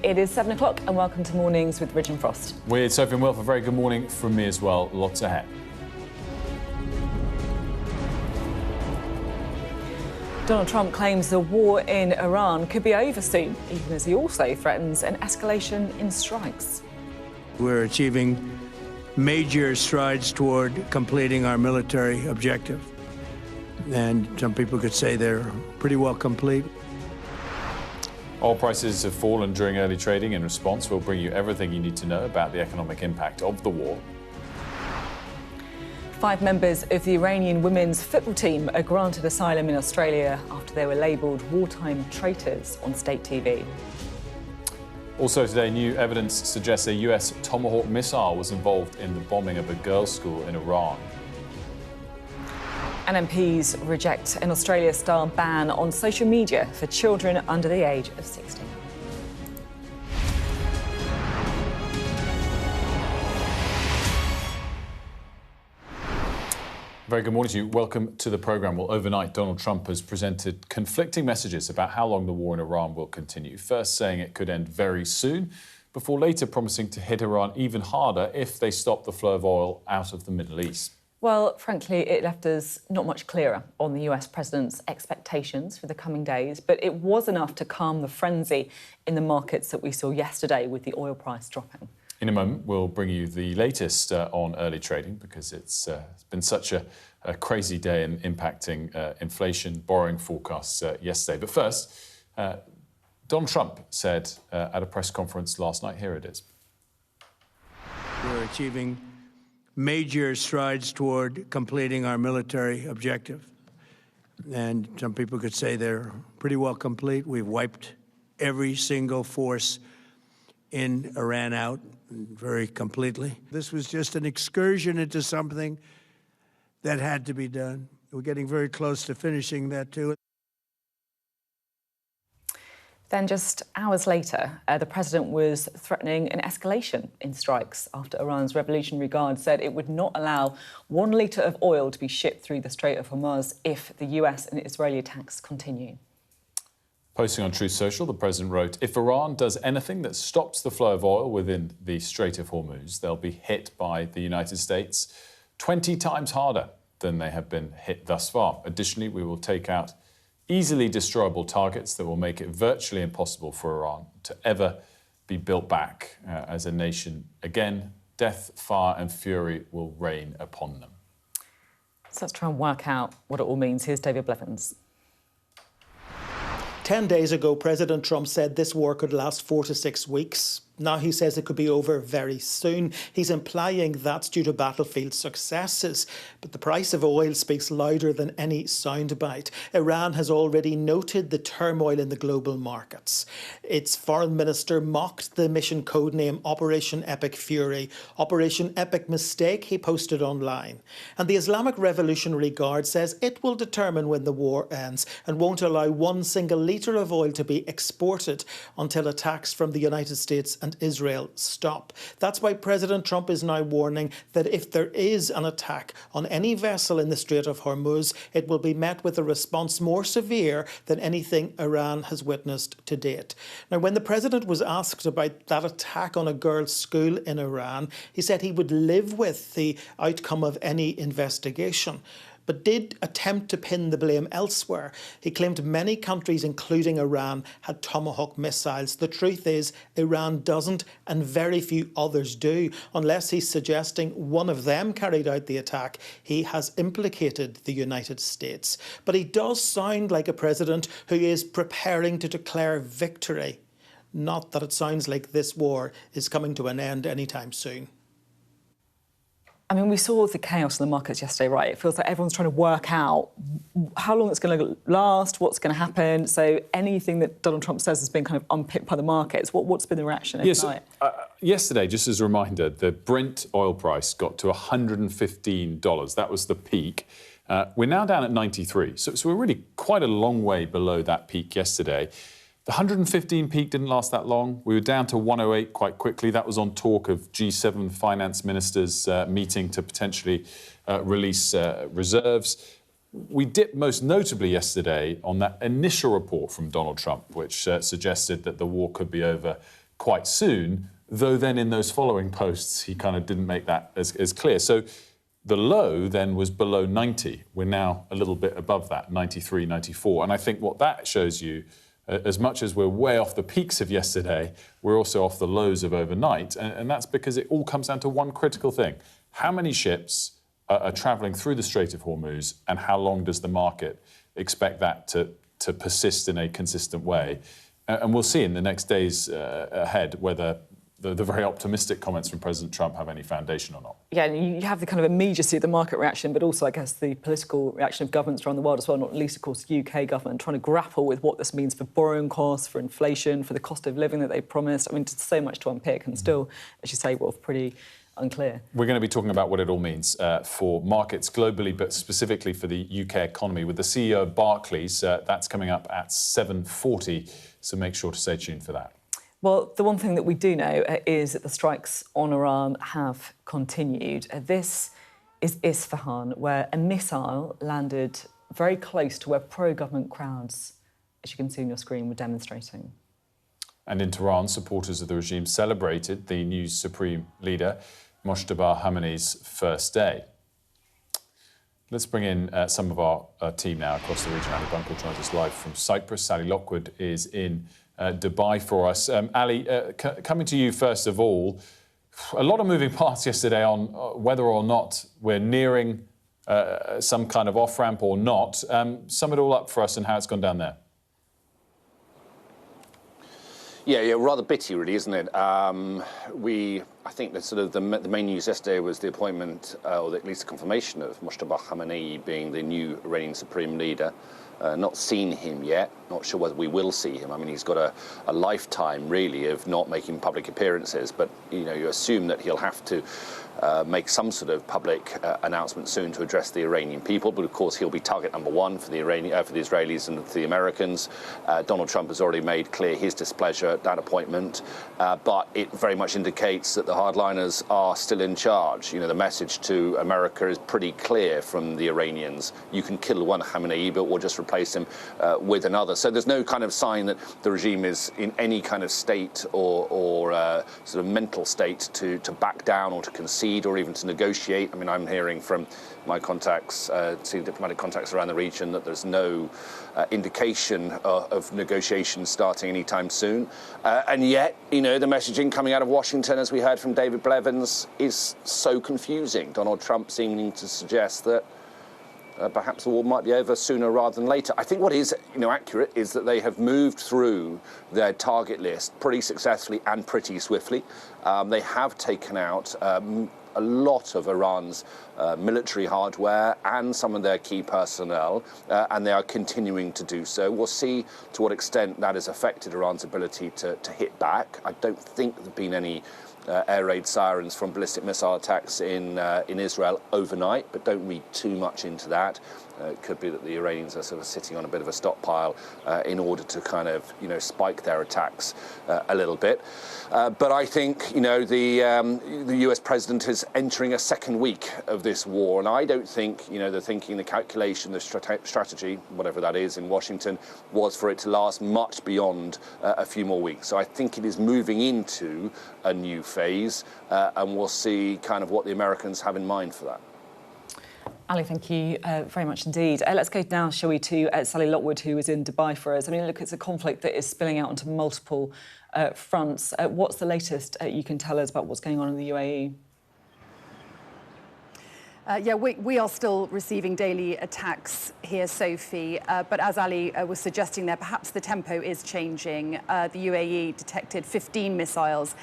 It is 7 o'clock and welcome to Mornings with Ridge and Frost. With Sophy and Wilfred, very good morning from me as well. Lots ahead. Donald Trump claims the war in Iran could be over soon, even as he also threatens an escalation in strikes. We're achieving major strides toward completing our military objective. And some people could say they're pretty well complete. Oil prices have fallen during early trading. In response, we'll bring you everything you need to know about the economic impact of the war. 5 members of the Iranian women's football team are granted asylum in Australia after they were labelled wartime traitors on state TV. Also today, new evidence suggests a US Tomahawk missile was involved in the bombing of a girls' school in Iran. And MPs reject an Australia-style ban on social media for children under the age of 16. Very good morning to you. Welcome to the programme. Well, overnight, Donald Trump has presented conflicting messages about how long the war in Iran will continue. First saying it could end very soon, before later promising to hit Iran even harder if they stop the flow of oil out of the Middle East. Well, frankly, it left us not much clearer on the US president's expectations for the coming days, but it was enough to calm the frenzy in the markets that we saw yesterday with the oil price dropping. In a moment, we'll bring you the latest on early trading because it's been such a crazy day in impacting inflation, borrowing forecasts yesterday. But first, Donald Trump said at a press conference last night, here it is. We're achieving major strides toward completing our military objective. And some people could say they're pretty well complete. We've wiped every single force in Iran out very completely. This was just an excursion into something that had to be done. We're getting very close to finishing that too. Then just hours later, the president was threatening an escalation in strikes after Iran's Revolutionary Guard said it would not allow 1 litre of oil to be shipped through the Strait of Hormuz if the US and Israeli attacks continue. Posting on Truth Social, the president wrote, "If Iran does anything that stops the flow of oil within the Strait of Hormuz, they'll be hit by the United States 20 times harder than they have been hit thus far. Additionally, we will take out easily destroyable targets that will make it virtually impossible for Iran to ever be built back as a nation again. Death, fire and fury will rain upon them." So let's try and work out what it all means. Here's David Blevins. 10 days ago, President Trump said this war could last 4 to 6 weeks. Now he says it could be over very soon. He's implying that's due to battlefield successes. But the price of oil speaks louder than any soundbite. Iran has already noted the turmoil in the global markets. Its foreign minister mocked the mission codename Operation Epic Fury. Operation Epic Mistake, he posted online. And the Islamic Revolutionary Guard says it will determine when the war ends and won't allow 1 single litre of oil to be exported until attacks from the United States and Israel stop. That's why President Trump is now warning that if there is an attack on any vessel in the Strait of Hormuz, it will be met with a response more severe than anything Iran has witnessed to date. Now, when the president was asked about that attack on a girls' school in Iran, he said he would live with the outcome of any investigation, but did attempt to pin the blame elsewhere. He claimed many countries, including Iran, had Tomahawk missiles. The truth is, Iran doesn't, and very few others do. Unless he's suggesting one of them carried out the attack, he has implicated the United States. But he does sound like a president who is preparing to declare victory. Not that it sounds like this war is coming to an end anytime soon. I mean, we saw the chaos in the markets yesterday, right? It feels like everyone's trying to work out how long it's going to last, what's going to happen. So anything that Donald Trump says has been kind of unpicked by the markets. What's been the reaction overnight? Yes, yesterday, just as a reminder, the Brent oil price got to $115. That was the peak. We're now down at 93. So we're really quite a long way below that peak yesterday. The 115 peak didn't last that long. We were down to 108 quite quickly. That was on talk of G7 finance ministers meeting to potentially release reserves. We dipped most notably yesterday on that initial report from Donald Trump, which suggested that the war could be over quite soon, though then in those following posts, he kind of didn't make that as clear. So the low then was below 90. We're now a little bit above that, 93, 94. And I think what that shows you, as much as we're way off the peaks of yesterday, we're also off the lows of overnight. And that's because it all comes down to one critical thing. How many ships are travelling through the Strait of Hormuz, and how long does the market expect that to persist in a consistent way? And we'll see in the next days ahead whether the very optimistic comments from President Trump have any foundation or not. Yeah, you have the kind of immediacy of the market reaction, but also, I guess, the political reaction of governments around the world as well, not least, of course, the UK government, trying to grapple with what this means for borrowing costs, for inflation, for the cost of living that they promised. I mean, there's so much to unpick and still, as you say, well, pretty unclear. We're going to be talking about what it all means for markets globally, but specifically for the UK economy, with the CEO of Barclays. That's coming up at 7:40, so make sure to stay tuned for that. Well, the one thing that we do know is that the strikes on Iran have continued. This is Isfahan, where a missile landed very close to where pro-government crowds, as you can see on your screen, were demonstrating. And in Tehran, supporters of the regime celebrated the new supreme leader, Mojtaba Khamenei's first day. Let's bring in some of our team now across the region. Ali Bunkel joins us live from Cyprus. Sally Lockwood is in Dubai for us. Ali, coming to you first of all, a lot of moving parts yesterday on whether or not we're nearing some kind of off-ramp or not. Sum it all up for us and how it's gone down there. Yeah, rather bitty, really, isn't it? I think that sort of the main news yesterday was the appointment, or at least the confirmation of Mojtaba Khamenei being the new Iranian supreme leader. Not seen him yet, not sure whether we will see him. I mean, he's got a lifetime, really, of not making public appearances, but, you know, you assume that he'll have to make some sort of public announcement soon to address the Iranian people. But of course, he'll be target number one for the Israelis and for the Americans. Donald Trump has already made clear his displeasure at that appointment, but it very much indicates that the hardliners are still in charge. You know, the message to America is pretty clear from the Iranians: you can kill one Khamenei, but we'll just replace him with another. So there's no kind of sign that the regime is in any kind of state or sort of mental state to back down or to concede or even to negotiate. I mean, I'm hearing from my contacts, senior diplomatic contacts around the region, that there's no indication of negotiations starting anytime soon. And yet, you know, the messaging coming out of Washington, as we heard from David Blevins, is so confusing. Donald Trump seeming to suggest that perhaps the war might be over sooner rather than later. I think what is, you know, accurate is that they have moved through their target list pretty successfully and pretty swiftly. They have taken out a lot of Iran's military hardware and some of their key personnel, and they are continuing to do so. We'll see to what extent that has affected Iran's ability to hit back. I don't think there have been any air raid sirens from ballistic missile attacks in Israel overnight, but don't read too much into that. It could be that the Iranians are sort of sitting on a bit of a stockpile in order to kind of, you know, spike their attacks a little bit. But I think, you know, the US president is entering a second week of this war, and I don't think, you know, the thinking, the calculation, the strategy, whatever that is in Washington, was for it to last much beyond a few more weeks. So I think it is moving into a new phase, and we'll see kind of what the Americans have in mind for that. Ali, thank you very much indeed. Let's go now, shall we, to Sally Lockwood, who is in Dubai for us. I mean, look, it's a conflict that is spilling out onto multiple fronts. What's the latest you can tell us about what's going on in the UAE? Yeah, we are still receiving daily attacks here, Sophie. But as Ali was suggesting there, perhaps the tempo is changing. The UAE detected 15 missiles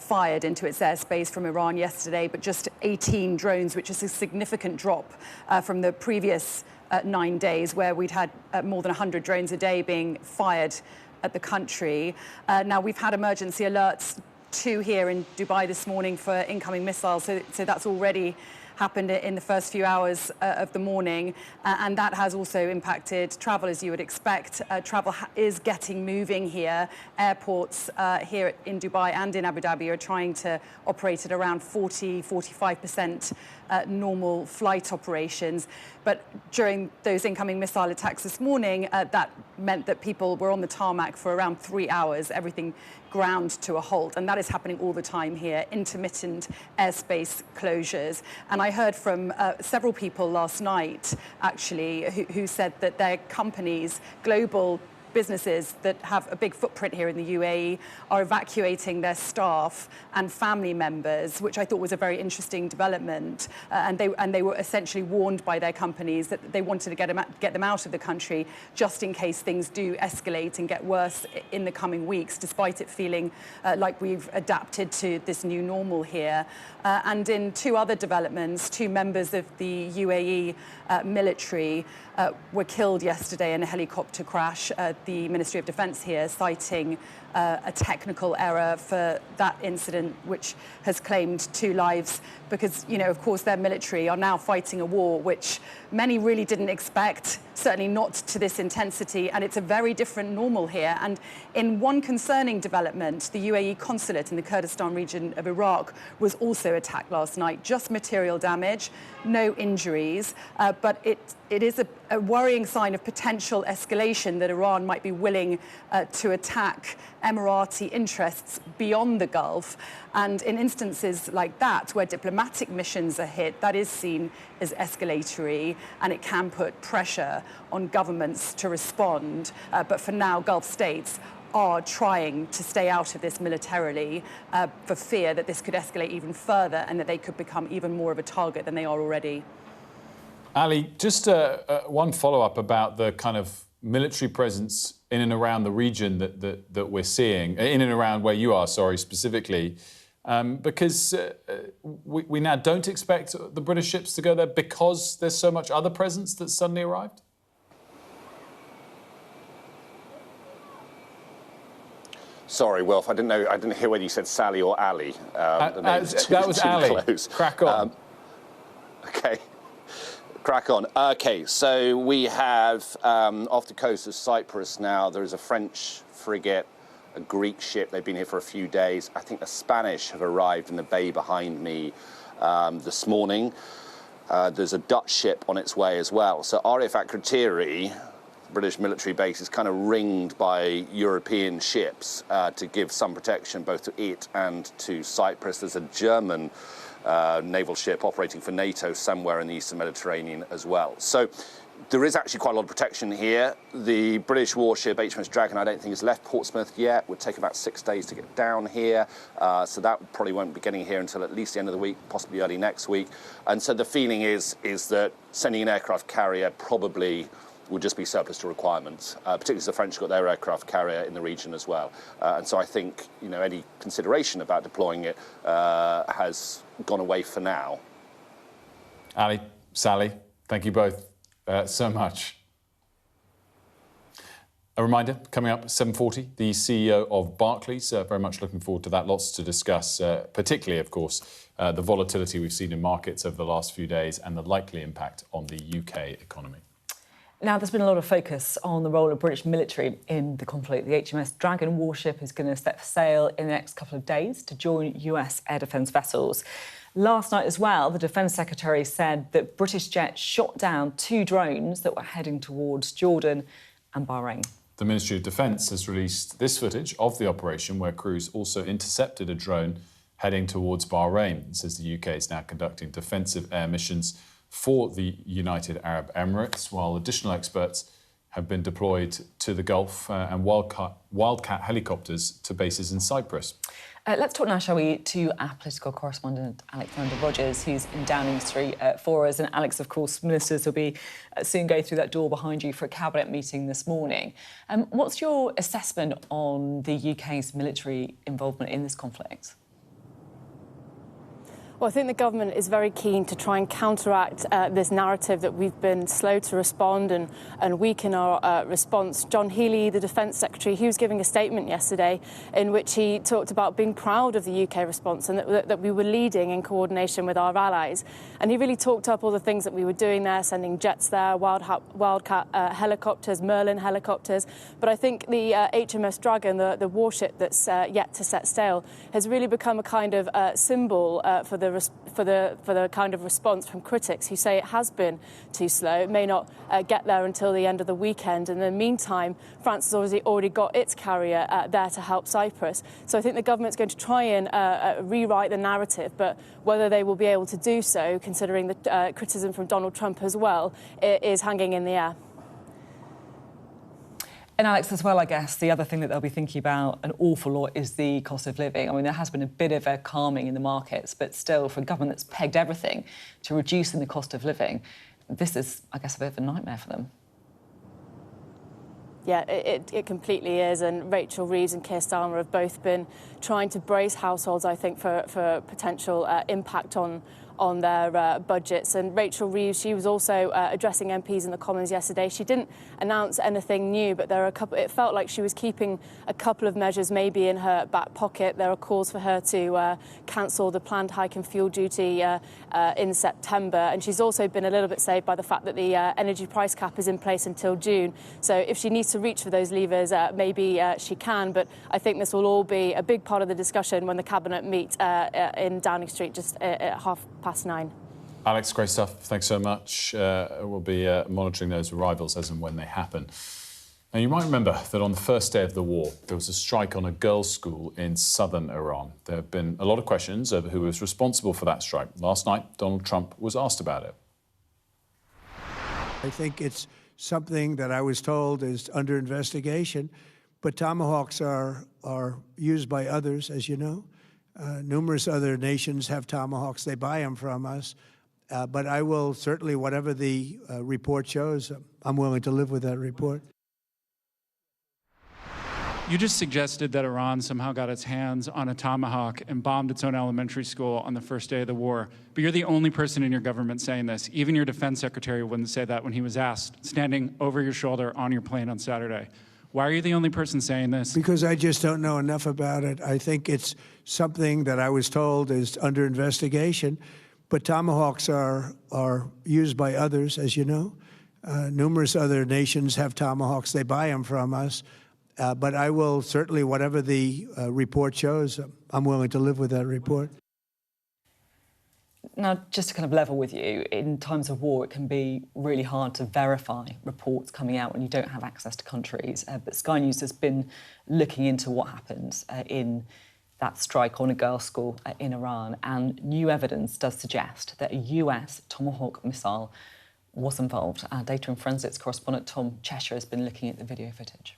fired into its airspace from Iran yesterday, but just 18 drones, which is a significant drop from the previous 9 days, where we'd had more than 100 drones a day being fired at the country. Now, we've had emergency alerts, 2 here in Dubai this morning for incoming missiles, so that's already happened in the first few hours of the morning, and that has also impacted travel, as you would expect. Travel is getting moving here. Airports here in Dubai and in Abu Dhabi are trying to operate at around 45% normal flight operations. But during those incoming missile attacks this morning, that meant that people were on the tarmac for around 3 hours, everything ground to a halt. And that is happening all the time here, intermittent airspace closures. And I heard from several people last night, actually, who said that their companies, global businesses that have a big footprint here in the UAE, are evacuating their staff and family members, which I thought was a very interesting development. And they were essentially warned by their companies that they wanted to get them out of the country just in case things do escalate and get worse in the coming weeks, despite it feeling like we've adapted to this new normal here. And in two other developments, two members of the UAE military were killed yesterday in a helicopter crash. The Ministry of Defence here citing a technical error for that incident, which has claimed 2 lives because, you know, of course, their military are now fighting a war which many really didn't expect, certainly not to this intensity, and it's a very different normal here. And in one concerning development, the UAE consulate in the Kurdistan region of Iraq was also attacked last night. Just material damage, no injuries, but it is a worrying sign of potential escalation that Iran might be willing to attack Emirati interests beyond the Gulf. And in instances like that, where diplomatic missions are hit, that is seen as escalatory, and it can put pressure on governments to respond. But for now, Gulf states are trying to stay out of this militarily for fear that this could escalate even further and that they could become even more of a target than they are already. Ali, just one follow-up about the kind of military presence in and around the region that we're seeing, in and around where you are, sorry, specifically, because we now don't expect the British ships to go there because there's so much other presence that's suddenly arrived? Sorry, Wilf, I didn't hear whether you said Sally or Ali. That was Ali. Close. Crack on. Okay. Crack on. Okay, so we have off the coast of Cyprus now, there is a French frigate, a Greek ship. They've been here for a few days. I think the Spanish have arrived in the bay behind me this morning. There's a Dutch ship on its way as well. So RAF Akrotiri, British military base, is kind of ringed by European ships to give some protection both to it and to Cyprus. There's a German naval ship operating for NATO somewhere in the Eastern Mediterranean as well. So there is actually quite a lot of protection here. The British warship HMS Dragon, I don't think has left Portsmouth yet. Would take about 6 days to get down here. So that probably won't be getting here until at least the end of the week, possibly early next week. And so the feeling is that sending an aircraft carrier probably would just be surplus to requirements, particularly as the French got their aircraft carrier in the region as well. And so I think, you know, any consideration about deploying it has gone away for now. Ali, Sally, thank you both so much. A reminder, coming up at 7:40, the CEO of Barclays. Very much looking forward to that. Lots to discuss, particularly, of course, the volatility we've seen in markets over the last few days and the likely impact on the UK economy. Now, there's been a lot of focus on the role of British military in the conflict. The HMS Dragon warship is going to set sail in the next couple of days to join US air defence vessels. Last night as well, the Defence Secretary said that British jets shot down 2 drones that were heading towards Jordan and Bahrain. The Ministry of Defence has released this footage of the operation where crews also intercepted a drone heading towards Bahrain. It says the UK is now conducting defensive air missions for the United Arab Emirates, while additional experts have been deployed to the Gulf and Wildcat helicopters to bases in Cyprus. Let's talk now, shall we, to our political correspondent, Alexander Rogers, who's in Downing Street for us. And Alex, of course, ministers will be soon going through that door behind you for a cabinet meeting this morning. What's your assessment on the UK's military involvement in this conflict? Well, I think the government is very keen to try and counteract this narrative that we've been slow to respond and weaken our response. John Healey, the Defence Secretary, he was giving a statement yesterday in which he talked about being proud of the UK response and that we were leading in coordination with our allies. And he really talked up all the things that we were doing there, sending jets there, Wildcat helicopters, Merlin helicopters. But I think the HMS Dragon, the warship that's yet to set sail, has really become a kind of symbol for the kind of response from critics who say it has been too slow. It may not get there until the end of the weekend. And in the meantime, France has already got its carrier there to help Cyprus. So I think the government's going to try and rewrite the narrative, but whether they will be able to do so, considering the criticism from Donald Trump as well, is hanging in the air. And Alex, as well, I guess, the other thing that they'll be thinking about an awful lot is the cost of living. I mean, there has been a bit of a calming in the markets, but still, for a government that's pegged everything to reducing the cost of living, this is, I guess, a bit of a nightmare for them. Yeah, it completely is. And Rachel Reeves and Keir Starmer have both been trying to brace households, I think, for potential impact on their budgets. And Rachel Reeves, she was also addressing MPs in the Commons yesterday. She didn't announce anything new, but there are a couple. It felt like she was keeping a couple of measures maybe in her back pocket. There are calls for her to cancel the planned hike in fuel duty in September. And she's also been a little bit saved by the fact that the energy price cap is in place until June. So if she needs to reach for those levers, maybe she can. But I think this will all be a big part of the discussion when the Cabinet meet in Downing Street just at 9:30. Alex, great stuff. Thanks so much. We'll be monitoring those arrivals as and when they happen. Now, you might remember that on the first day of the war, there was a strike on a girls' school in southern Iran. There have been a lot of questions over who was responsible for that strike. Last night, Donald Trump was asked about it. I think it's something that I was told is under investigation, but tomahawks are used by others, as you know. Numerous other nations have tomahawks. They buy them from us. But I will certainly, whatever the report shows, I'm willing to live with that report. You just suggested that Iran somehow got its hands on a tomahawk and bombed its own elementary school on the first day of the war. But you're the only person in your government saying this. Even your defense secretary wouldn't say that when he was asked, standing over your shoulder on your plane on Saturday. Why are you the only person saying this? Because I just don't know enough about it. I think it's something that I was told is under investigation. But tomahawks are used by others, as you know. Numerous other nations have tomahawks. They buy them from us. But I will certainly, whatever the report shows, I'm willing to live with that report. Now, just to kind of level with you, in times of war, it can be really hard to verify reports coming out when you don't have access to countries. But Sky News has been looking into what happened in that strike on a girls' school in Iran, and new evidence does suggest that a US Tomahawk missile was involved. Our data and forensics correspondent Tom Cheshire has been looking at the video footage.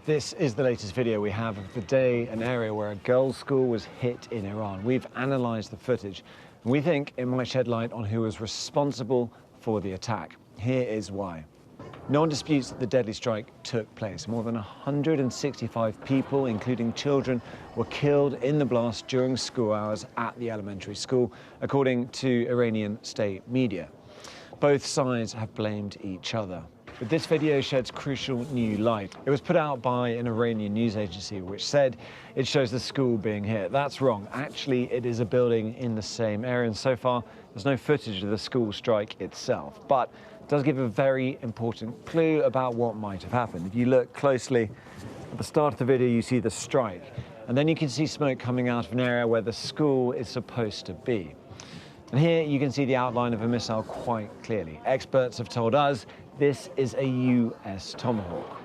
This is the latest video we have of the day, an area where a girls' school was hit in Iran. We've analysed the footage, and we think it might shed light on who was responsible for the attack. Here is why. No one disputes that the deadly strike took place. More than 165 people, including children, were killed in the blast during school hours at the elementary school, according to Iranian state media. Both sides have blamed each other. But this video sheds crucial new light. It was put out by an Iranian news agency which said it shows the school being hit. That's wrong. Actually, it is a building in the same area, and so far there's no footage of the school strike itself. But it does give a very important clue about what might have happened. If you look closely at the start of the video, you see the strike, and then you can see smoke coming out of an area where the school is supposed to be. And here you can see the outline of a missile quite clearly. Experts have told us this is a US Tomahawk.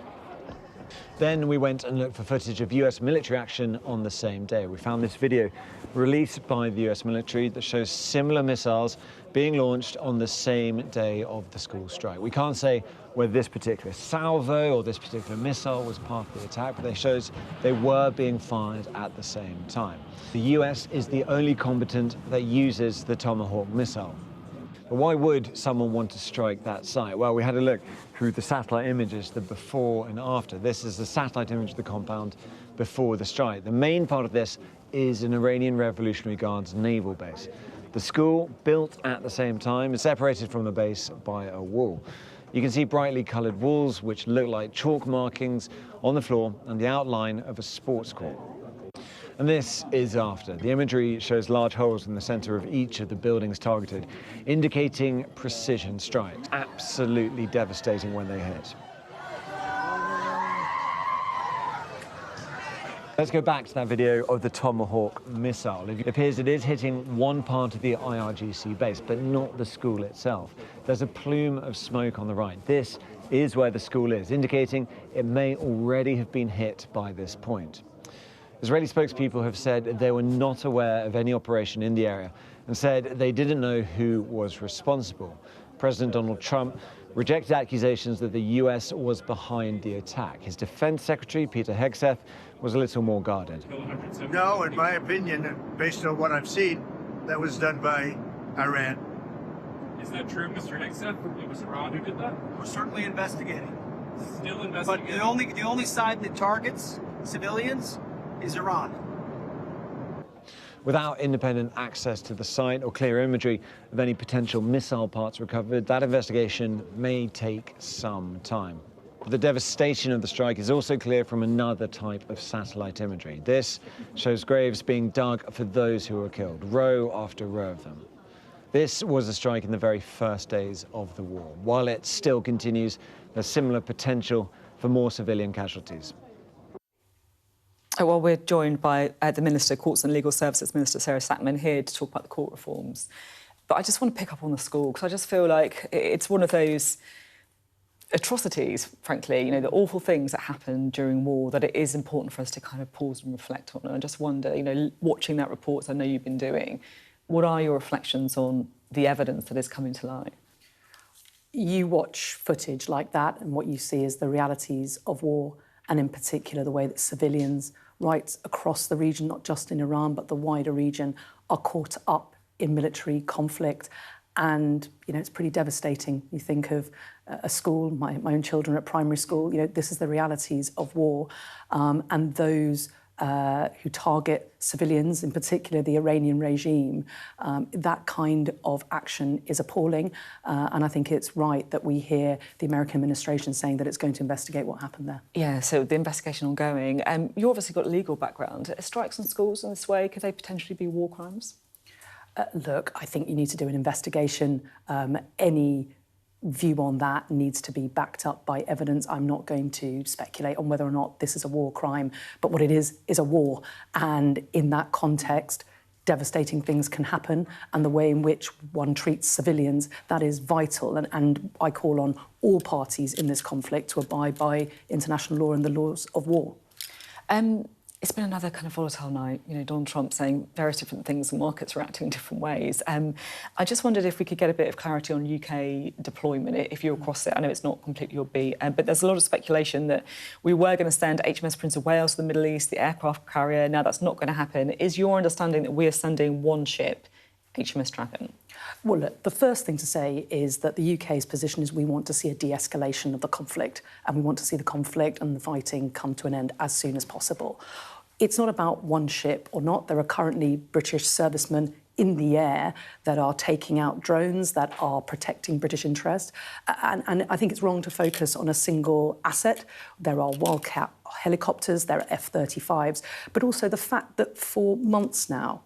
Then we went and looked for footage of US military action on the same day. We found this video released by the US military that shows similar missiles being launched on the same day of the school strike. We can't say whether this particular salvo or this particular missile was part of the attack, but it shows they were being fired at the same time. The US is the only combatant that uses the Tomahawk missile. But why would someone want to strike that site? Well, we had a look through the satellite images, the before and after. This is the satellite image of the compound before the strike. The main part of this is an Iranian Revolutionary Guards naval base. The school, built at the same time, is separated from the base by a wall. You can see brightly coloured walls which look like chalk markings on the floor and the outline of a sports court. And this is after. The imagery shows large holes in the centre of each of the buildings targeted, indicating precision strikes. Absolutely devastating when they hit. Let's go back to that video of the Tomahawk missile. It appears it is hitting one part of the IRGC base, but not the school itself. There's a plume of smoke on the right. This is where the school is, indicating it may already have been hit by this point. Israeli spokespeople have said they were not aware of any operation in the area and said they didn't know who was responsible. President Donald Trump rejected accusations that the US was behind the attack. His defense secretary, Peter Hegseth, was a little more guarded. No, in my opinion, based on what I've seen, that was done by Iran. Is that true, Mr. Hegseth? It was Iran who did that? We're certainly investigating. Still investigating. But the only side that targets civilians is Iran. Without independent access to the site or clear imagery of any potential missile parts recovered, that investigation may take some time. The devastation of the strike is also clear from another type of satellite imagery. This shows graves being dug for those who were killed, row after row of them. This was a strike in the very first days of the war. While it still continues, there's similar potential for more civilian casualties. Well, we're joined by the Minister, Courts and Legal Services Minister, Sarah Sackman, here to talk about the court reforms. But I just want to pick up on the school, because I just feel like it's one of those atrocities, frankly, you know, the awful things that happen during war, that it is important for us to kind of pause and reflect on. And I just wonder, you know, watching that report, I know you've been doing, what are your reflections on the evidence that is coming to light? You watch footage like that and what you see is the realities of war, and in particular the way that civilians right across the region, not just in Iran, but the wider region, are caught up in military conflict. And, you know, it's pretty devastating. You think of a school, my own children at primary school, you know, this is the realities of war. And those who target civilians, in particular the Iranian regime, that kind of action is appalling. And I think it's right that we hear the American administration saying that it's going to investigate what happened there. Yeah, so the investigation ongoing. You obviously got a legal background. Strikes on schools in this way, could they potentially be war crimes? Look, I think you need to do an investigation. Any view on that needs to be backed up by evidence. I'm not going to speculate on whether or not this is a war crime, but what it is a war. And in that context, devastating things can happen, and the way in which one treats civilians, that is vital. And I call on all parties in this conflict to abide by international law and the laws of war. It's been another kind of volatile night. You know, Donald Trump saying various different things and markets reacting in different ways. I just wondered if we could get a bit of clarity on UK deployment, if you're across it. I know it's not completely your beat, but there's a lot of speculation that we were going to send HMS Prince of Wales to the Middle East, the aircraft carrier. Now that's not going to happen. Is your understanding that we are sending one ship, HMS Dragon? Well, look, the first thing to say is that the UK's position is we want to see a de-escalation of the conflict, and we want to see the conflict and the fighting come to an end as soon as possible. It's not about one ship or not. There are currently British servicemen in the air that are taking out drones, that are protecting British interests. And I think it's wrong to focus on a single asset. There are Wildcat helicopters, there are F-35s, but also the fact that for months now,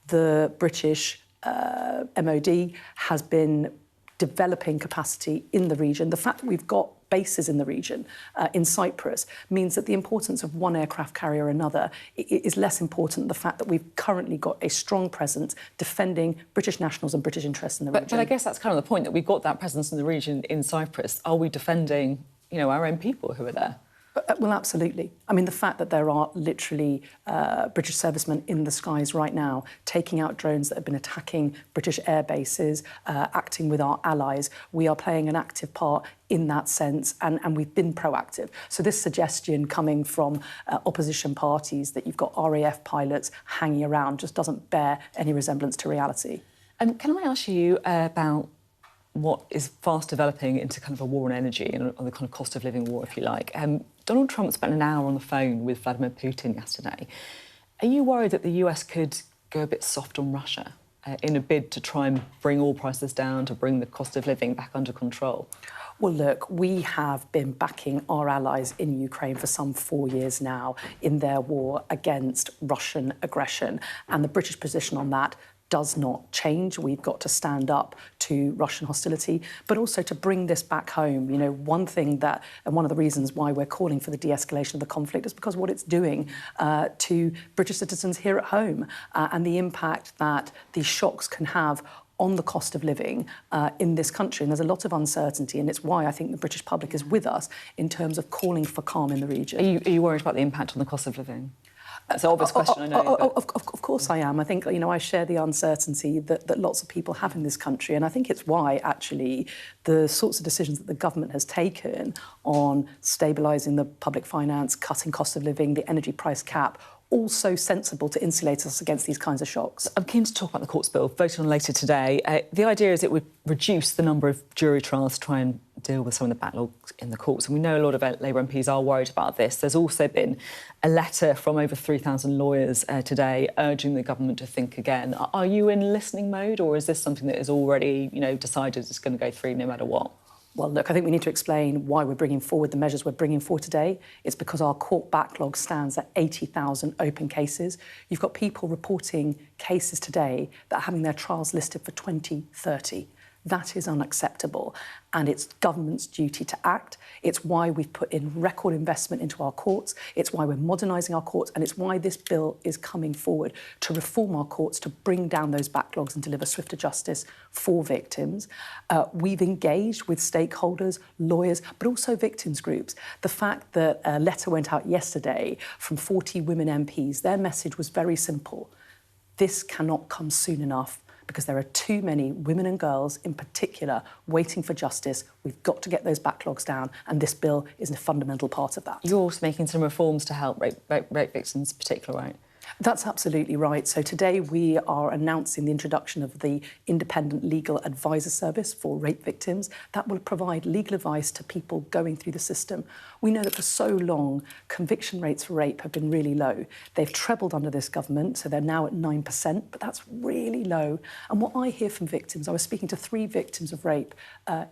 the British MOD has been developing capacity in the region. The fact that we've got bases in the region, in Cyprus, means that the importance of one aircraft carrier or another is less important than the fact that we've currently got a strong presence defending British nationals and British interests in the region. But I guess that's kind of the point, that we've got that presence in the region in Cyprus. Are we defending, you know, our own people who are there? Well, absolutely. I mean, the fact that there are literally British servicemen in the skies right now taking out drones that have been attacking British air bases, acting with our allies, we are playing an active part in that sense, and we've been proactive. So this suggestion coming from opposition parties that you've got RAF pilots hanging around just doesn't bear any resemblance to reality. Can I ask you about what is fast developing into kind of a war on energy and the kind of cost of living war, if you like. Donald Trump spent an hour on the phone with Vladimir Putin yesterday. Are you worried that the US could go a bit soft on Russia in a bid to try and bring oil prices down, to bring the cost of living back under control? Well, look, we have been backing our allies in Ukraine for some 4 years now in their war against Russian aggression. And the British position on that does not change. We've got to stand up to Russian hostility, but also to bring this back home. You know, one thing that, and one of the reasons why we're calling for the de-escalation of the conflict is because what it's doing to British citizens here at home and the impact that these shocks can have on the cost of living in this country. And there's a lot of uncertainty, and it's why I think the British public is with us in terms of calling for calm in the region. Are you worried about the impact on the cost of living? That's an obvious question, I know. Of course I am. I think, you know, I share the uncertainty that lots of people have in this country, and I think it's why, actually, the sorts of decisions that the government has taken on stabilising the public finance, cutting cost of living, the energy price cap, also sensible to insulate us against these kinds of shocks. I'm keen to talk about the courts bill, voted on later today. The idea is it would reduce the number of jury trials to try and deal with some of the backlogs in the courts. And we know a lot of Labour MPs are worried about this. There's also been a letter from over 3,000 lawyers today urging the government to think again. Are you in listening mode, or is this something that is already, you know, decided it's going to go through no matter what? Well, look, I think we need to explain why we're bringing forward the measures we're bringing forward today. It's because our court backlog stands at 80,000 open cases. You've got people reporting cases today that are having their trials listed for 2030. That is unacceptable, and it's government's duty to act. It's why we've put in record investment into our courts. It's why we're modernising our courts, and it's why this bill is coming forward to reform our courts, to bring down those backlogs and deliver swifter justice for victims. We've engaged with stakeholders, lawyers, but also victims groups. The fact that a letter went out yesterday from 40 women MPs, their message was very simple. This cannot come soon enough, because there are too many women and girls in particular waiting for justice. We've got to get those backlogs down, and this bill is a fundamental part of that. You're also making some reforms to help rape victims in particular, right? That's absolutely right. So today we are announcing the introduction of the Independent Legal Advisor Service for rape victims. That will provide legal advice to people going through the system. We know that for so long, conviction rates for rape have been really low. They've trebled under this government, so they're now at 9%, but that's really low. And what I hear from victims, I was speaking to 3 victims of rape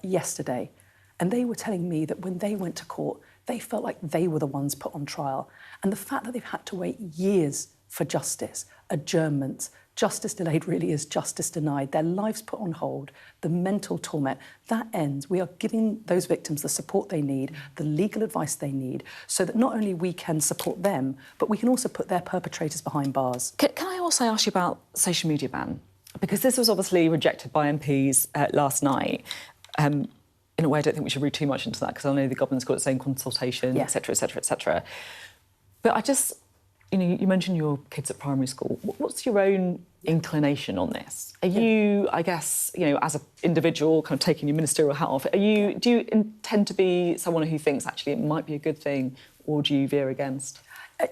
yesterday, and they were telling me that when they went to court, they felt like they were the ones put on trial. And the fact that they've had to wait years for justice, adjournments, justice delayed really is justice denied, their lives put on hold, the mental torment, that ends. We are giving those victims the support they need, the legal advice they need, so that not only we can support them, but we can also put their perpetrators behind bars. Can I also ask you about social media ban? Because this was obviously rejected by MPs last night. In a way, I don't think we should read too much into that, because I know the government's got its own consultation, et cetera, et cetera, et cetera. But I just... You know, you mentioned your kids at primary school. What's your own inclination on this? Are you, I guess, you know, as an individual, kind of taking your ministerial hat off, do you intend to be someone who thinks actually it might be a good thing, or do you veer against?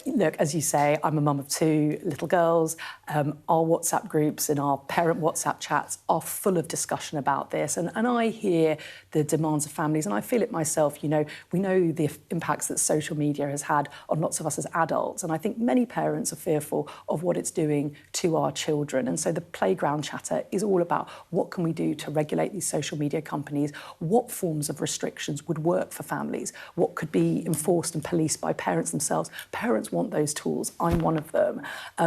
Look, as you say, I'm a mum of 2 little girls. Our WhatsApp groups and our parent WhatsApp chats are full of discussion about this. And I hear the demands of families, and I feel it myself. You know, we know the impacts that social media has had on lots of us as adults. And I think many parents are fearful of what it's doing to our children. And so the playground chatter is all about what can we do to regulate these social media companies? What forms of restrictions would work for families? What could be enforced and policed by parents themselves? Parents want those tools. I'm one of them.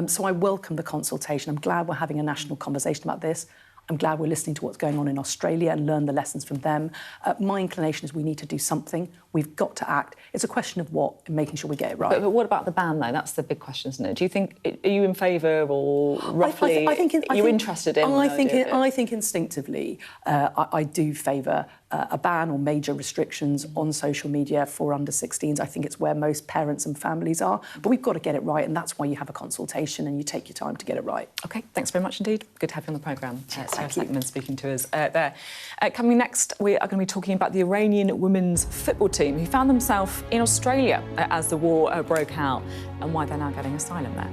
So I welcome the consultation. I'm glad we're having a national conversation about this. I'm glad we're listening to what's going on in Australia and learn the lessons from them. My inclination is we need to do something. We've got to act. It's a question of what and making sure we get it right. But what about the ban, though? That's the big question, isn't it? Do you think, are you in favour or roughly, are you interested in I think instinctively I do favour a ban or major restrictions on social media for under 16s. I think it's where most parents and families are. But we've got to get it right, and that's why you have a consultation and you take your time to get it right. OK, thanks very much indeed. Good to have you on the programme. Sarah Sackman speaking to us there. Coming next, we are going to be talking about the Iranian women's football team who found themselves in Australia as the war broke out, and why they're now getting asylum there.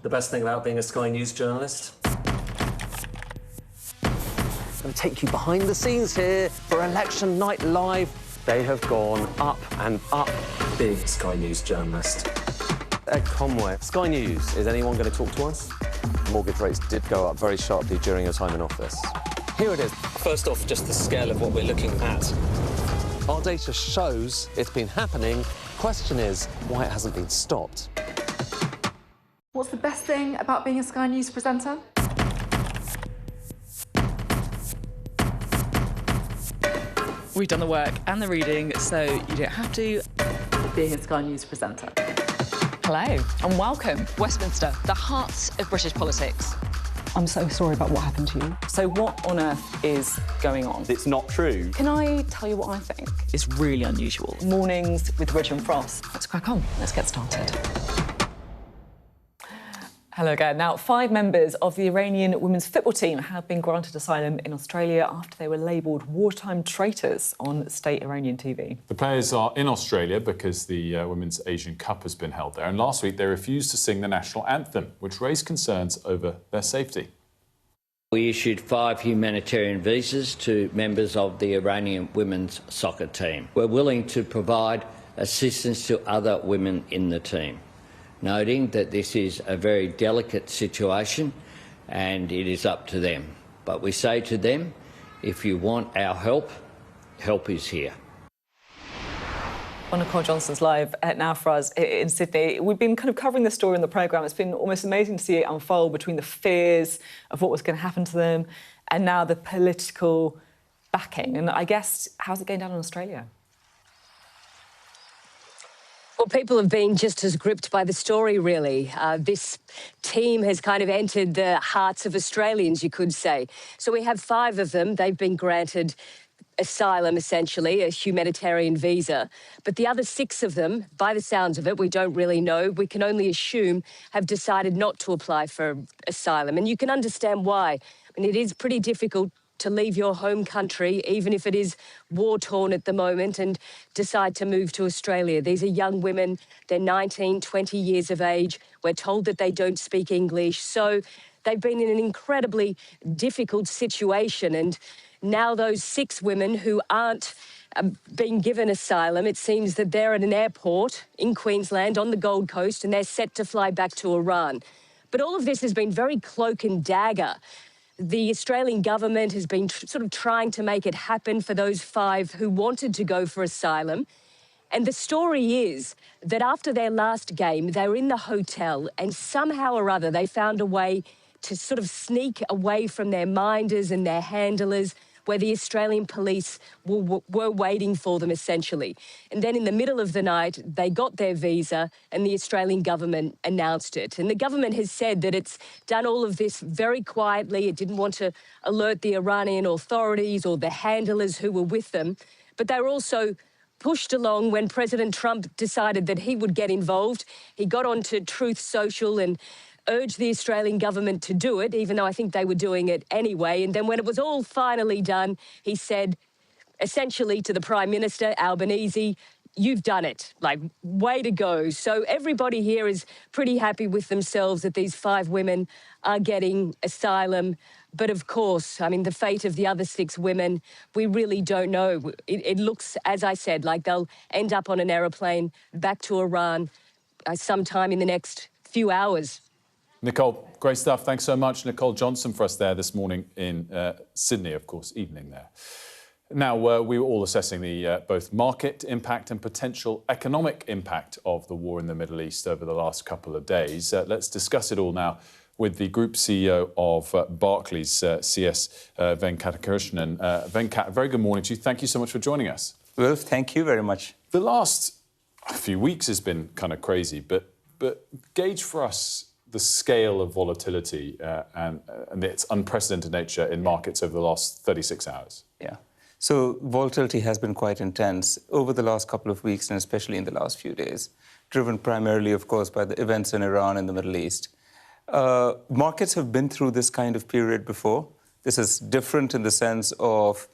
the best thing about being a Sky News journalist? I'm going to take you behind the scenes here for Election Night Live. They have gone up and up. Being a Sky News journalist. Ed Conway, Sky News, is anyone going to talk to us? Mortgage rates did go up very sharply during your time in office. Here it is. First off, just the scale of what we're looking at. Our data shows it's been happening. Question is, why it hasn't been stopped. What's the best thing about being a Sky News presenter? We've done the work and the reading, so you don't have to. Being a Sky News presenter. Hello and welcome, Westminster, the heart of British politics. I'm so sorry about what happened to you. So what on earth is going on? It's not true. Can I tell you what I think is really unusual? Mornings with Richard and Frost. Let's crack on. Let's get started. Hello again. Now, 5 members of the Iranian women's football team have been granted asylum in Australia after they were labelled wartime traitors on state Iranian TV. The players are in Australia because the Women's Asian Cup has been held there, and last week they refused to sing the national anthem, which raised concerns over their safety. We issued 5 humanitarian visas to members of the Iranian women's soccer team. We're willing to provide assistance to other women in the team, noting that this is a very delicate situation and it is up to them. But we say to them, if you want our help, help is here. Well, Nicole Johnson's live now for us in Sydney. We've been kind of covering the story in the programme. It's been almost amazing to see it unfold between the fears of what was going to happen to them and now the political backing. And I guess, how's it going down in Australia? Well, people have been just as gripped by the story, really. This team has kind of entered the hearts of Australians, you could say. So we have 5 of them. They've been granted asylum, essentially, a humanitarian visa. But the other 6 of them, by the sounds of it, we don't really know, we can only assume, have decided not to apply for asylum. And you can understand why. I mean, it is pretty difficult to leave your home country, even if it is war-torn at the moment, and decide to move to Australia. These are young women, they're 19, 20 years of age. We're told that they don't speak English. So they've been in an incredibly difficult situation. And now those 6 women who aren't being given asylum, it seems that they're at an airport in Queensland on the Gold Coast and they're set to fly back to Iran. But all of this has been very cloak and dagger. The Australian government has been sort of trying to make it happen for those 5 who wanted to go for asylum. And the story is that after their last game, they were in the hotel and somehow or other they found a way to sort of sneak away from their minders and their handlers, where the Australian police were waiting for them, essentially. And then in the middle of the night, they got their visa and the Australian government announced it. And the government has said that it's done all of this very quietly. It didn't want to alert the Iranian authorities or the handlers who were with them. But they were also pushed along when President Trump decided that he would get involved. He got onto Truth Social and urged the Australian government to do it, even though I think they were doing it anyway. And then when it was all finally done, he said, essentially to the Prime Minister, Albanese, you've done it. Like, way to go. So everybody here is pretty happy with themselves that these 5 women are getting asylum. But of course, I mean, the fate of the other 6 women, we really don't know. It looks, as I said, like they'll end up on an aeroplane back to Iran sometime in the next few hours. Nicole, great stuff. Thanks so much. Nicole Johnson for us there this morning in Sydney, of course, evening there. Now, we were all assessing the both market impact and potential economic impact of the war in the Middle East over the last couple of days. Let's discuss it all now with the Group CEO of Barclays, CS Venkatakrishnan. Venkat, a very good morning to you. Thank you so much for joining us. Wilf, thank you very much. The last few weeks has been kind of crazy, but gauge for us the scale of volatility and its unprecedented nature in markets over the last 36 hours. Yeah. So volatility has been quite intense over the last couple of weeks and especially in the last few days, driven primarily, of course, by the events in Iran and the Middle East. Markets have been through this kind of period before. This is different in the sense of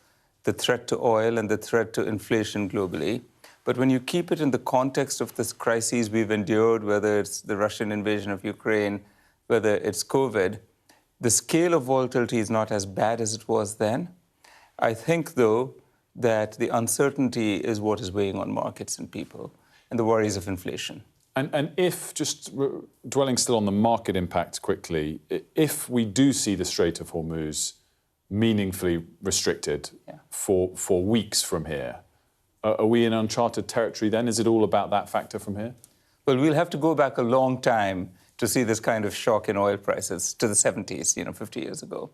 the threat to oil and the threat to inflation globally. But when you keep it in the context of this crises we've endured, whether it's the Russian invasion of Ukraine, whether it's COVID, the scale of volatility is not as bad as it was then. I think, though, that the uncertainty is what is weighing on markets and people, and the worries of inflation. And if, just dwelling still on the market impact quickly, if we do see the Strait of Hormuz meaningfully restricted for weeks from here, are we in uncharted territory then? Is it all about that factor from here? Well, we'll have to go back a long time to see this kind of shock in oil prices to the 70s, 50 years ago.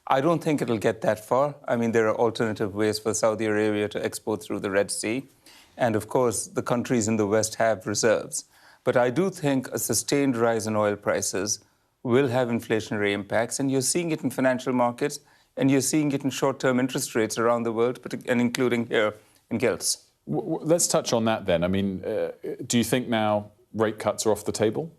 I don't think it'll get that far. I mean, there are alternative ways for Saudi Arabia to export through the Red Sea. And of course, the countries in the West have reserves. But I do think a sustained rise in oil prices will have inflationary impacts. And you're seeing it in financial markets, and you're seeing it in short-term interest rates around the world, and including here in gilts. Let's touch on that then. I mean, do you think now rate cuts are off the table?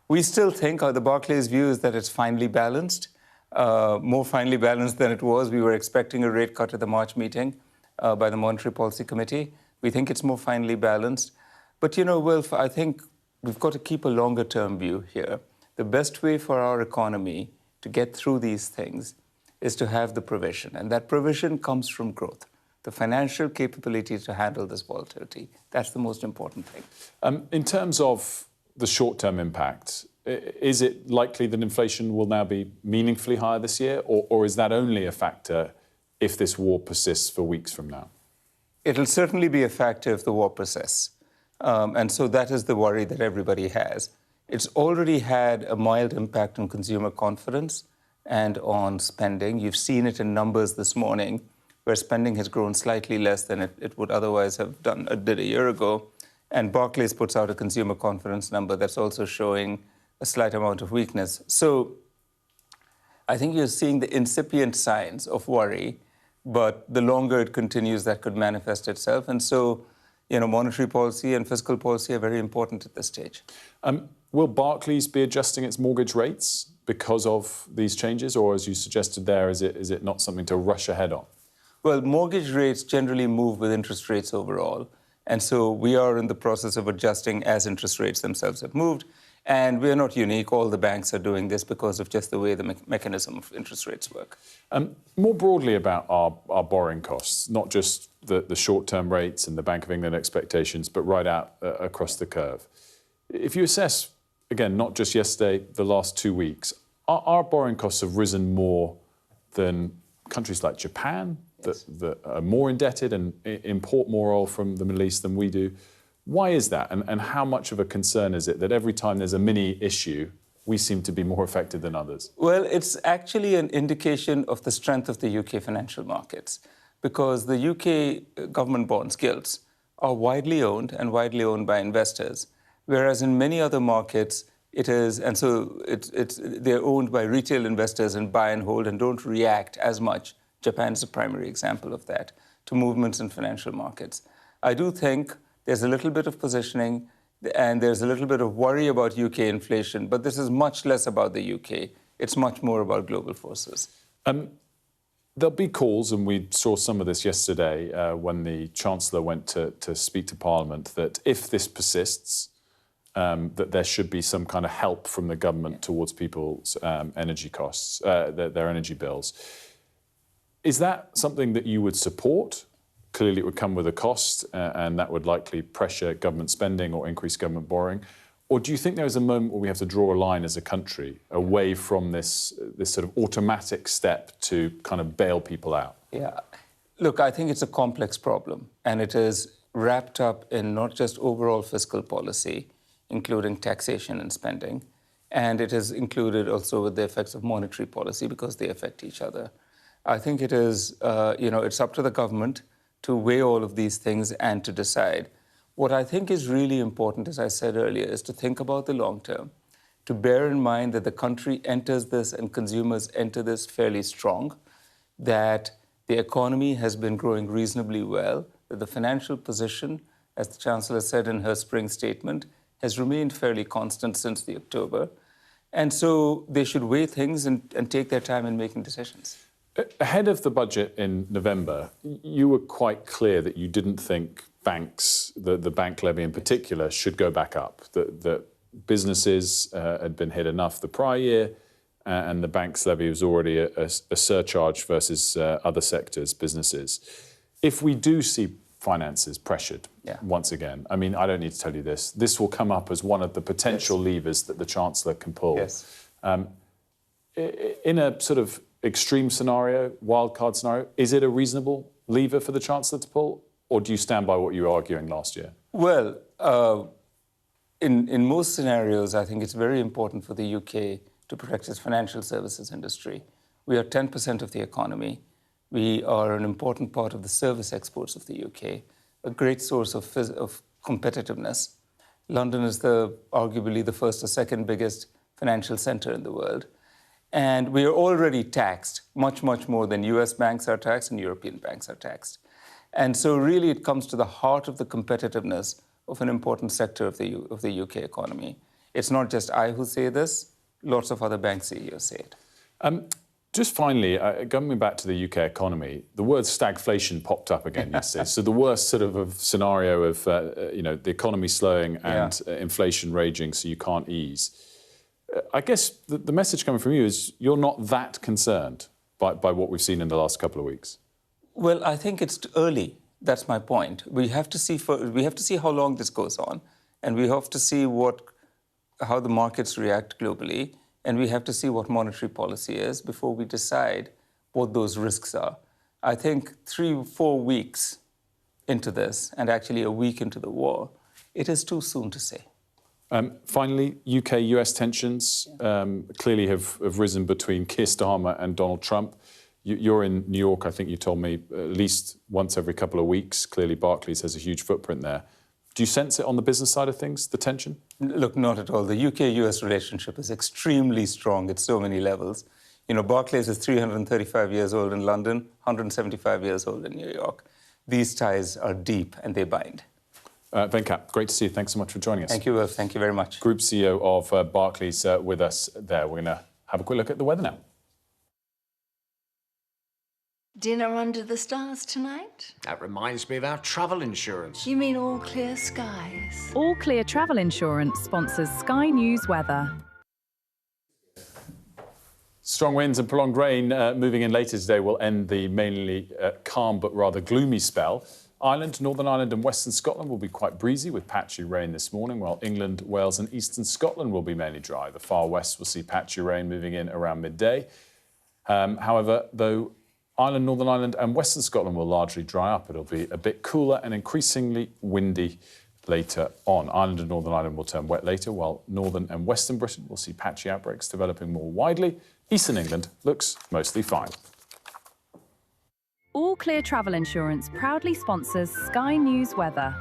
We still think, the Barclays view is that it's finely balanced, more finely balanced than it was. We were expecting a rate cut at the March meeting by the Monetary Policy Committee. We think it's more finely balanced. But, Wilf, I think we've got to keep a longer-term view here. The best way for our economy to get through these things is to have the provision, and that provision comes from growth, the financial capability to handle this volatility. That's the most important thing. In terms of the short-term impact, is it likely that inflation will now be meaningfully higher this year, or is that only a factor if this war persists for weeks from now? It'll certainly be a factor if the war persists. And so that is the worry that everybody has. It's already had a mild impact on consumer confidence and on spending. You've seen it in numbers this morning, where spending has grown slightly less than it would otherwise have did a year ago. And Barclays puts out a consumer confidence number that's also showing a slight amount of weakness. So I think you're seeing the incipient signs of worry, but the longer it continues, that could manifest itself. And so, monetary policy and fiscal policy are very important at this stage. Will Barclays be adjusting its mortgage rates because of these changes, or as you suggested there, is it not something to rush ahead on? Well, mortgage rates generally move with interest rates overall. And so we are in the process of adjusting as interest rates themselves have moved. And we're not unique. All the banks are doing this because of just the way the mechanism of interest rates work. More broadly about our borrowing costs, not just the short-term rates and the Bank of England expectations, but right out across the curve. If you assess, again, not just yesterday, the last 2 weeks, our borrowing costs have risen more than countries like Japan, that are more indebted and import more oil from the Middle East than we do. Why is that? And how much of a concern is it that every time there's a mini issue, we seem to be more affected than others? Well, it's actually an indication of the strength of the UK financial markets, because the UK government bonds, gilts, are widely owned and widely owned by investors, whereas in many other markets, it is, and so they're owned by retail investors and buy and hold and don't react as much. Japan is a primary example of that, to movements in financial markets. I do think there's a little bit of positioning and there's a little bit of worry about UK inflation, but this is much less about the UK. It's much more about global forces. There'll be calls, and we saw some of this yesterday when the Chancellor went to speak to Parliament, that if this persists, that there should be some kind of help from the government towards people's energy costs, their energy bills. Is that something that you would support? Clearly, it would come with a cost, and that would likely pressure government spending or increase government borrowing. Or do you think there is a moment where we have to draw a line as a country away from this sort of automatic step to kind of bail people out? Yeah. Look, I think it's a complex problem, and it is wrapped up in not just overall fiscal policy, including taxation and spending, and it is included also with the effects of monetary policy because they affect each other. I think it is, it's up to the government to weigh all of these things and to decide. What I think is really important, as I said earlier, is to think about the long term, to bear in mind that the country enters this and consumers enter this fairly strong, that the economy has been growing reasonably well, that the financial position, as the Chancellor said in her spring statement, has remained fairly constant since the October. And so they should weigh things and take their time in making decisions. Ahead of the budget in November, you were quite clear that you didn't think banks, the bank levy in particular, should go back up, that businesses had been hit enough the prior year, and the bank's levy was already a surcharge versus other sectors, businesses. If we do see finances pressured once again, I mean, I don't need to tell you this, this will come up as one of the potential levers that the Chancellor can pull. In a sort of extreme scenario, wildcard scenario, is it a reasonable lever for the Chancellor to pull, or do you stand by what you were arguing last year? Well, in most scenarios, I think it's very important for the UK to protect its financial services industry. We are 10% of the economy. We are an important part of the service exports of the UK, a great source of competitiveness. London is arguably the first or second biggest financial center in the world. And we are already taxed much, much more than US banks are taxed and European banks are taxed. And so really it comes to the heart of the competitiveness of an important sector of the UK economy. It's not just I who say this, lots of other bank CEOs say it. Just finally, going back to the UK economy, the word stagflation popped up again yesterday. So the worst sort of scenario of the economy slowing and inflation raging, so you can't ease. I guess the message coming from you is you're not that concerned by what we've seen in the last couple of weeks. Well, I think it's early. That's my point. We have to see how long this goes on, and we have to see how the markets react globally, and we have to see what monetary policy is before we decide what those risks are. I think 3-4 weeks into this, and actually a week into the war, it is too soon to say. Finally, UK-US tensions clearly have risen between Keir Starmer and Donald Trump. You're in New York, I think you told me, at least once every couple of weeks. Clearly, Barclays has a huge footprint there. Do you sense it on the business side of things, the tension? Look, not at all. The UK-US relationship is extremely strong at so many levels. You know, Barclays is 335 years old in London, 175 years old in New York. These ties are deep and they bind. Venkat, great to see you. Thanks so much for joining us. Thank you, Wilf. Thank you very much. Group CEO of Barclays with us there. We're going to have a quick look at the weather now. Dinner under the stars tonight? That reminds me of our travel insurance. You mean All Clear Skies? All Clear Travel Insurance sponsors Sky News Weather. Strong winds and prolonged rain moving in later today will end the mainly calm but rather gloomy spell. Ireland, Northern Ireland and Western Scotland will be quite breezy with patchy rain this morning, while England, Wales and Eastern Scotland will be mainly dry. The far west will see patchy rain moving in around midday. However, though Ireland, Northern Ireland and Western Scotland will largely dry up, it'll be a bit cooler and increasingly windy later on. Ireland and Northern Ireland will turn wet later, while Northern and Western Britain will see patchy outbreaks developing more widely. Eastern England looks mostly fine. All Clear Travel Insurance proudly sponsors Sky News Weather.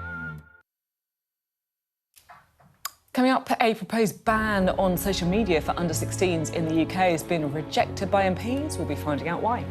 Coming up, a proposed ban on social media for under-16s in the UK has been rejected by MPs. We'll be finding out why.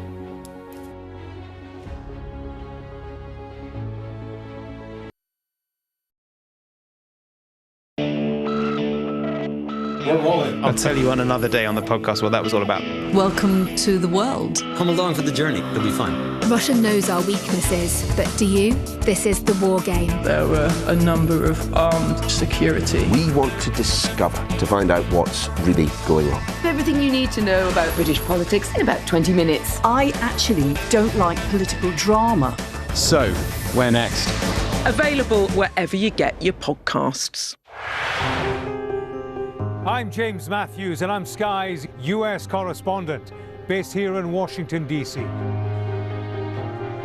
We're rolling. I'll tell you on another day on the podcast what that was all about. Welcome to the world. Come along for the journey. It'll be fun. Russia knows our weaknesses, but do you? This is the war game. There were a number of armed security. We want to discover, to find out what's really going on. Everything you need to know about British politics in about 20 minutes. I actually don't like political drama. So, where next? Available wherever you get your podcasts. I'm James Matthews and I'm Sky's US correspondent, based here in Washington, D.C.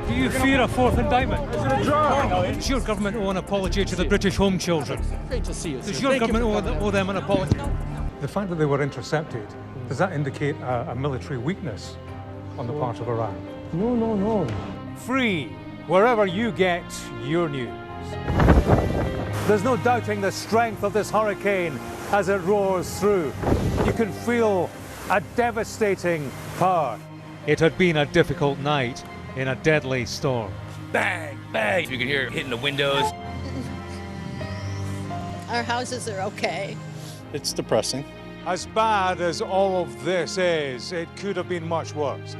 Do you fear a fourth indictment? Does your government owe an apology to the British home children? Great to see you. Does your government owe them an apology? The fact that they were intercepted, does that indicate a military weakness on the part of Iran? No. Free, wherever you get your news. There's no doubting the strength of this hurricane as it roars through. You can feel a devastating power. It had been a difficult night in a deadly storm. Bang, bang. You can hear it hitting the windows. Our houses are okay. It's depressing. As bad as all of this is, it could have been much worse.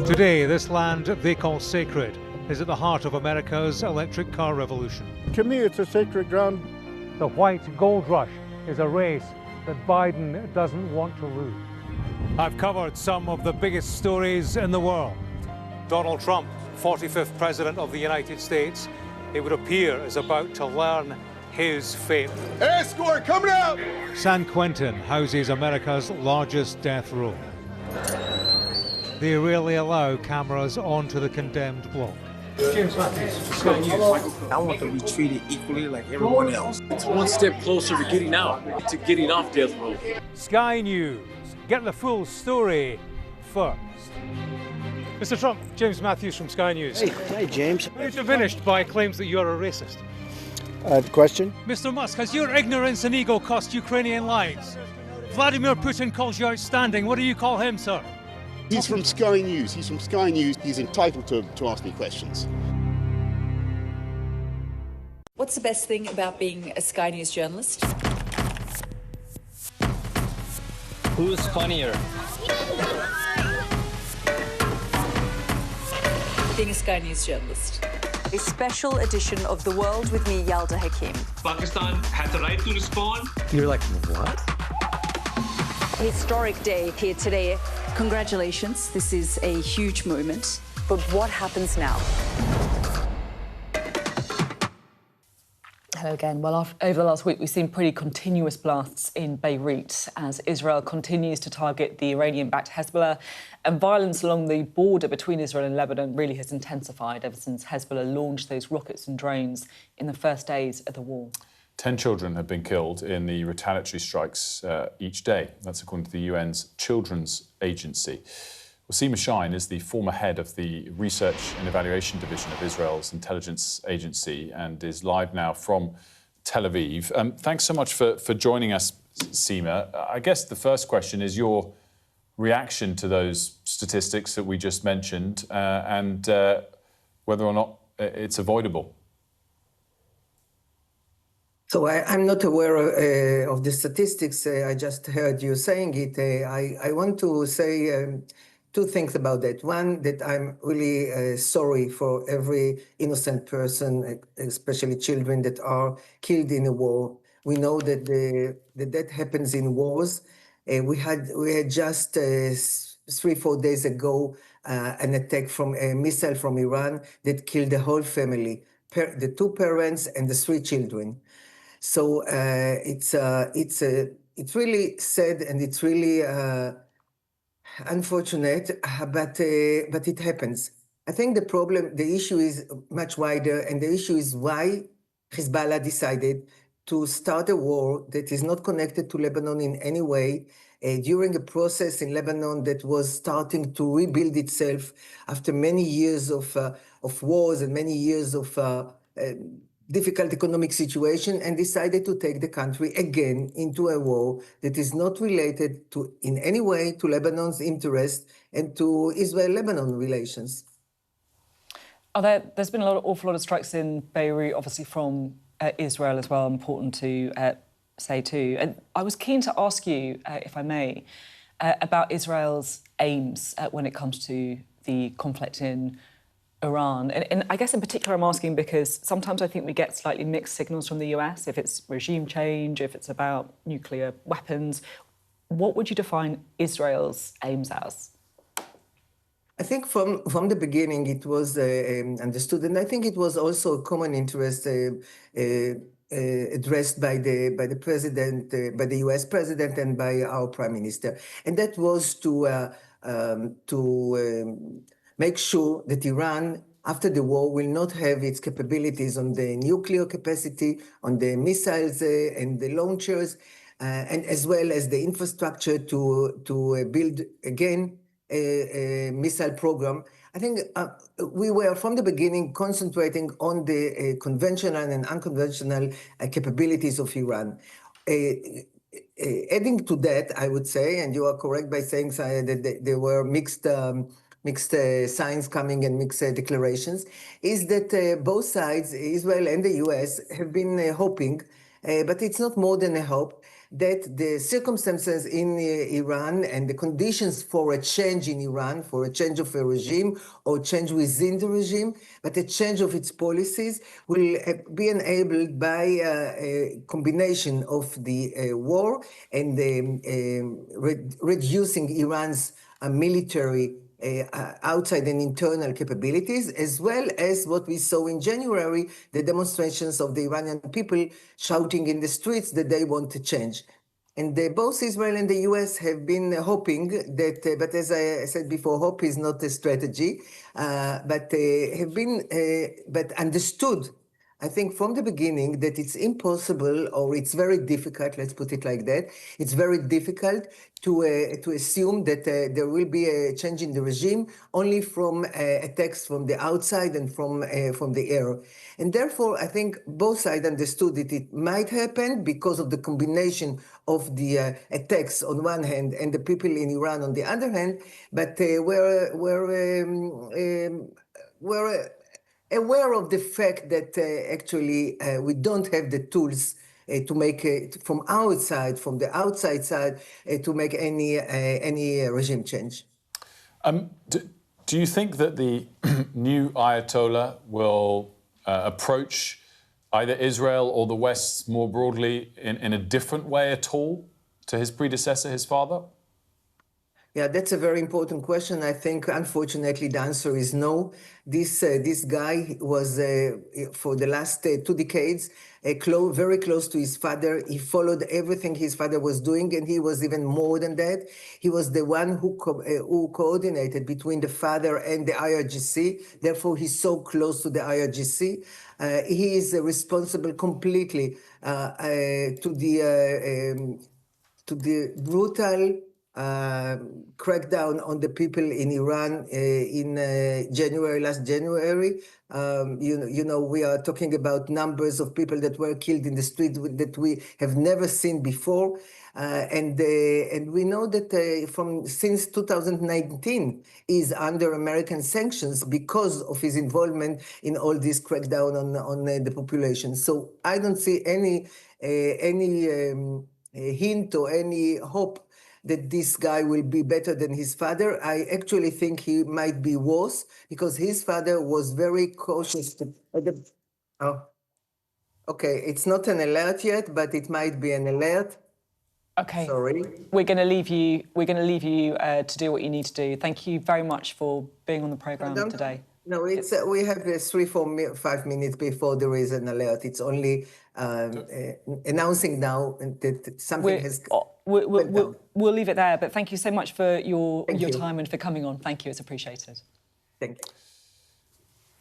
Today, this land they call sacred is at the heart of America's electric car revolution. To me, it's a sacred ground The white gold rush is a race that Biden doesn't want to lose. I've covered some of the biggest stories in the world. Donald Trump, 45th President of the United States, it would appear is about to learn his fate. Escort coming out! San Quentin houses America's largest death row. They rarely allow cameras onto the condemned block. James Matthews, Sky News. I want to be treated equally like everyone else. It's one step closer to getting out, to getting off death row. Sky News. Get the full story first. Mr. Trump, James Matthews from Sky News. Hey, James. You're diminished by claims that you're a racist. Question? Mr. Musk, has your ignorance and ego cost Ukrainian lives? Vladimir Putin calls you outstanding. What do you call him, sir? He's from Sky News. He's from Sky News. He's entitled to ask me questions. What's the best thing about being a Sky News journalist? Who's funnier? Being a Sky News journalist. A special edition of The World with me, Yalda Hakim. Pakistan had the right to respond. You're like, what? Historic day here today. Congratulations, this is a huge moment. But what happens now? Hello again. Well, over the last week, we've seen pretty continuous blasts in Beirut as Israel continues to target the Iranian-backed Hezbollah, and violence along the border between Israel and Lebanon really has intensified ever since Hezbollah launched those rockets and drones in the first days of the war. 10 children have been killed in the retaliatory strikes each day. That's according to the UN's Children's Agency. Wasima Shine is the former head of the Research and Evaluation Division of Israel's intelligence agency and is live now from Tel Aviv. Thanks so much for joining us, Seema. I guess the first question is your reaction to those statistics that we just mentioned and whether or not it's avoidable. So I'm not aware of the statistics. I just heard you saying it. I want to say two things about that. One, that I'm really sorry for every innocent person, especially children that are killed in a war. We know that that happens in wars. We had just 3-4 days ago an attack from a missile from Iran that killed the whole family, the 2 parents and the 3 children. So it's really sad and it's really unfortunate, but it happens. I think the issue is much wider, and the issue is why Hezbollah decided to start a war that is not connected to Lebanon in any way during a process in Lebanon that was starting to rebuild itself after many years of wars and many years of difficult economic situation, and decided to take the country again into a war that is not related to in any way to Lebanon's interest and to Israel-Lebanon relations. There's been an awful lot of strikes in Beirut, obviously from Israel as well, important to say too. And I was keen to ask you, if I may, about Israel's aims when it comes to the conflict in Iran. And I guess in particular I'm asking because sometimes I think we get slightly mixed signals from the US, if it's regime change, if it's about nuclear weapons. What would you define Israel's aims as? I think from the beginning it was understood, and I think it was also a common interest addressed by the president, by the US president and by our prime minister. And that was to make sure that Iran, after the war, will not have its capabilities on the nuclear capacity, on the missiles and the launchers, and as well as the infrastructure to build again a missile program. I think we were from the beginning concentrating on the conventional and unconventional capabilities of Iran. Adding to that, I would say, and you are correct by saying that there were mixed signs coming and mixed declarations, is that both sides, Israel and the US, have been hoping, but it's not more than a hope, that the circumstances in Iran and the conditions for a change in Iran, for a change of a regime or change within the regime, but a change of its policies will be enabled by a combination of the war and reducing Iran's military outside and internal capabilities, as well as what we saw in January, the demonstrations of the Iranian people shouting in the streets that they want to change. And both Israel and the US have been hoping that, but as I said before, hope is not a strategy, but understood, I think, from the beginning that it's impossible, or it's very difficult, let's put it like that, it's very difficult to assume that there will be a change in the regime only from attacks from the outside and from the air. And therefore, I think both sides understood that it might happen because of the combination of the attacks on one hand and the people in Iran on the other hand, but we're aware of the fact that actually we don't have the tools to make from the outside side, to make any regime change. Do you think that the new Ayatollah will approach either Israel or the West more broadly in a different way at all to his predecessor, his father? Yeah, that's a very important question. I think, unfortunately, the answer is no. This guy was, for the last 2 decades, very close to his father. He followed everything his father was doing, and he was even more than that. He was the one who coordinated between the father and the IRGC. Therefore, he's so close to the IRGC. He is responsible completely to the brutal crackdown on the people in Iran in last January. You know, we are talking about numbers of people that were killed in the street that we have never seen before. And we know that since 2019 is under American sanctions because of his involvement in all this crackdown on the population. So I don't see any hint or any hope that this guy will be better than his father. I actually think he might be worse because his father was very cautious. Okay, it's not an alert yet, but it might be an alert. Okay. Sorry. We're going to leave you. We're going to leave you to do what you need to do. Thank you very much for being on the programme today. No, it's we have 5 minutes before there is an alert. It's only announcing now that something has. We'll leave it there. But thank you so much for your time and for coming on. Thank you. It's appreciated. Thank you.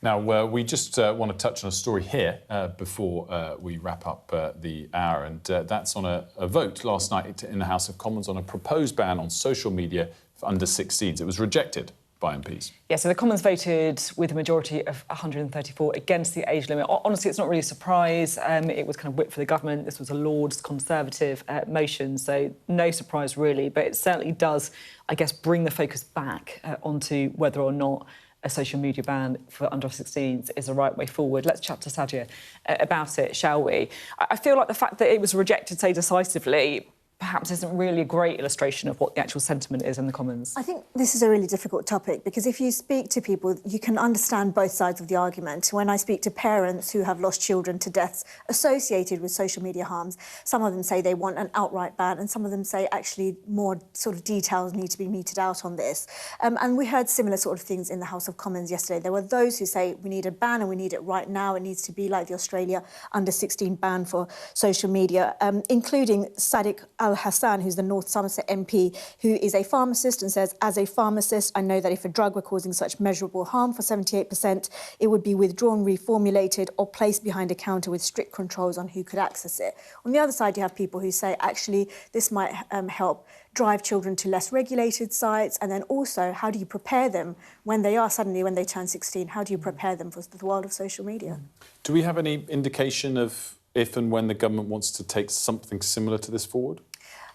Now, we just want to touch on a story here before we wrap up the hour, and that's on a vote last night in the House of Commons on a proposed ban on social media for under 16s. It was rejected by MPs. Yeah, so the Commons voted with a majority of 134 against the age limit. Honestly, it's not really a surprise. It was kind of whipped for the government. This was a Lords Conservative motion, so no surprise really. But it certainly does, I guess, bring the focus back onto whether or not a social media ban for under 16s is the right way forward. Let's chat to Sadia about it, shall we? I feel like the fact that it was rejected so decisively perhaps isn't really a great illustration of what the actual sentiment is in the Commons. I think this is a really difficult topic because if you speak to people, you can understand both sides of the argument. When I speak to parents who have lost children to deaths associated with social media harms, some of them say they want an outright ban and some of them say actually more sort of details need to be meted out on this. And we heard similar sort of things in the House of Commons yesterday. There were those who say we need a ban and we need it right now. It needs to be like the Australia under 16 ban for social media, including Sadiq Al-Hassan, who's the North Somerset MP, who is a pharmacist and says, as a pharmacist, I know that if a drug were causing such measurable harm for 78%, it would be withdrawn, reformulated or placed behind a counter with strict controls on who could access it. On the other side, you have people who say, actually, this might help drive children to less regulated sites. And then also, how do you prepare them when they turn 16? How do you prepare them for the world of social media? Do we have any indication of if and when the government wants to take something similar to this forward?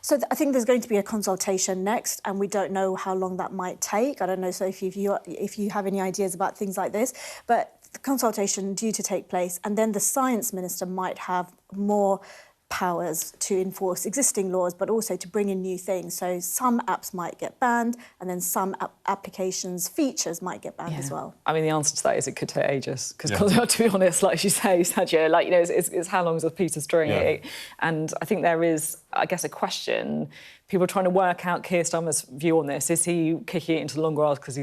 So I think there's going to be a consultation next, and we don't know how long that might take. I don't know, Sophie, if you have any ideas about things like this, but the consultation due to take place, and then the Science Minister might have more powers to enforce existing laws, but also to bring in new things. So some apps might get banned, and then some applications, features might get banned as well. I mean, the answer to that is it could take ages, because to be honest, like you say, Sergio, like, you know, it's how long is a piece of string? And I think there is, I guess, a question. People are trying to work out Keir Starmer's view on this. Is he kicking it into the long grass because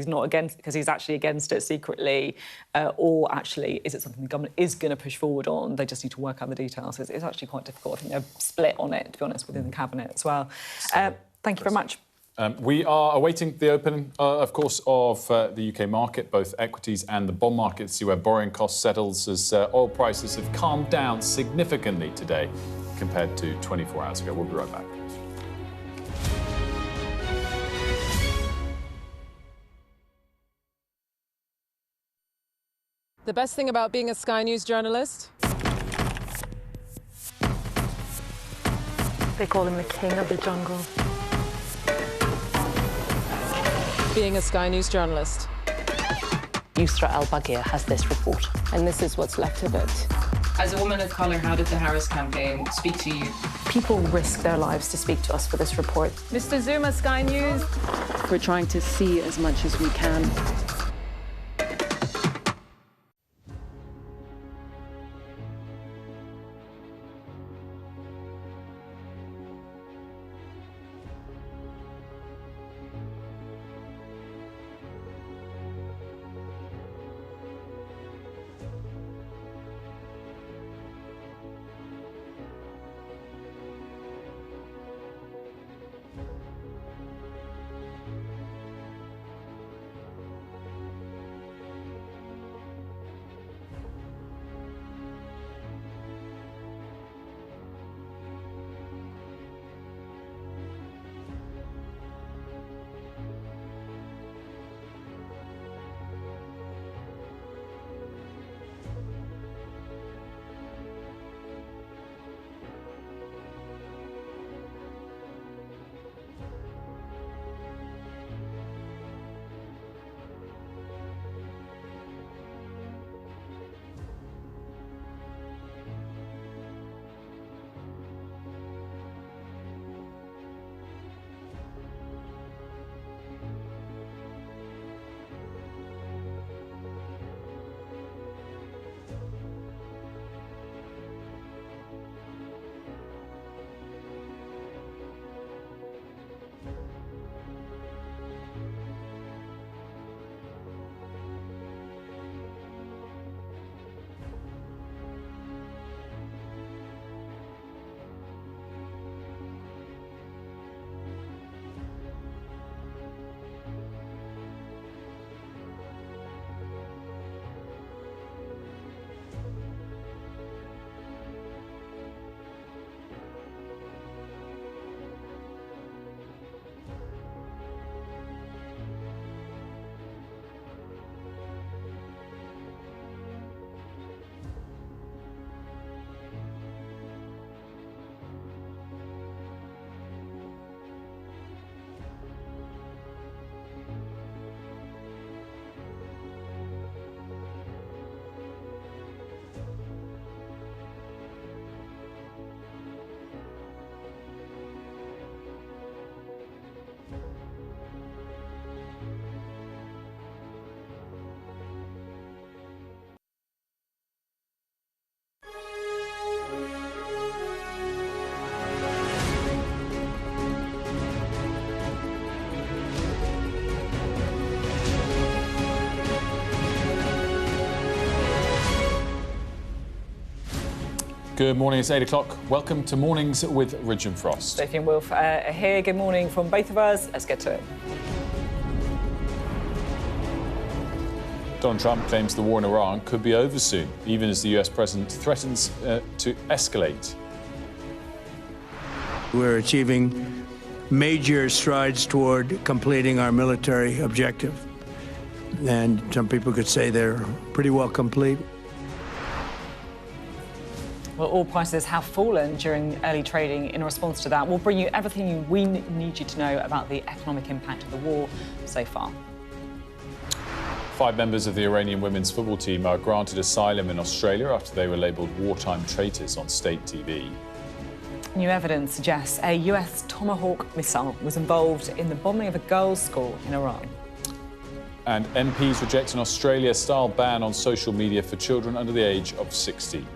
he's actually against it secretly, or actually is it something the government is going to push forward on? They just need to work out the details. It's actually quite difficult. I think they're split on it, to be honest, within the cabinet as well. Thank you very much. We are awaiting the opening, of course, of the UK market, both equities and the bond market, to see where borrowing costs settles as oil prices have calmed down significantly today compared to 24 hours ago. We'll be right back. The best thing about being a Sky News journalist? They call him the king of the jungle. Being a Sky News journalist. Yusra Al-Baghir has this report. And this is what's left of it. As a woman of colour, how did the Harris campaign speak to you? People risk their lives to speak to us for this report. Mr. Zuma, Sky News. We're trying to see as much as we can. Good morning, it's 8 o'clock. Welcome to Mornings with Ridge and Frost. Sophie and Wilf here. Good morning from both of us. Let's get to it. Donald Trump claims the war in Iran could be over soon, even as the US president threatens to escalate. We're achieving major strides toward completing our military objective. And some people could say they're pretty well complete. Well, oil prices have fallen during early trading. In response to that, we'll bring you everything we need you to know about the economic impact of the war so far. 5 members of the Iranian women's football team are granted asylum in Australia after they were labelled wartime traitors on state TV. New evidence suggests a US Tomahawk missile was involved in the bombing of a girls' school in Iran. And MPs reject an Australia-style ban on social media for children under the age of 16.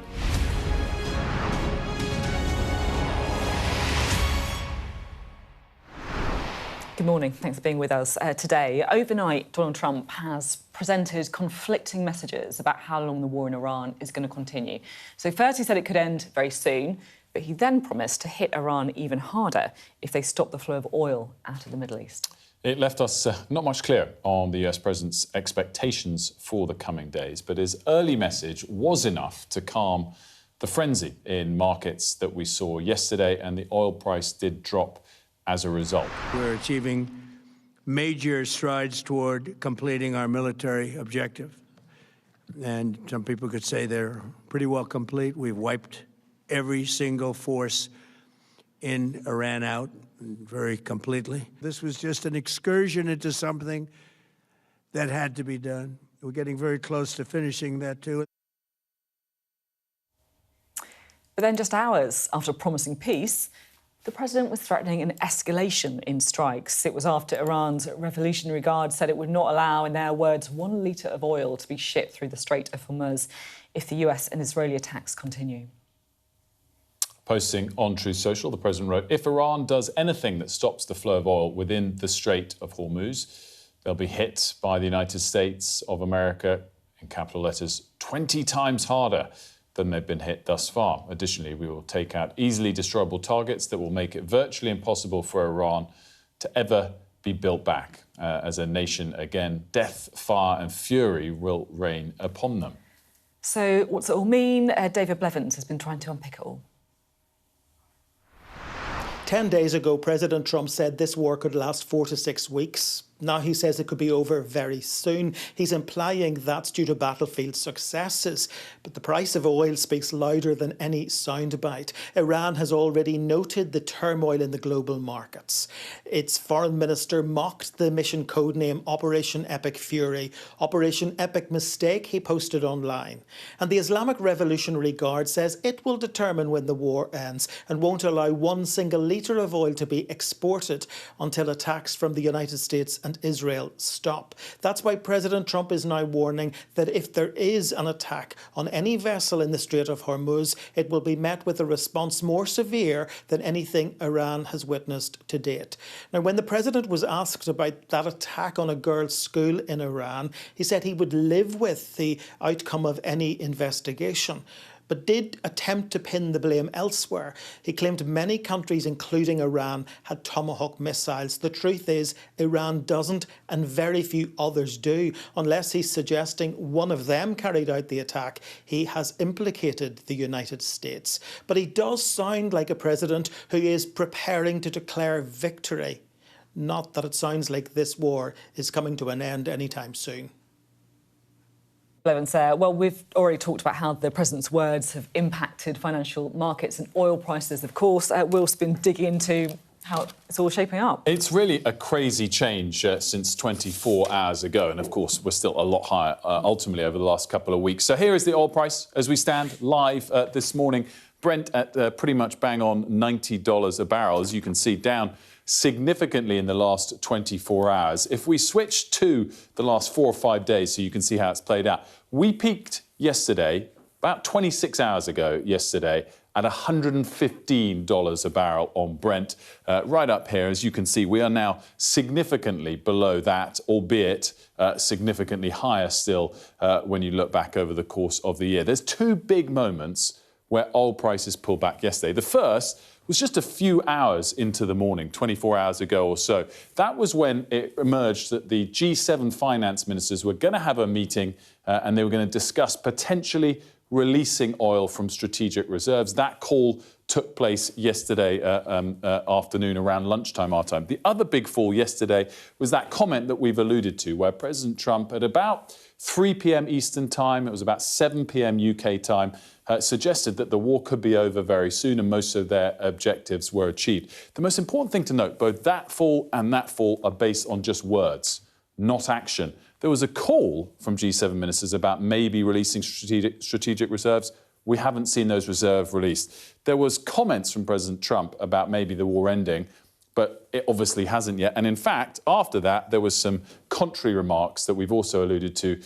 Good morning. Thanks for being with us today. Overnight, Donald Trump has presented conflicting messages about how long the war in Iran is going to continue. So first he said it could end very soon, but he then promised to hit Iran even harder if they stop the flow of oil out of the Middle East. It left us not much clear on the US president's expectations for the coming days, but his early message was enough to calm the frenzy in markets that we saw yesterday, and the oil price did drop as a result. We're achieving major strides toward completing our military objective. And some people could say they're pretty well complete. We've wiped every single force in Iran out very completely. This was just an excursion into something that had to be done. We're getting very close to finishing that too. But then just hours after promising peace, the president was threatening an escalation in strikes. It was after Iran's Revolutionary Guard said it would not allow, in their words, 1 litre of oil to be shipped through the Strait of Hormuz if the US and Israeli attacks continue. Posting on Truth Social, the president wrote, "If Iran does anything that stops the flow of oil within the Strait of Hormuz, they'll be hit by the United States of America, in capital letters, 20 times harder than they've been hit thus far. Additionally, we will take out easily destroyable targets that will make it virtually impossible for Iran to ever be built back. As a nation, again, death, fire and fury will reign upon them." So what's it all mean? David Blevins has been trying to unpick it all. 10 days ago, President Trump said this war could last 4 to 6 weeks. Now he says it could be over very soon. He's implying that's due to battlefield successes. But the price of oil speaks louder than any soundbite. Iran has already noted the turmoil in the global markets. Its foreign minister mocked the mission codename Operation Epic Fury. Operation Epic Mistake, he posted online. And the Islamic Revolutionary Guard says it will determine when the war ends and won't allow 1 single litre of oil to be exported until attacks from the United States and Israel stop. That's why President Trump is now warning that if there is an attack on any vessel in the Strait of Hormuz, it will be met with a response more severe than anything Iran has witnessed to date. Now, when the president was asked about that attack on a girls' school in Iran, he said he would live with the outcome of any investigation, but did attempt to pin the blame elsewhere. He claimed many countries, including Iran, had Tomahawk missiles. The truth is, Iran doesn't, and very few others do. Unless he's suggesting one of them carried out the attack, he has implicated the United States. But he does sound like a president who is preparing to declare victory. Not that it sounds like this war is coming to an end anytime soon. Blevins, well, we've already talked about how the president's words have impacted financial markets and oil prices, of course. Will's been digging into how it's all shaping up. It's really a crazy change since 24 hours ago. And, of course, we're still a lot higher, ultimately, over the last couple of weeks. So here is the oil price as we stand live this morning. Brent at pretty much bang on $90 a barrel, as you can see, down significantly in the last 24 hours. If we switch to the last 4 or 5 days so you can see how it's played out, we peaked yesterday, about 26 hours ago yesterday, at $115 a barrel on Brent. Right up here, as you can see, we are now significantly below that, albeit significantly higher still when you look back over the course of the year. There's 2 big moments where oil prices pulled back yesterday. The first was just a few hours into the morning, 24 hours ago or so. That was when it emerged that the G7 finance ministers were going to have a meeting and they were going to discuss potentially releasing oil from strategic reserves. That call took place yesterday afternoon around lunchtime, our time. The other big fall yesterday was that comment that we've alluded to, where President Trump, at about 3 p.m. Eastern time, it was about 7 p.m. UK time, suggested that the war could be over very soon and most of their objectives were achieved. The most important thing to note, both that fall and that fall are based on just words, not action. There was a call from G7 ministers about maybe releasing strategic reserves. we haven't seen those reserves released. There was comments from President Trump about maybe the war ending, but it obviously hasn't yet. And in fact, after that, there was some contrary remarks that we've also alluded to,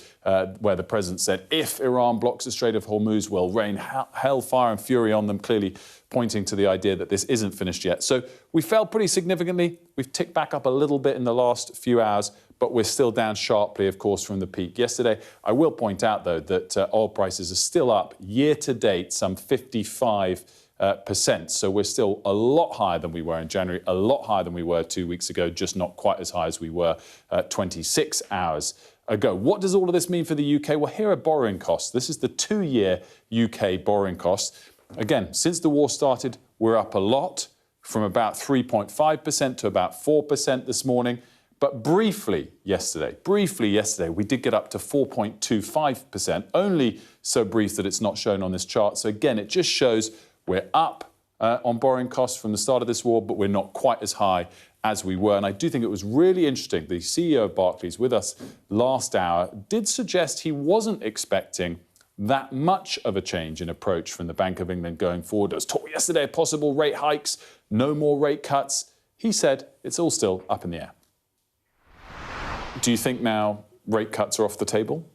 where the president said, if Iran blocks the Strait of Hormuz, will rain hellfire and fury on them, clearly pointing to the idea that this isn't finished yet. So we fell pretty significantly. We've ticked back up a little bit in the last few hours, but we're still down sharply, of course, from the peak yesterday. I will point out, though, that oil prices are still up year to date, some 55%. So we're still a lot higher than we were in January, a lot higher than we were 2 weeks ago, just not quite as high as we were 26 hours ago. What does all of this mean for the UK? Well, here are borrowing costs. This is the 2-year UK borrowing costs. Again, since the war started, we're up a lot, from about 3.5% to about 4% this morning. But briefly yesterday, we did get up to 4.25%, only so brief that it's not shown on this chart. So again, it just shows we're up on borrowing costs from the start of this war, but we're not quite as high as we were. And I do think it was really interesting. The CEO of Barclays with us last hour did suggest he wasn't expecting that much of a change in approach from the Bank of England going forward. There was talk yesterday of possible rate hikes, no more rate cuts. He said it's all still up in the air. Do you think now rate cuts are off the table?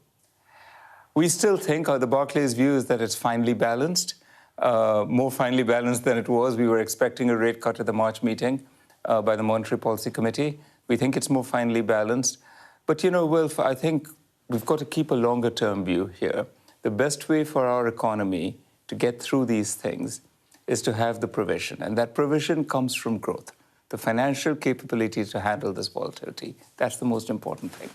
We still think, or the Barclays view is that it's finely balanced, more finely balanced than it was. We were expecting a rate cut at the March meeting by the Monetary Policy Committee. We think it's more finely balanced. But, you know, Wilf, I think we've got to keep a longer-term view here. The best way for our economy to get through these things is to have the provision, and that provision comes from growth, the financial capability to handle this volatility. That's the most important thing.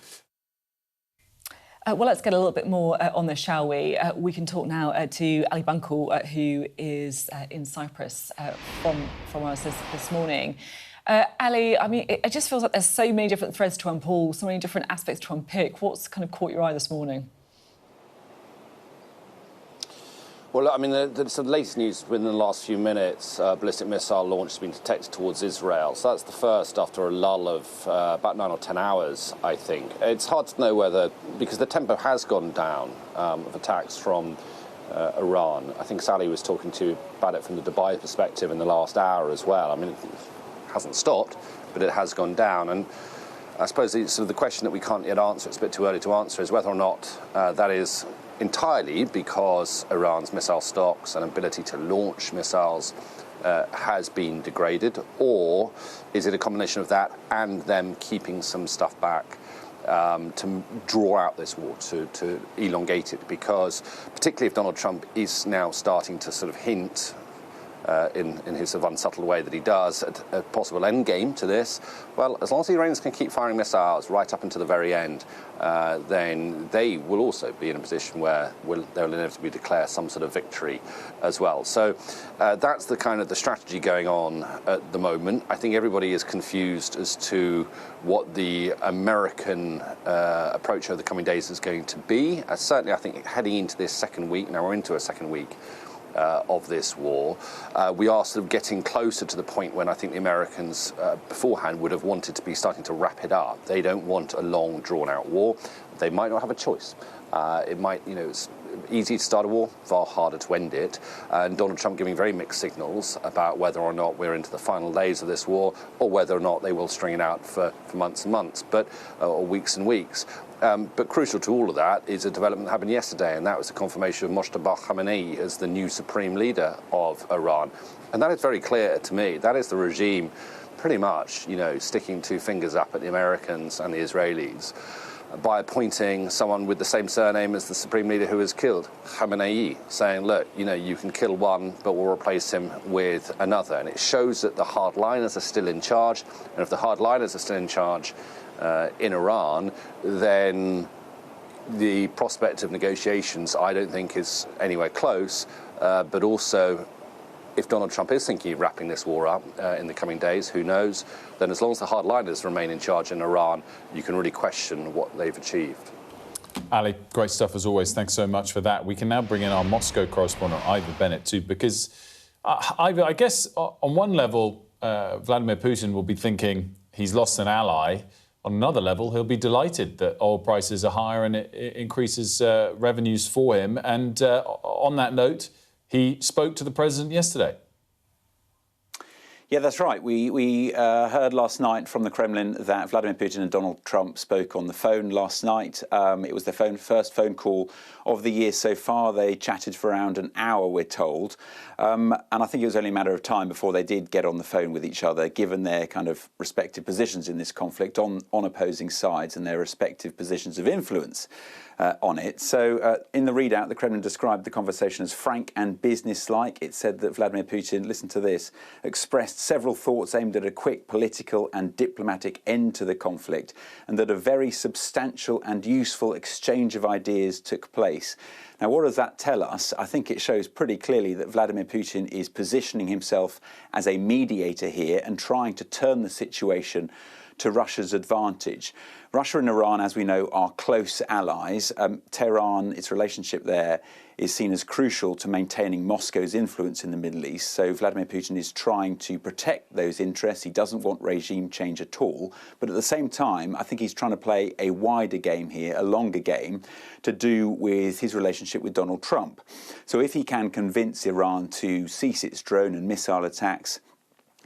Well, let's get a little bit more on this, shall we? We can talk now to Ali Bunkle, who is in Cyprus from us this morning. Ali, I mean, it just feels like there's so many different threads to unpull, so many different aspects to unpick. What's kind of caught your eye this morning? Well, I mean, the latest news within the last few minutes, ballistic missile launch has been detected towards Israel. So that's the first after a lull of about 9 or 10 hours, I think. It's hard to know whether, because the tempo has gone down of attacks from Iran. I think Sally was talking to you about it from the Dubai perspective in the last hour as well. I mean, it hasn't stopped, but it has gone down. And I suppose the question that we can't yet answer, it's a bit too early to answer, is whether or not that is entirely because Iran's missile stocks and ability to launch missiles has been degraded, or is it a combination of that and them keeping some stuff back to draw out this war, to elongate it? Because particularly if Donald Trump is now starting to sort of hint in his sort of unsubtle way that he does at a possible end game to this, well, as long as the Iranians can keep firing missiles right up until the very end, then they will also be in a position where they'll inevitably declare some sort of victory as well. So that's the kind of the strategy going on at the moment. I think everybody is confused as to what the American approach over the coming days is going to be. Certainly, I think heading into this second week, now we're into a second week of this war, we are sort of getting closer to the point when I think the Americans beforehand would have wanted to be starting to wrap it up. They don't want a long, drawn-out war. They might not have a choice. It might, you know, it's easy to start a war, far harder to end it. And Donald Trump giving very mixed signals about whether or not we're into the final days of this war, or whether or not they will string it out for months and months, or weeks and weeks. But crucial to all of that is a development that happened yesterday, and that was the confirmation of Mojtaba Khamenei as the new supreme leader of Iran. And that is very clear to me. That is the regime pretty much, you know, sticking two fingers up at the Americans and the Israelis by appointing someone with the same surname as the supreme leader who was killed, Khamenei, saying, look, you know, you can kill one, but we'll replace him with another. And it shows that the hardliners are still in charge. And if the hardliners are still in charge in Iran, then the prospect of negotiations, I don't think, is anywhere close. But also, if Donald Trump is thinking of wrapping this war up in the coming days, who knows? Then as long as the hardliners remain in charge in Iran, you can really question what they've achieved. Ali, great stuff as always. Thanks so much for that. We can now bring in our Moscow correspondent, Ivor Bennett, too, because, Ivor, I guess on one level, Vladimir Putin will be thinking he's lost an ally. On another level, he'll be delighted that oil prices are higher and it increases revenues for him. And on that note, he spoke to the president yesterday. Yeah, that's right. We heard last night from the Kremlin that Vladimir Putin and Donald Trump spoke on the phone last night. It was their first phone call of the year so far. They chatted for around an hour, we're told. And I think it was only a matter of time before they did get on the phone with each other, given their kind of respective positions in this conflict on opposing sides and their respective positions of influence on it. So in the readout, the Kremlin described the conversation as frank and businesslike. It said that Vladimir Putin, listen to this, expressed several thoughts aimed at a quick political and diplomatic end to the conflict, and that a very substantial and useful exchange of ideas took place. Now, what does that tell us? I think it shows pretty clearly that Vladimir Putin is positioning himself as a mediator here and trying to turn the situation to Russia's advantage. Russia and Iran, as we know, are close allies. Tehran, its relationship there, is seen as crucial to maintaining Moscow's influence in the Middle East. So Vladimir Putin is trying to protect those interests. He doesn't want regime change at all. But at the same time, I think he's trying to play a wider game here, a longer game, to do with his relationship with Donald Trump. So if he can convince Iran to cease its drone and missile attacks,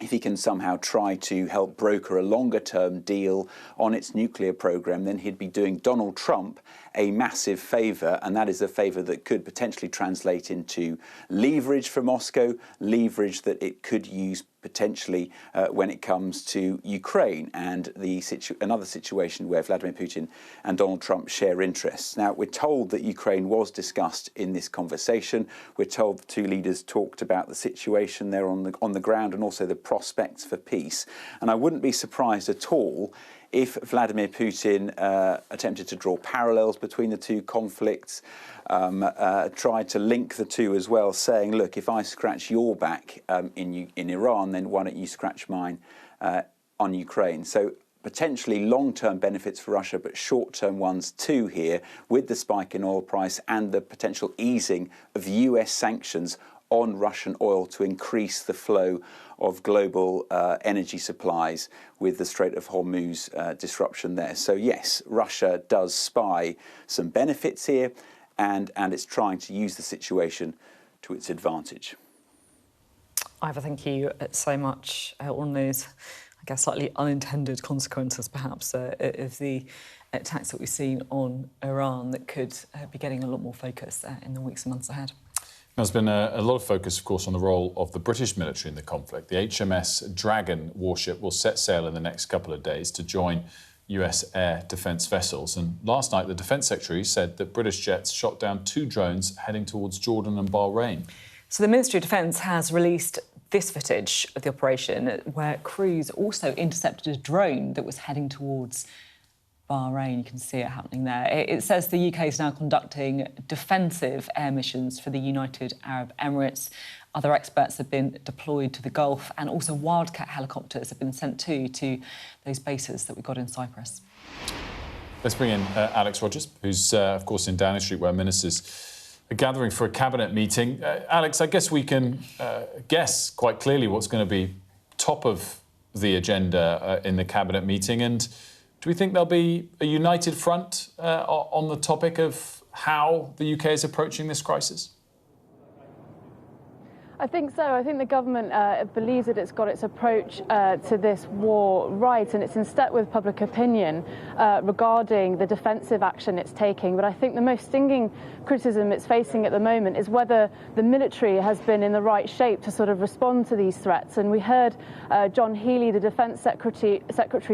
if he can somehow try to help broker a longer-term deal on its nuclear program, then he'd be doing Donald Trump a massive favour, and that is a favour that could potentially translate into leverage for Moscow, leverage that it could use potentially when it comes to Ukraine and another situation where Vladimir Putin and Donald Trump share interests. Now, we're told that Ukraine was discussed in this conversation. We're told the two leaders talked about the situation there on the ground and also the prospects for peace. And I wouldn't be surprised at all if Vladimir Putin attempted to draw parallels between the two conflicts, tried to link the two as well, saying, look, if I scratch your back in Iran, then why don't you scratch mine on Ukraine? So potentially long-term benefits for Russia, but short-term ones too here, with the spike in oil price and the potential easing of US sanctions on Russian oil to increase the flow of global energy supplies with the Strait of Hormuz disruption there. So yes, Russia does spy some benefits here, and it's trying to use the situation to its advantage. Ivor, thank you so much on those, I guess, slightly unintended consequences, perhaps, of the attacks that we've seen on Iran that could be getting a lot more focus in the weeks and months ahead. There's been a lot of focus, of course, on the role of the British military in the conflict. The HMS Dragon warship will set sail in the next couple of days to join US air defence vessels. And last night, the Defence Secretary said that British jets shot down 2 drones heading towards Jordan and Bahrain. So the Ministry of Defence has released this footage of the operation where crews also intercepted a drone that was heading towards Bahrain. You can see it happening there. It says the UK is now conducting defensive air missions for the United Arab Emirates. Other experts have been deployed to the Gulf, and also Wildcat helicopters have been sent to those bases that we got in Cyprus. Let's bring in Alex Rogers, who's, of course, in Downing Street, where ministers are gathering for a cabinet meeting. Alex, I guess we can guess quite clearly what's going to be top of the agenda in the cabinet meeting. And do we think there'll be a united front on the topic of how the UK is approaching this crisis? I think so. I think the government believes that it's got its approach to this war right, and it's in step with public opinion regarding the defensive action it's taking. But I think the most stinging criticism it's facing at the moment is whether the military has been in the right shape to sort of respond to these threats. And we heard John Healey, the Defence Secretary,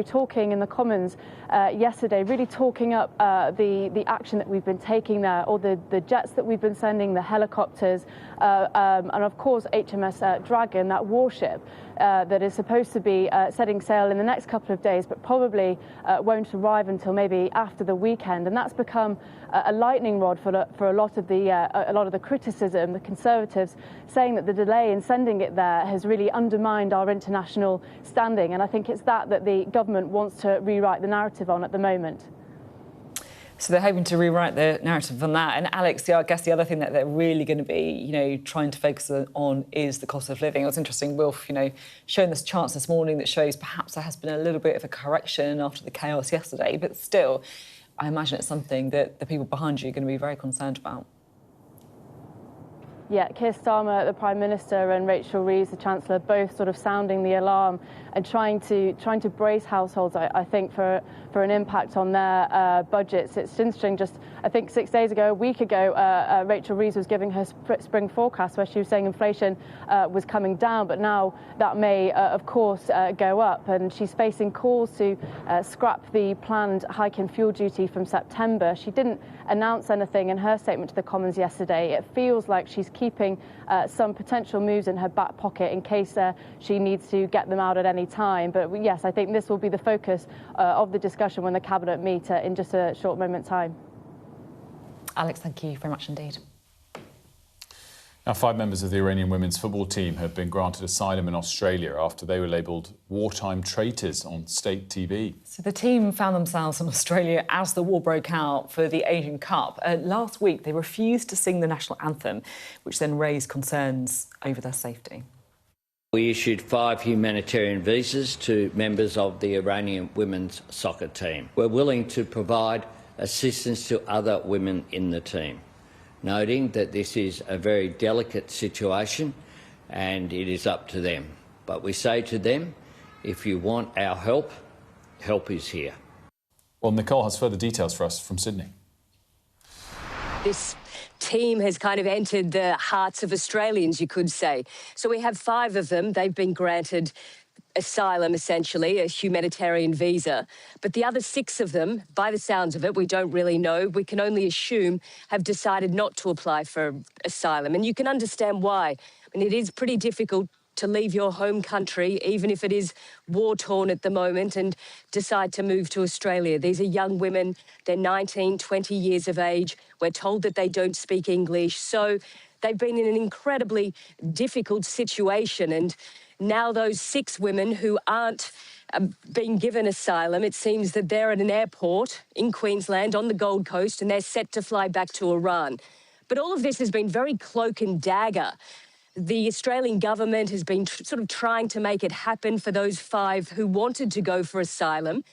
talking in the Commons yesterday, really talking up the action that we've been taking there, or the jets that we've been sending, the helicopters, and of course HMS Dragon, that warship that is supposed to be setting sail in the next couple of days, but probably won't arrive until maybe after the weekend. And that's become a lightning rod for a lot of the criticism. The Conservatives saying that the delay in sending it there has really undermined our international standing, and I think it's that the government wants to rewrite the narrative on at the moment. So they're hoping to rewrite the narrative on that. And Alex, I guess the other thing that they're really going to be, trying to focus on is the cost of living. It was interesting, Wilf, showing this chart this morning that shows perhaps there has been a little bit of a correction after the chaos yesterday, but still, I imagine it's something that the people behind you are going to be very concerned about. Yeah, Keir Starmer, the Prime Minister, and Rachel Reeves, the Chancellor, both sort of sounding the alarm and trying to brace households, I think, for an impact on their budgets. It's interesting, I think 6 days ago, a week ago, Rachel Reeves was giving her spring forecast where she was saying inflation was coming down, but now that may, of course, go up. And she's facing calls to scrap the planned hike in fuel duty from September. She didn't announce anything in her statement to the Commons yesterday. It feels like she's keeping some potential moves in her back pocket in case she needs to get them out at any time. But yes, I think this will be the focus of the discussion when the Cabinet meet in just a short moment's time. Alex, thank you very much indeed. Now, 5 members of the Iranian women's football team have been granted asylum in Australia after they were labelled wartime traitors on state TV. So the team found themselves in Australia as the war broke out for the Asian Cup. Last week, they refused to sing the national anthem, which then raised concerns over their safety. We issued 5 humanitarian visas to members of the Iranian women's soccer team. We're willing to provide assistance to other women in the team, noting that this is a very delicate situation and it is up to them. But we say to them, if you want our help, help is here. Well, Nicole has further details for us from Sydney. This team has kind of entered the hearts of Australians, you could say. So we have 5 of them. They've been granted asylum, essentially, a humanitarian visa. But the other 6 of them, by the sounds of it, we don't really know, we can only assume, have decided not to apply for asylum. And you can understand why. I mean, it is pretty difficult to leave your home country, even if it is war-torn at the moment, and decide to move to Australia. These are young women. They're 19, 20 years of age. We're told that they don't speak English. So they've been in an incredibly difficult situation. And now those 6 women who aren't being given asylum, it seems that they're at an airport in Queensland on the Gold Coast and they're set to fly back to Iran. But all of this has been very cloak and dagger. The Australian government has been sort of trying to make it happen for those 5 who wanted to go for asylum.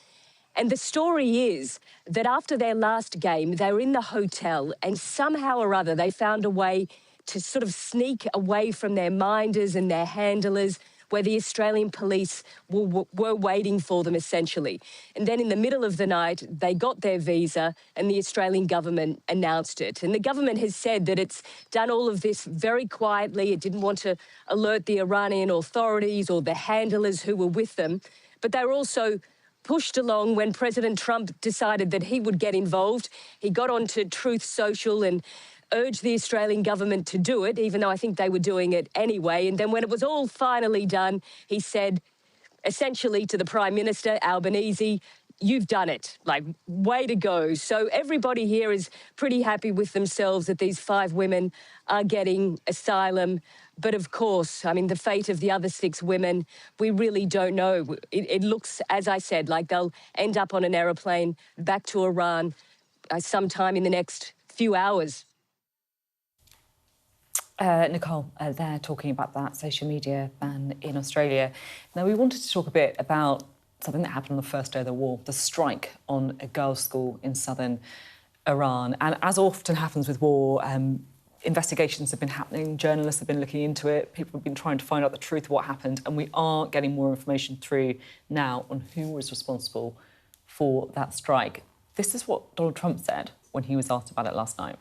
And the story is that after their last game, they were in the hotel and somehow or other they found a way to sort of sneak away from their minders and their handlers, where the Australian police were waiting for them, essentially. And then in the middle of the night, they got their visa and the Australian government announced it. And the government has said that it's done all of this very quietly. It didn't want to alert the Iranian authorities or the handlers who were with them. But they were also pushed along when President Trump decided that he would get involved. He got onto Truth Social and urged the Australian government to do it, even though I think they were doing it anyway. And then when it was all finally done, he said, essentially to the Prime Minister, Albanese, you've done it. Like, way to go. So everybody here is pretty happy with themselves that these 5 women are getting asylum. But of course, I mean, the fate of the other 6 women, we really don't know. It looks, as I said, like they'll end up on an aeroplane back to Iran sometime in the next few hours. Nicole, they're talking about that social media ban in Australia. Now, we wanted to talk a bit about something that happened on the first day of the war, the strike on a girls' school in southern Iran. And as often happens with war, investigations have been happening, journalists have been looking into it, people have been trying to find out the truth of what happened, and we are getting more information through now on who was responsible for that strike. This is what Donald Trump said when he was asked about it last night.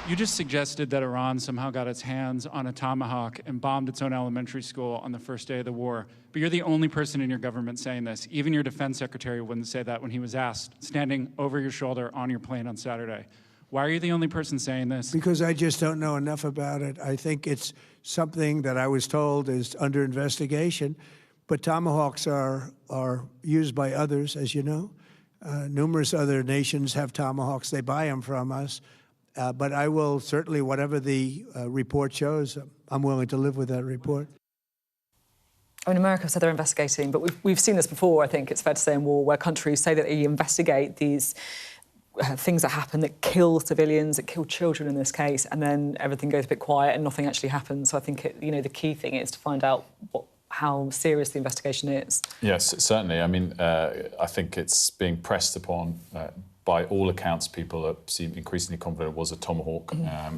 You just suggested that Iran somehow got its hands on a tomahawk and bombed its own elementary school on the first day of the war. But you're the only person in your government saying this. Even your defense secretary wouldn't say that when he was asked, standing over your shoulder on your plane on Saturday. Why are you the only person saying this? Because I just don't know enough about it. I think it's something that I was told is under investigation. But tomahawks are used by others, as you know. Numerous other nations have tomahawks. They buy them from us. But I will certainly, whatever the report shows, I'm willing to live with that report. I mean, America said they're investigating, but we've seen this before, I think it's fair to say, in war, where countries say that they investigate these things that happen that kill civilians, that kill children in this case, and then everything goes a bit quiet and nothing actually happens. So I think, the key thing is to find out how serious the investigation is. Yes, certainly. I mean, I think it's being pressed upon. By all accounts, people seem increasingly confident it was a Tomahawk,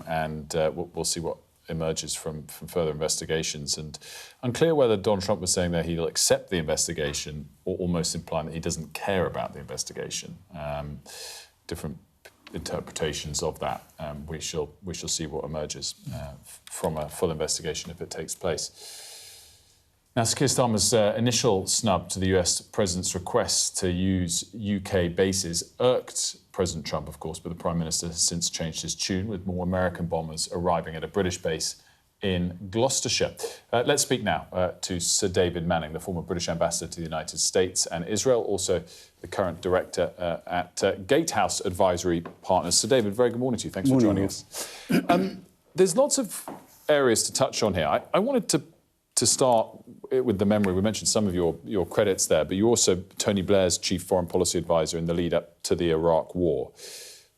and we'll see what emerges from further investigations. And unclear whether Donald Trump was saying that he'll accept the investigation or almost implying that he doesn't care about the investigation. Different interpretations of that. We shall see what emerges from a full investigation if it takes place. Now, Sir Keir Starmer's initial snub to the US President's request to use UK bases irked President Trump, of course, but the Prime Minister has since changed his tune, with more American bombers arriving at a British base in Gloucestershire. Let's speak now to Sir David Manning, the former British ambassador to the United States and Israel, also the current director at Gatehouse Advisory Partners. Sir David, very good morning to you. Thanks for joining us. There's lots of areas to touch on here. I wanted to start with the memory. We mentioned some of your credits there, but you're also Tony Blair's chief foreign policy advisor in the lead up to the Iraq war.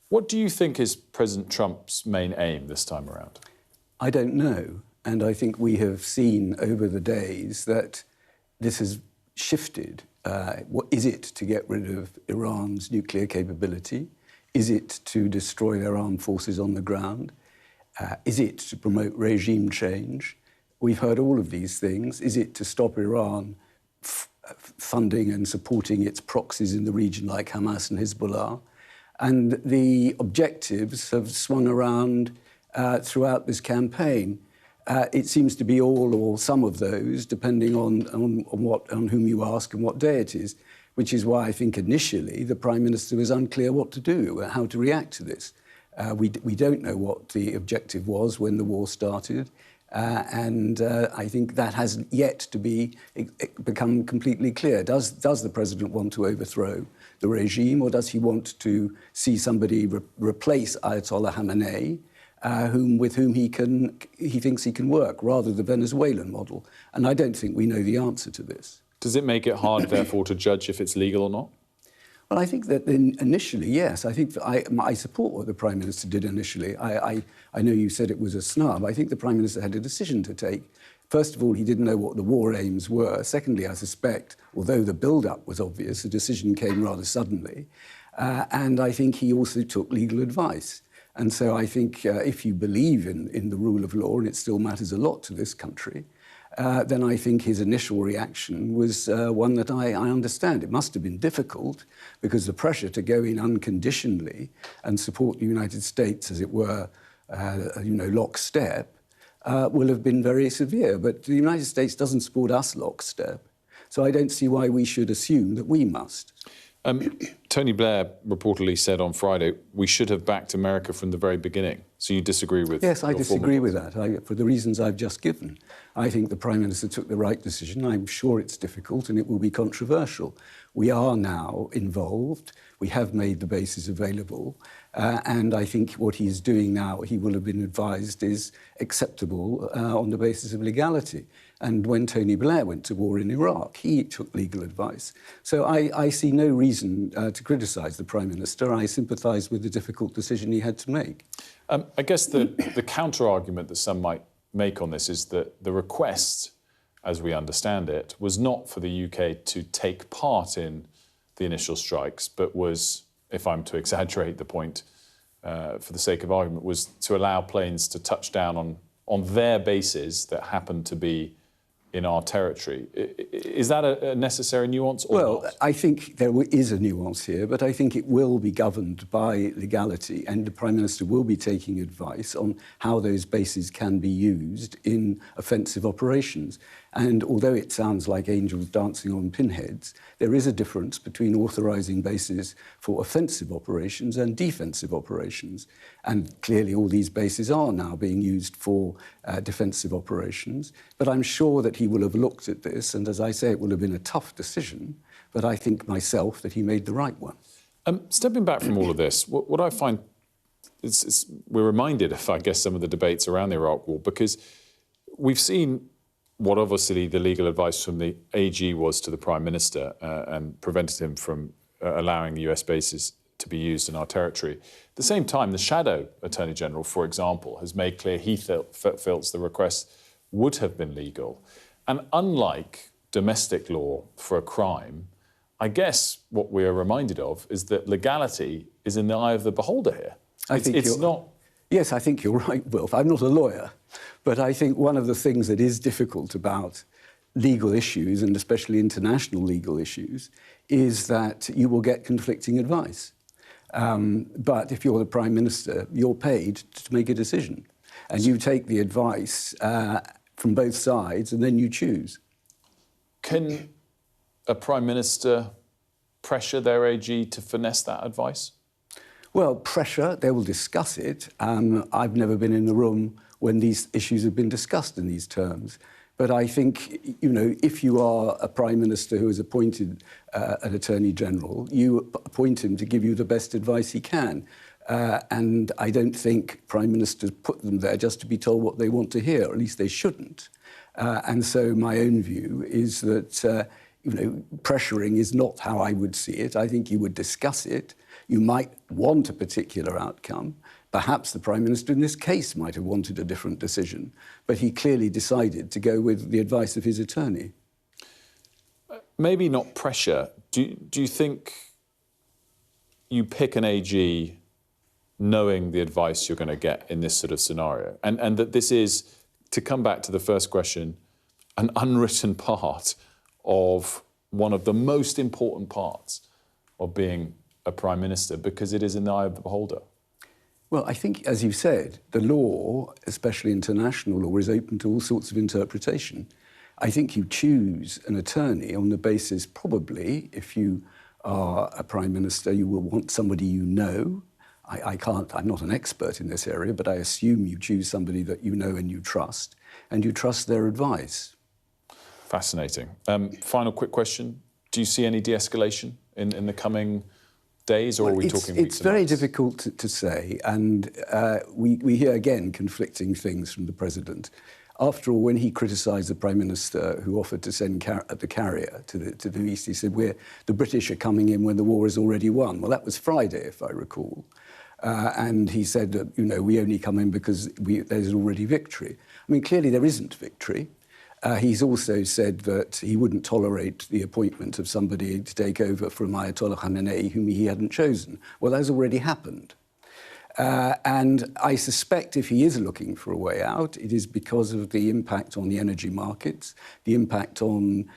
What do you think is President Trump's main aim this time around? I don't know. And I think we have seen over the days that this has shifted. What is it to get rid of Iran's nuclear capability? Is it to destroy their armed forces on the ground? Is it to promote regime change? We've heard all of these things. Is it to stop Iran funding and supporting its proxies in the region like Hamas and Hezbollah? And the objectives have swung around throughout this campaign. It seems to be all or some of those, depending on whom you ask and what day it is, which is why I think initially the Prime Minister was unclear what to do, how to react to this. We don't know what the objective was when the war started. And I think that hasn't yet to become completely clear. Does the president want to overthrow the regime, or does he want to see somebody replace Ayatollah Khamenei, with whom he thinks he can work, rather the Venezuelan model? And I don't think we know the answer to this. Does it make it hard, therefore, to judge if it's legal or not? Well, I think that initially, yes. I think I support what the Prime Minister did initially. I know you said it was a snub. I think the Prime Minister had a decision to take. First of all, he didn't know what the war aims were. Secondly, I suspect, although the build-up was obvious, the decision came rather suddenly. And I think he also took legal advice. And so I think if you believe in the rule of law, and it still matters a lot to this country, then I think his initial reaction was one that I understand. It must have been difficult because the pressure to go in unconditionally and support the United States, as it were, lockstep, will have been very severe. But the United States doesn't support us lockstep. So I don't see why we should assume that we must. Tony Blair reportedly said on Friday, we should have backed America from the very beginning. So you disagree with Yes, I disagree with that, for the reasons I've just given. I think the Prime Minister took the right decision. I'm sure it's difficult and it will be controversial. We are now involved. We have made the bases available. And I think what he is doing now, he will have been advised, is acceptable on the basis of legality. And when Tony Blair went to war in Iraq, he took legal advice. So I see no reason to criticise the Prime Minister. I sympathise with the difficult decision he had to make. I guess the counter-argument that some might make on this is that the request, as we understand it, was not for the UK to take part in the initial strikes, but was, if I'm to exaggerate the point for the sake of argument, was to allow planes to touch down on their bases that happen to be in our territory. Is that a necessary nuance or not? Well, I think there is a nuance here, but I think it will be governed by legality, and the Prime Minister will be taking advice on how those bases can be used in offensive operations. And although it sounds like angels dancing on pinheads, there is a difference between authorising bases for offensive operations and defensive operations. And clearly all these bases are now being used for defensive operations. But I'm sure that he will have looked at this, and as I say, it will have been a tough decision, but I think myself that he made the right one. Stepping back from all of this, what I find is we're reminded of, I guess, some of the debates around the Iraq War, because we've seen what obviously the legal advice from the AG was to the Prime Minister and prevented him from allowing the US bases to be used in our territory. At the same time, the Shadow Attorney General, for example, has made clear he feels the request would have been legal. And unlike domestic law for a crime, I guess what we are reminded of is that legality is in the eye of the beholder here. It's not... Yes, I think you're right, Wilf. I'm not a lawyer, but I think one of the things that is difficult about legal issues, and especially international legal issues, is that you will get conflicting advice. But if you're the Prime Minister, you're paid to make a decision. And you take the advice from both sides, and then you choose. Can a Prime Minister pressure their AG to finesse that advice? Well, pressure, they will discuss it. I've never been in the room when these issues have been discussed in these terms. But I think, you know, if you are a Prime Minister who has appointed an Attorney General, you appoint him to give you the best advice he can. And I don't think Prime Ministers put them there just to be told what they want to hear, or at least they shouldn't. And so my own view is that, you know, pressuring is not how I would see it. I think you would discuss it. You might want a particular outcome. Perhaps the Prime Minister in this case might have wanted a different decision, but he clearly decided to go with the advice of his attorney. Maybe not pressure. Do you think you pick an AG knowing the advice you're going to get in this sort of scenario? And that this is, to come back to the first question, an unwritten part of one of the most important parts of being a Prime Minister, because it is in the eye of the beholder? Well, I think, as you said, the law, especially international law, is open to all sorts of interpretation. I think you choose an attorney on the basis, probably, if you are a Prime Minister, you will want somebody you know. I'm not an expert in this area, but I assume you choose somebody that you know and you trust their advice. Fascinating. Final quick question. Do you see any de-escalation in the coming days, or are we talking weeks? It's very difficult to say, and we hear again conflicting things from the President. After all, when he criticised the Prime Minister who offered to send the carrier to the east, he said, the British are coming in when the war is already won. Well, that was Friday, if I recall. And he said that, you know, we only come in because there's already victory. I mean, clearly there isn't victory. He's also said that he wouldn't tolerate the appointment of somebody to take over from Ayatollah Khamenei, whom he hadn't chosen. Well, that's already happened. And I suspect if he is looking for a way out, it is because of the impact on the energy markets, the impact on,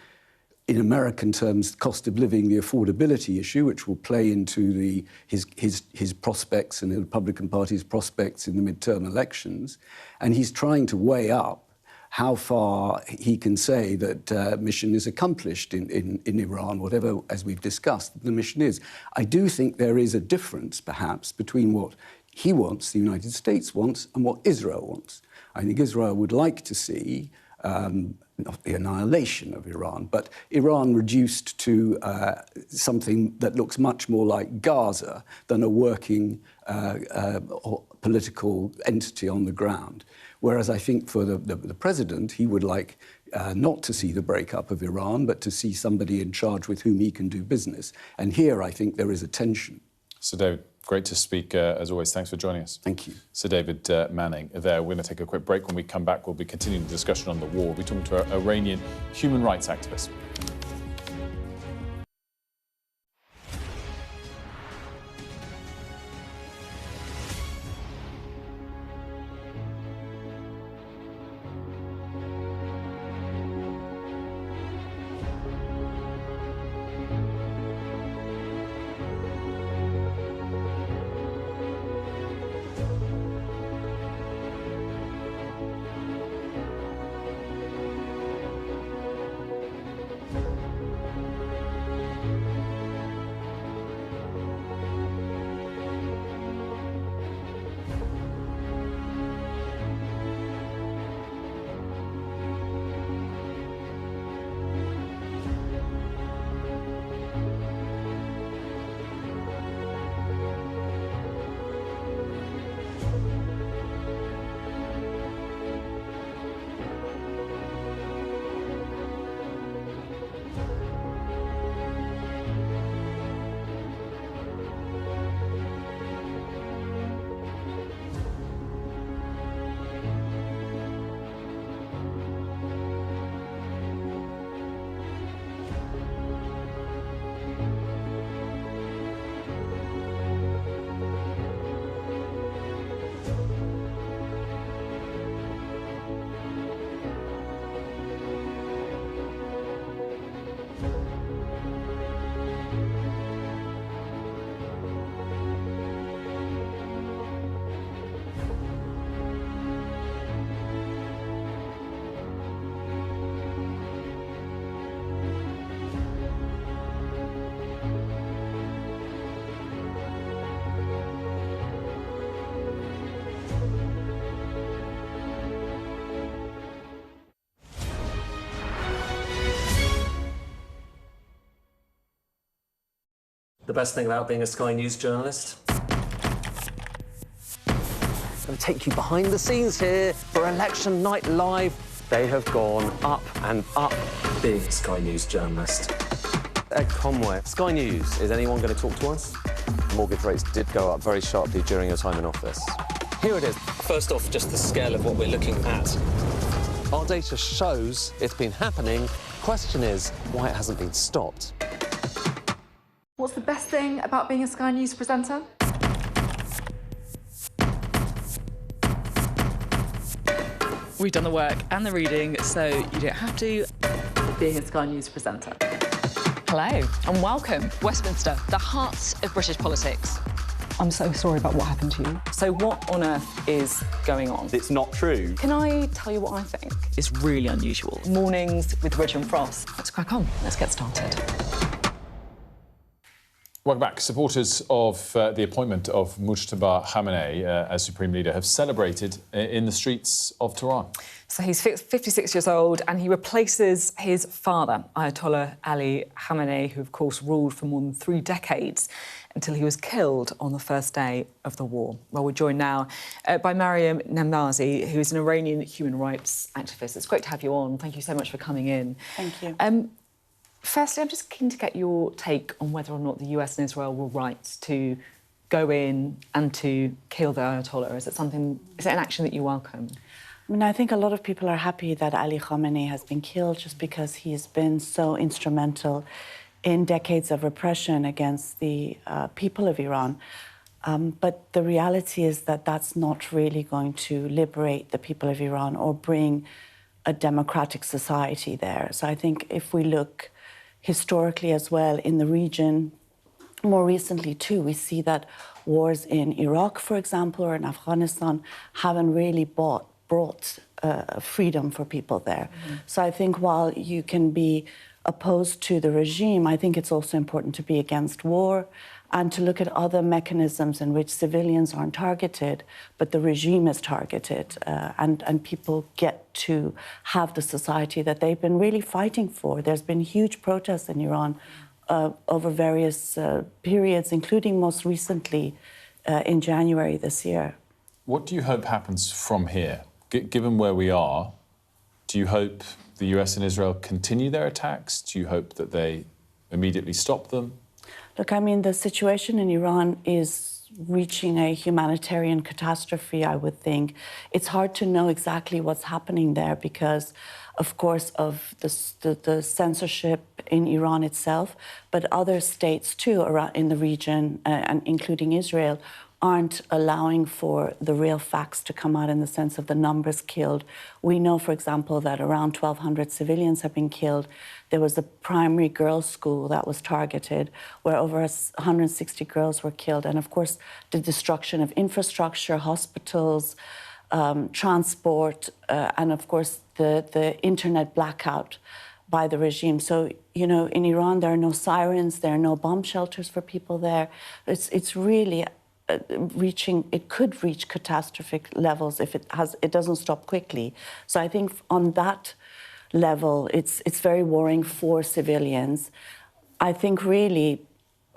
in American terms, cost of living, the affordability issue, which will play into his prospects and the Republican Party's prospects in the midterm elections. And he's trying to weigh up how far he can say that mission is accomplished in Iran, whatever, as we've discussed, the mission is. I do think there is a difference, perhaps, between what he wants, the United States wants, and what Israel wants. I think Israel would like to see not the annihilation of Iran, but Iran reduced to something that looks much more like Gaza than a working political entity on the ground. Whereas I think for the President, he would like not to see the breakup of Iran, but to see somebody in charge with whom he can do business. And here I think there is a tension. Sir David, great to speak as always. Thanks for joining us. Thank you. Sir David Manning there. We're going to take a quick break. When we come back, we'll be continuing the discussion on the war. We'll be talking to an Iranian human rights activist. The best thing about being a Sky News journalist? I'm going to take you behind the scenes here for Election Night Live. They have gone up and up. Being a Sky News journalist. Ed Conway, Sky News, is anyone going to talk to us? Mortgage rates did go up very sharply during your time in office. Here it is. First off, just the scale of what we're looking at. Our data shows it's been happening. Question is, why it hasn't been stopped. What's the best thing about being a Sky News presenter? We've done the work and the reading, so you don't have to. Being a Sky News presenter. Hello and welcome. Westminster, the heart of British politics. I'm so sorry about what happened to you. So what on earth is going on? It's not true. Can I tell you what I think? It's really unusual. Mornings with Ridge and Frost. Let's crack on. Let's get started. Welcome back. Supporters of the appointment of Mujtaba Khamenei as Supreme Leader have celebrated in the streets of Tehran. So he's 56 years old and he replaces his father, Ayatollah Ali Khamenei, who of course ruled for more than 3 decades until he was killed on the first day of the war. Well, we're joined now by Mariam Namazi, who is an Iranian human rights activist. It's great to have you on. Thank you so much for coming in. Thank you. Firstly, I'm just keen to get your take on whether or not the US and Israel were right to go in and to kill the Ayatollah. Is it an action that you welcome? I mean, I think a lot of people are happy that Ali Khamenei has been killed just because he's been so instrumental in decades of repression against the people of Iran. But the reality is that that's not really going to liberate the people of Iran or bring a democratic society there. So I think if we look historically as well in the region, more recently too, we see that wars in Iraq, for example, or in Afghanistan haven't really brought freedom for people there. So I think while you can be opposed to the regime, I think it's also important to be against war and to look at other mechanisms in which civilians aren't targeted, but the regime is targeted, and people get to have the society that they've been really fighting for. There's been huge protests in Iran over various periods, including most recently in January this year. What do you hope happens from here? Given where we are, do you hope the US and Israel continue their attacks? Do you hope that they immediately stop them? Look, I mean, the situation in Iran is reaching a humanitarian catastrophe, I would think. It's hard to know exactly what's happening there because, of course, of the censorship in Iran itself, but other states too around in the region, and including Israel, aren't allowing for the real facts to come out in the sense of the numbers killed. We know, for example, that around 1,200 civilians have been killed. There was a primary girls' school that was targeted where over 160 girls were killed. And of course, the destruction of infrastructure, hospitals, transport, and of course, the internet blackout by the regime. So, you know, in Iran, there are no sirens, there are no bomb shelters for people there. It's really it could reach catastrophic levels if it doesn't stop quickly. So I think on that level, it's very worrying for civilians. I think really,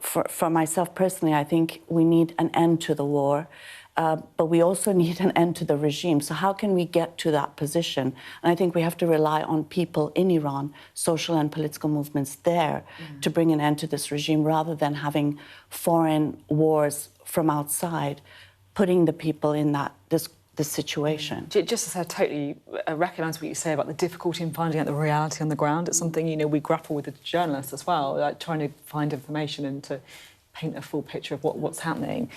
for myself personally, I think we need an end to the war, but we also need an end to the regime. So how can we get to that position? And I think we have to rely on people in Iran, social and political movements there, to bring an end to this regime rather than having foreign wars from outside, putting the people in this situation. Just as I totally recognise what you say about the difficulty in finding out the reality on the ground, it's something, you know, we grapple with as journalists as well, like trying to find information and to paint a full picture of what's happening.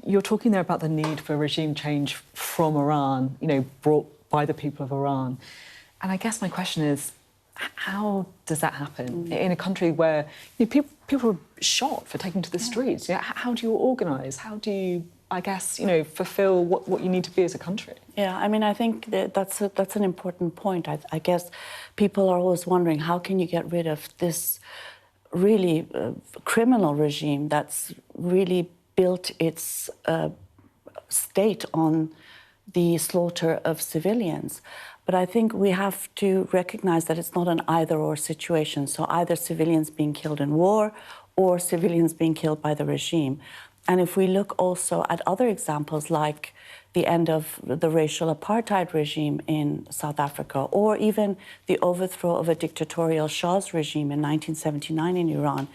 You're talking there about the need for regime change from Iran, you know, brought by the people of Iran. And I guess my question is, how does that happen in a country where, you know, people are shot for taking to the streets? You know, how do you organise? How do you, I guess, you know, fulfil what you need to be as a country? Yeah, I mean, I think that's an important point. I guess people are always wondering, how can you get rid of this really criminal regime that's really built its state on the slaughter of civilians? But I think we have to recognise that it's not an either-or situation. So either civilians being killed in war or civilians being killed by the regime. And if we look also at other examples like the end of the racial apartheid regime in South Africa, or even the overthrow of a dictatorial Shah's regime in 1979 in Iran,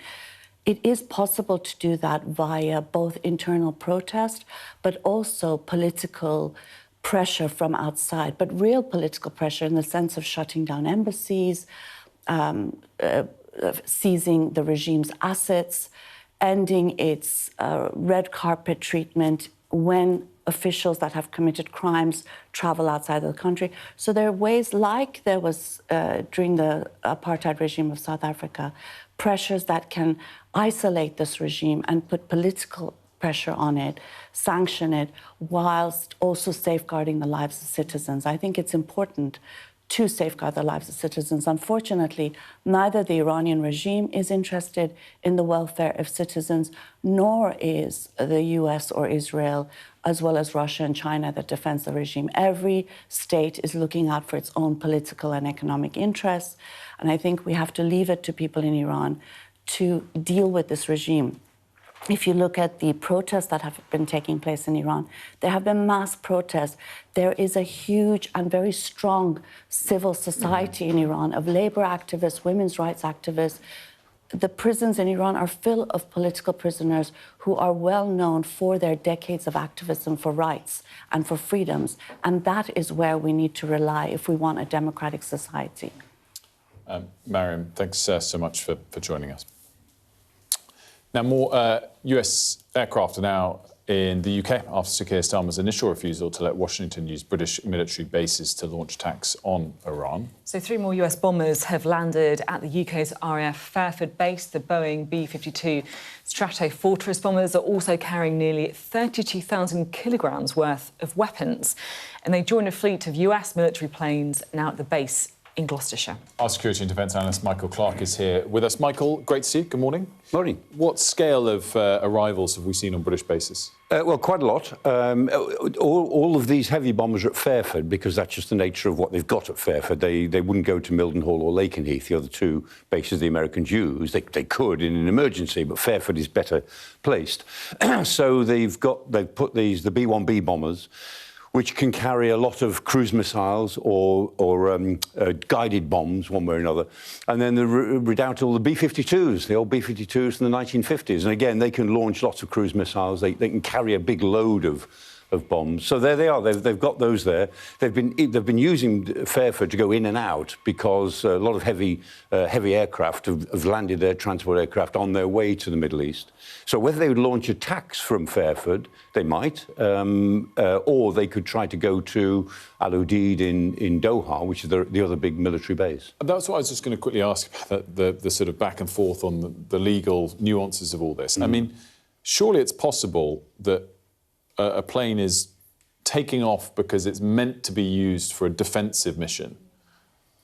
it is possible to do that via both internal protest, but also political pressure from outside, but real political pressure in the sense of shutting down embassies, seizing the regime's assets, ending its red carpet treatment when officials that have committed crimes travel outside of the country. So there are ways, like there was during the apartheid regime of South Africa, pressures that can isolate this regime and put political pressure on it, sanction it, whilst also safeguarding the lives of citizens. I think it's important to safeguard the lives of citizens. Unfortunately, neither the Iranian regime is interested in the welfare of citizens, nor is the US or Israel, as well as Russia and China that defends the regime. Every state is looking out for its own political and economic interests. And I think we have to leave it to people in Iran to deal with this regime. If you look at the protests that have been taking place in Iran, there have been mass protests. There is a huge and very strong civil society in Iran of labor activists, women's rights activists. The prisons in Iran are full of political prisoners who are well known for their decades of activism for rights and for freedoms. And that is where we need to rely if we want a democratic society. Mariam, thanks so much for joining us. Now, more US aircraft are now in the UK after Sir Keir Starmer's initial refusal to let Washington use British military bases to launch attacks on Iran. So 3 more US bombers have landed at the UK's RAF Fairford base. The Boeing B-52 Stratofortress bombers are also carrying nearly 32,000 kilograms worth of weapons. And they join a fleet of US military planes now at the base in Gloucestershire. Our security and defence analyst Michael Clark is here with us. Michael, great to see you. Good morning. Morning. What scale of arrivals have we seen on British bases? Well, quite a lot. All of these heavy bombers are at Fairford because that's just the nature of what they've got at Fairford. They wouldn't go to Mildenhall or Lakenheath, the other two bases the Americans use. They could in an emergency, but Fairford is better placed. So they've put the B-1B bombers, which can carry a lot of cruise missiles or guided bombs, one way or another. And then the redoubtable, the B-52s, the old B-52s from the 1950s. And again, they can launch lots of cruise missiles. They can carry a big load of bombs. So there they are. They've got those there. They've been using Fairford to go in and out because a lot of heavy aircraft have landed their transport aircraft on their way to the Middle East. So whether they would launch attacks from Fairford, they might, or they could try to go to Al Udeid in Doha, which is the other big military base. That's what I was just going to quickly ask about, the sort of back and forth on the legal nuances of all this. I mean, surely it's possible that a plane is taking off because it's meant to be used for a defensive mission,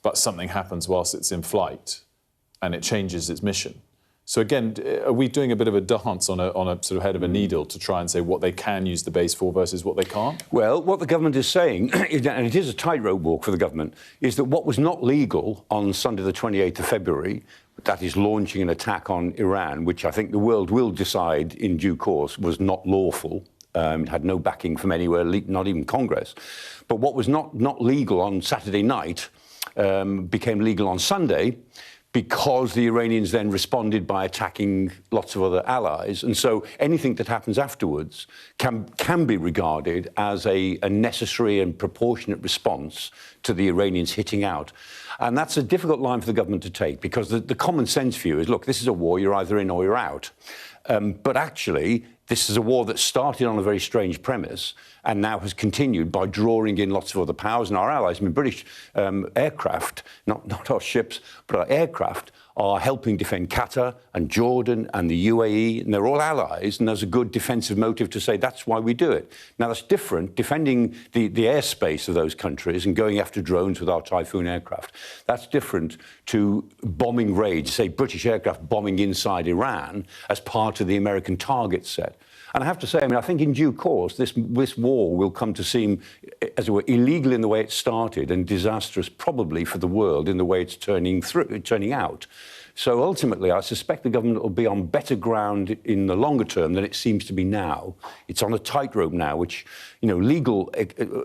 but something happens whilst it's in flight and it changes its mission. So again, are we doing a bit of a dance on a sort of head of a needle to try and say what they can use the base for versus what they can't? Well, what the government is saying, and it is a tightrope walk for the government, is that what was not legal on Sunday the 28th of February, that is launching an attack on Iran, which I think the world will decide in due course was not lawful. It had no backing from anywhere, not even Congress. But what was not legal on Saturday night became legal on Sunday because the Iranians then responded by attacking lots of other allies. And so anything that happens afterwards can be regarded as a necessary and proportionate response to the Iranians hitting out. And that's a difficult line for the government to take because the common sense view is, look, this is a war, you're either in or you're out. But actually, this is a war that started on a very strange premise and now has continued by drawing in lots of other powers and our allies. I mean, British aircraft, not our ships, but our aircraft are helping defend Qatar and Jordan and the UAE, and they're all allies, and there's a good defensive motive to say that's why we do it. Now, that's different, defending the airspace of those countries and going after drones with our Typhoon aircraft. That's different to bombing raids, say British aircraft bombing inside Iran as part of the American target set. And I have to say, I mean, I think in due course, this war will come to seem, as it were, illegal in the way it started and disastrous probably for the world in the way it's turning out. So ultimately, I suspect the government will be on better ground in the longer term than it seems to be now. It's on a tightrope now, which, you know, legal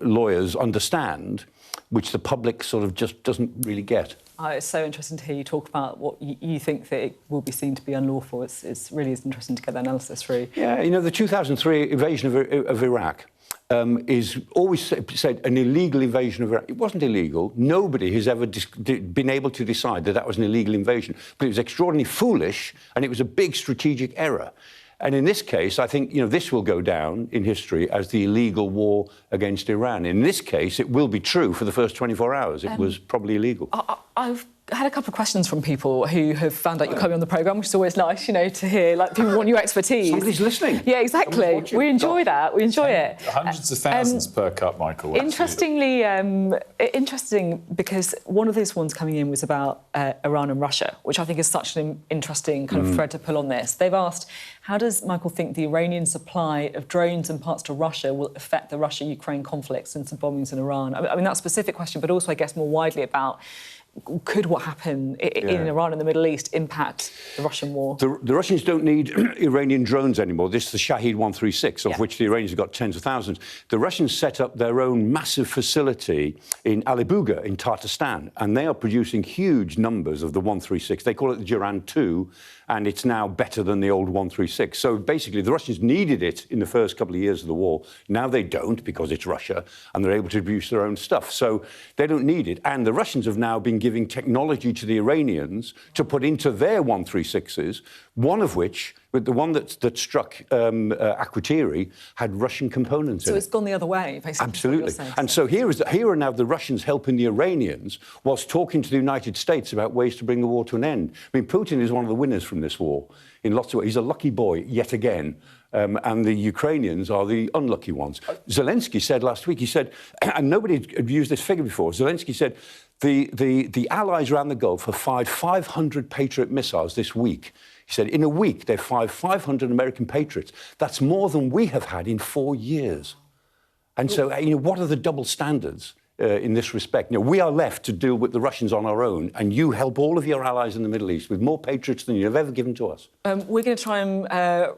lawyers understand, which the public sort of just doesn't really get. It's so interesting to hear you talk about what you think that it will be seen to be unlawful. It's really interesting to get that analysis through. Yeah, you know, the 2003 invasion of Iraq is always said an illegal invasion of Iraq. It wasn't illegal. Nobody has ever been able to decide that that was an illegal invasion. But it was extraordinarily foolish, and it was a big strategic error. And in this case, I think, you know, this will go down in history as the illegal war against Iran. In this case, it will be true for the first 24 hours. It was probably illegal. I've had a couple of questions from people who have found out you're coming on the programme, which is always nice, you know, to hear. Like, people want your expertise. Somebody's listening. Yeah, exactly. We enjoy that. We enjoy it. Hundreds of thousands per cup, Michael. Interestingly, interesting because one of these ones coming in was about Iran and Russia, which I think is such an interesting kind of thread to pull on this. They've asked, how does Michael think the Iranian supply of drones and parts to Russia will affect the Russia-Ukraine conflict since the bombings in Iran? I mean, that specific question, but also, I guess, more widely about could what happened in Iran and the Middle East impact the Russian war? The Russians don't need Iranian drones anymore. This is the Shahed 136, of which the Iranians have got tens of thousands. The Russians set up their own massive facility in Alibuga in Tatarstan, and they are producing huge numbers of the 136. They call it the Jiran 2, and it's now better than the old 136. So basically, the Russians needed it in the first couple of years of the war. Now they don't, because it's Russia, and they're able to produce their own stuff. So they don't need it. And the Russians have now been giving technology to the Iranians to put into their 136s, one of which, the one that struck Akrotiri, had Russian components in it. So it's gone the other way, basically. Absolutely. And so here are now the Russians helping the Iranians whilst talking to the United States about ways to bring the war to an end. I mean, Putin is one of the winners from this war in lots of ways. He's a lucky boy, yet again. And the Ukrainians are the unlucky ones. Zelensky said last week, he said, and nobody had used this figure before, Zelensky said, the allies around the Gulf have fired 500 Patriot missiles this week. He said, in a week, they've fired 500 American Patriots. That's more than we have had in 4 years. And so, you know, what are the double standards in this respect? You know, we are left to deal with the Russians on our own, and you help all of your allies in the Middle East with more Patriots than you've ever given to us. We're going to try and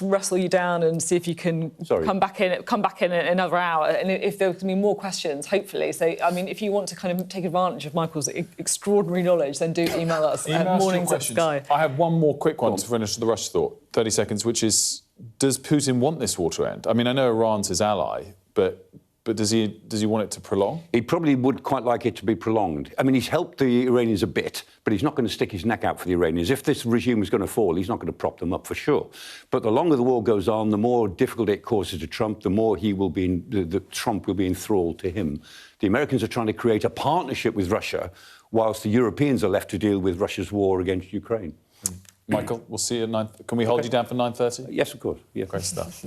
wrestle you down and see if you can come back in another hour, and if there can be more questions, hopefully. So, I mean, if you want to kind of take advantage of Michael's extraordinary knowledge, then do email us at mornings@sky. I have one more quick one to finish the Rush thought, 30 seconds, which is, does Putin want this war to end? I mean, I know Iran's his ally, but does he want it to prolong? He probably would quite like it to be prolonged. I mean, he's helped the Iranians a bit, but he's not going to stick his neck out for the Iranians. If this regime is going to fall, he's not going to prop them up for sure. But the longer the war goes on, the more difficult it causes to Trump, the more he will be Trump will be enthralled to him. The Americans are trying to create a partnership with Russia, whilst the Europeans are left to deal with Russia's war against Ukraine. Michael, we'll see you at 9. Can we hold you down for 9:30? Yes, of course. Yeah. Great stuff.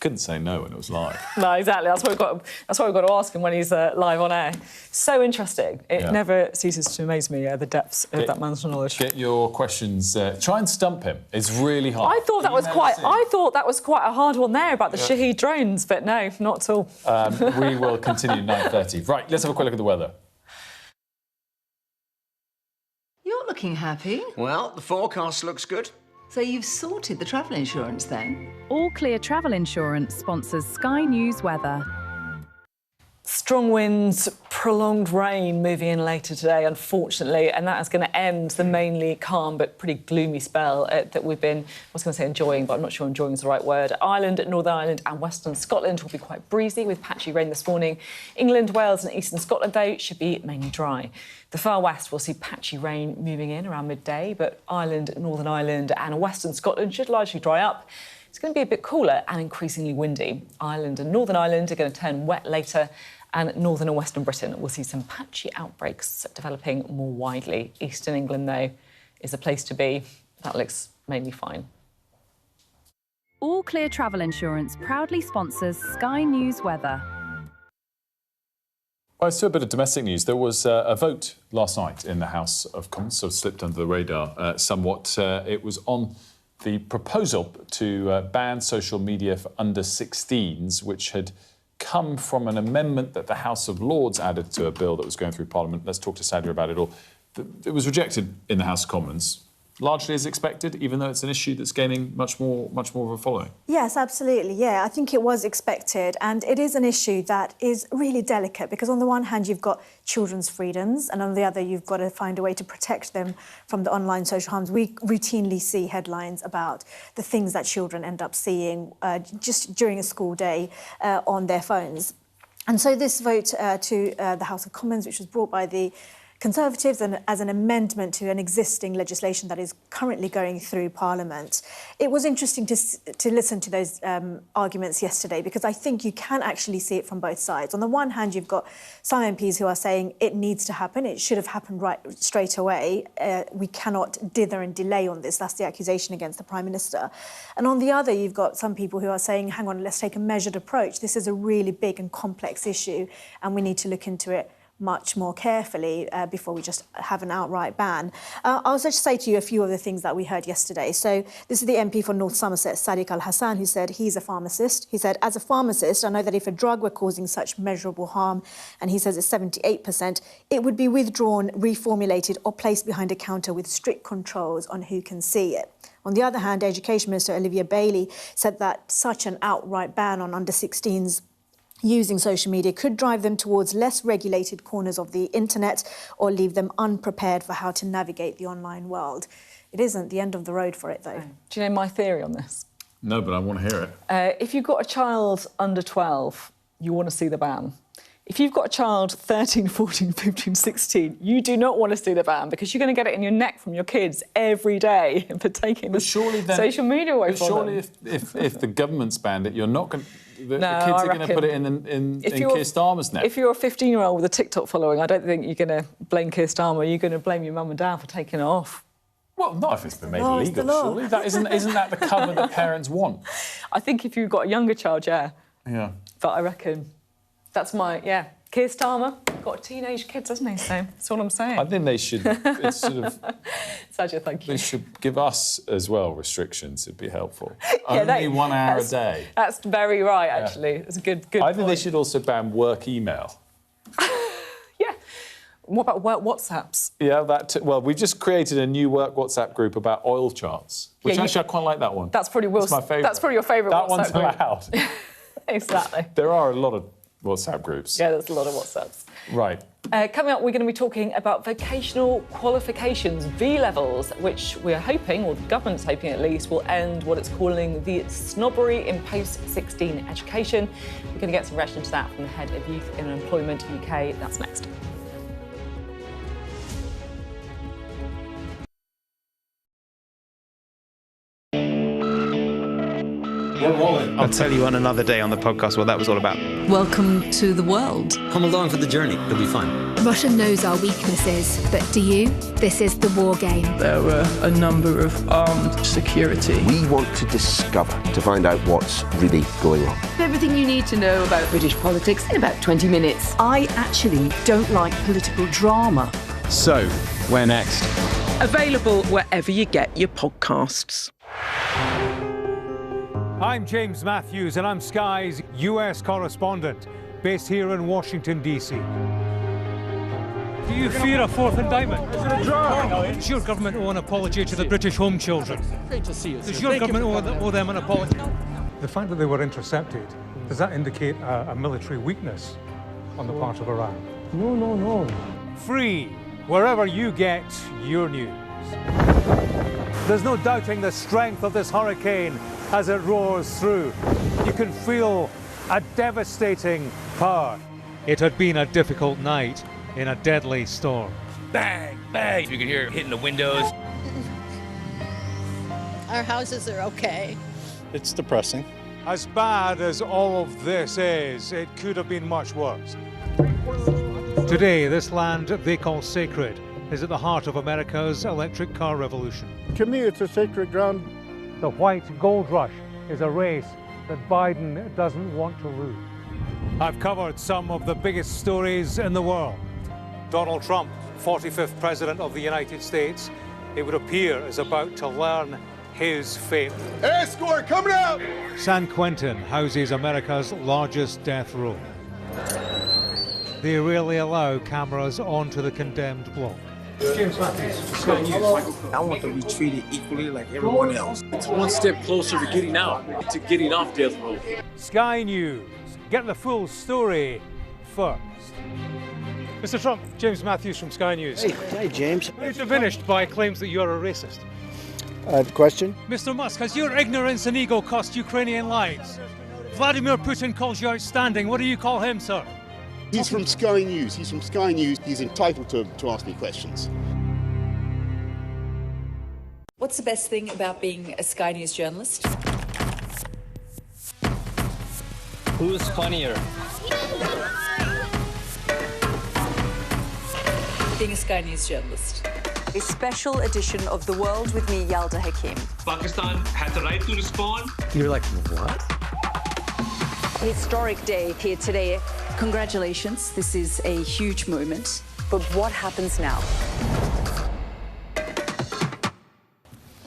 Couldn't say no when it was live. No, exactly. That's what we've got to ask him when he's live on air. So interesting. It never ceases to amaze me the depths of that man's knowledge. Get your questions. Try and stump him. It's really hard. I thought that was quite a hard one there about the Shahed drones, but no, not at all. We will continue 9:30. Right, let's have a quick look at the weather. You're looking happy. Well, the forecast looks good. So you've sorted the travel insurance then? All Clear Travel Insurance sponsors Sky News Weather. Strong winds, prolonged rain moving in later today, unfortunately, and that is going to end the mainly calm but pretty gloomy spell that we've been, I was going to say enjoying, but I'm not sure enjoying is the right word. Ireland, Northern Ireland and Western Scotland will be quite breezy with patchy rain this morning. England, Wales and Eastern Scotland, though, should be mainly dry. The far west will see patchy rain moving in around midday, but Ireland, Northern Ireland and Western Scotland should largely dry up. It's going to be a bit cooler and increasingly windy. Ireland and Northern Ireland are going to turn wet later, and northern and western Britain will see some patchy outbreaks developing more widely. Eastern England, though, is a place to be. That looks mainly fine. All Clear Travel Insurance proudly sponsors Sky News Weather. Well, let's do a bit of domestic news. There was a vote last night in the House of Commons, sort of slipped under the radar somewhat. It was on the proposal to ban social media for under 16s, which had come from an amendment that the House of Lords added to a bill that was going through Parliament. Let's talk to Sadia about it all. It was rejected in the House of Commons, largely as expected, even though it's an issue that's gaining much more of a following. Yes, absolutely. Yeah, I think it was expected, and it is an issue that is really delicate because on the one hand you've got children's freedoms, and on the other you've got to find a way to protect them from the online social harms. We routinely see headlines about the things that children end up seeing just during a school day on their phones. And so this vote to the House of Commons, which was brought by the Conservatives and as an amendment to an existing legislation that is currently going through Parliament. It was interesting to listen to those arguments yesterday because I think you can actually see it from both sides. On the one hand, you've got some MPs who are saying it needs to happen, it should have happened right straight away. We cannot dither and delay on this. That's the accusation against the Prime Minister. And on the other, you've got some people who are saying, hang on, let's take a measured approach. This is a really big and complex issue and we need to look into it much more carefully before we just have an outright ban. I'll just say to you a few of the things that we heard yesterday. So this is the MP for North Somerset, Sadiq Al-Hassan, who said he's a pharmacist. He said, as a pharmacist, I know that if a drug were causing such measurable harm, and he says it's 78%, it would be withdrawn, reformulated or placed behind a counter with strict controls on who can see it. On the other hand, Education Minister Olivia Bailey said that such an outright ban on under 16s using social media could drive them towards less regulated corners of the internet or leave them unprepared for how to navigate the online world. It isn't the end of the road for it, though. Do you know my theory on this? No, but I want to hear it. If you've got a child under 12, you want to see the ban. If you've got a child 13, 14, 15, 16, you do not want to see the ban because you're going to get it in your neck from your kids every day for taking the social media away from them. Surely if the government's banned it, you're not going to... The kids are going to put it in Keir Starmer's neck. If you're a 15-year-old with a TikTok following, I don't think you're going to blame Keir Starmer. You're going to blame your mum and dad for taking it off. Well, not if it's been made legal, surely. That isn't that the cover that parents want? I think if you've got a younger child, yeah. Yeah. But I reckon that's Keir Starmer got teenage kids, hasn't he? So that's all I'm saying. I think they should. It's sort of. Sadia, thank you. They should give us as well restrictions. It'd be helpful. Yeah, Only 1 hour a day. That's very right, actually. It's a good. I think they should also ban work email. Yeah. What about work WhatsApps? Yeah, well, we've just created a new work WhatsApp group about oil charts, which actually I quite like that one. That's probably my favourite. That's probably your favourite that WhatsApp group. That one's allowed. Exactly. There are a lot of WhatsApp groups. Yeah, there's a lot of WhatsApps. Right. Coming up, we're going to be talking about vocational qualifications, V-levels, which we're hoping, or the government's hoping at least, will end what it's calling the snobbery in post-16 education. We're going to get some reaction to that from the head of Youth in Employment UK. That's next. I'll tell you on another day on the podcast what that was all about. Welcome to the world. Come along for the journey. It'll be fun. Russia knows our weaknesses, but do you? This is the war game. There were a number of armed security. We want to discover, to find out what's really going on. Everything you need to know about British politics in about 20 minutes. I actually don't like political drama. So, where next? Available wherever you get your podcasts. I'm James Matthews, and I'm Sky's US correspondent, based here in Washington, D.C. Do you fear a fourth indictment? Is it a draw? Does your government owe an apology to the British home children? Great to see you. Does your government owe them an apology? The fact that they were intercepted, does that indicate a military weakness on the part of Iran? No. Free, wherever you get your news. There's no doubting the strength of this hurricane as it roars through. You can feel a devastating power. It had been a difficult night in a deadly storm. Bang, bang. You can hear it hitting the windows. Our houses are okay. It's depressing. As bad as all of this is, it could have been much worse. Today, this land they call sacred is at the heart of America's electric car revolution. To me, it's a sacred ground. The white gold rush is a race that Biden doesn't want to lose. I've covered some of the biggest stories in the world. Donald Trump, 45th President of the United States, it would appear is about to learn his fate. Escort coming out! San Quentin houses America's largest death row. They rarely allow cameras onto the condemned block. James Matthews, Sky News. I want to be treated equally like everyone else. It's one step closer to getting out, to getting off death row. Sky News. Get the full story first. Mr. Trump, James Matthews from Sky News. Hey, James. You're diminished by claims that you're a racist. The question? Mr. Musk, has your ignorance and ego cost Ukrainian lives? Vladimir Putin calls you outstanding. What do you call him, sir? He's from Sky News. He's from Sky News. He's entitled to ask me questions. What's the best thing about being a Sky News journalist? Who's funnier? Being a Sky News journalist. A special edition of The World with me, Yalda Hakim. Pakistan had the right to respond. You're like, what? Historic day here today. Congratulations, this is a huge moment. But what happens now?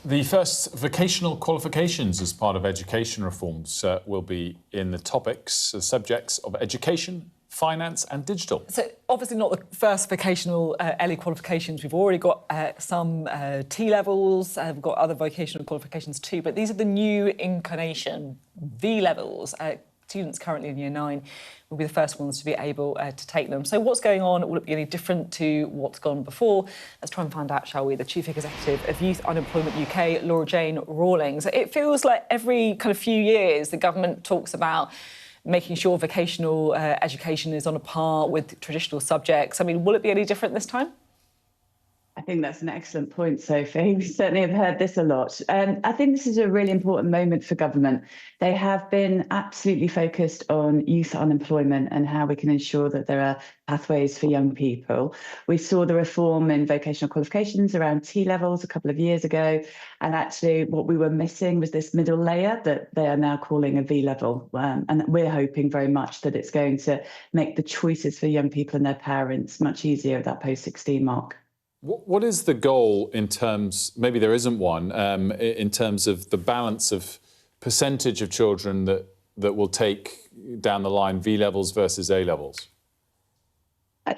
The first vocational qualifications as part of education reforms will be in the subjects of education, finance and digital. So obviously not the first vocational LE qualifications. We've already got some T-levels, we've got other vocational qualifications too, but these are the new incarnation V-levels. Students currently in Year 9 will be the first ones to be able to take them. So what's going on? Will it be any different to what's gone before? Let's try and find out, shall we? The Chief Executive of Youth Unemployment UK, Laura Jane Rawlings. It feels like every kind of few years the government talks about making sure vocational education is on a par with traditional subjects. I mean, will it be any different this time? I think that's an excellent point, Sophie. We certainly have heard this a lot. I think this is a really important moment for government. They have been absolutely focused on youth unemployment and how we can ensure that there are pathways for young people. We saw the reform in vocational qualifications around T-levels a couple of years ago. And actually what we were missing was this middle layer that they are now calling a V-level. And we're hoping very much that it's going to make the choices for young people and their parents much easier at that post-16 mark. What is the goal in terms, maybe there isn't one, in terms of the balance of percentage of children that will take down the line V-levels versus A-levels?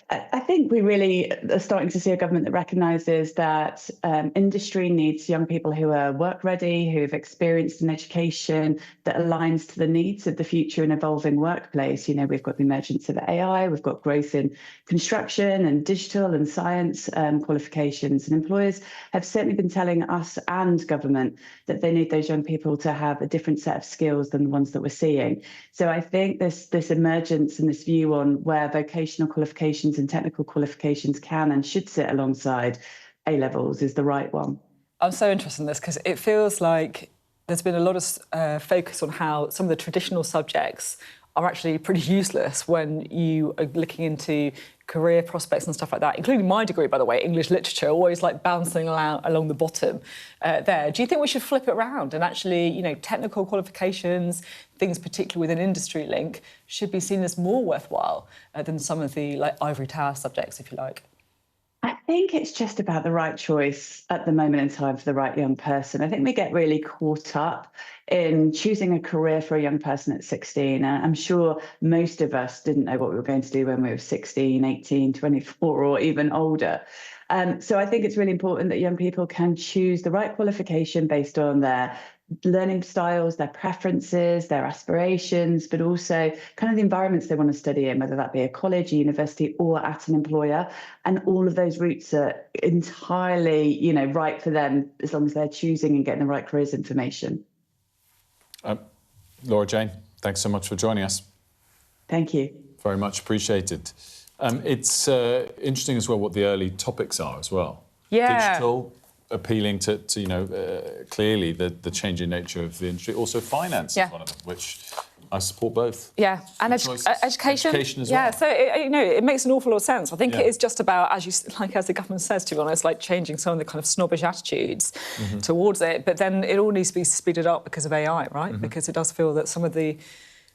I think we really are starting to see a government that recognises that industry needs young people who are work ready, who have experienced an education that aligns to the needs of the future and evolving workplace. You know, we've got the emergence of AI, we've got growth in construction and digital and science qualifications. And employers have certainly been telling us and government that they need those young people to have a different set of skills than the ones that we're seeing. So I think this emergence and this view on where vocational qualifications and technical qualifications can and should sit alongside A-levels is the right one. I'm so interested in this because it feels like there's been a lot of focus on how some of the traditional subjects are actually pretty useless when you are looking into career prospects and stuff like that, including my degree, by the way, English literature, always like bouncing along the bottom there. Do you think we should flip it around and actually, you know, technical qualifications, things particularly within industry link, should be seen as more worthwhile than some of the like ivory tower subjects, if you like? I think it's just about the right choice at the moment in time for the right young person. I think we get really caught up in choosing a career for a young person at 16. And I'm sure most of us didn't know what we were going to do when we were 16, 18, 24, or even older. So I think it's really important that young people can choose the right qualification based on their learning styles, their preferences, their aspirations, but also kind of the environments they want to study in, whether that be a college, a university, or at an employer. And all of those routes are entirely, you know, right for them as long as they're choosing and getting the right careers information. Laura Jane, thanks so much for joining us. Thank you. Very much appreciated. It's interesting as well what the early topics are as well. Yeah. Digital, appealing to you know, clearly the changing nature of the industry. Also finance is one of them, which I support both. Yeah, and education as well. Yeah, so it makes an awful lot of sense. I think it is just about, as the government says, to be honest, like changing some of the kind of snobbish attitudes towards it. But then it all needs to be speeded up because of AI, right? Because it does feel that some of the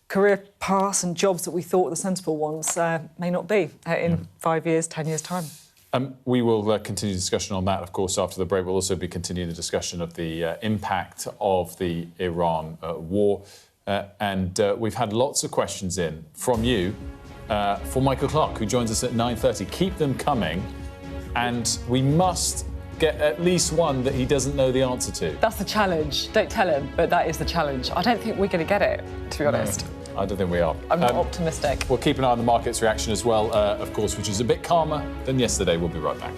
career paths and jobs that we thought were the sensible ones may not be in 5 years, 10 years' time. We will continue discussion on that, of course, after the break. We'll also be continuing the discussion of the impact of the Iran war. And we've had lots of questions in from you for Michael Clark, who joins us at 9:30. Keep them coming, and we must get at least one that he doesn't know the answer to. That's the challenge. Don't tell him, but that is the challenge. I don't think we're going to get it, to be honest. I don't think we are. I'm not optimistic. We'll keep an eye on the market's reaction as well, of course, which is a bit calmer than yesterday. We'll be right back.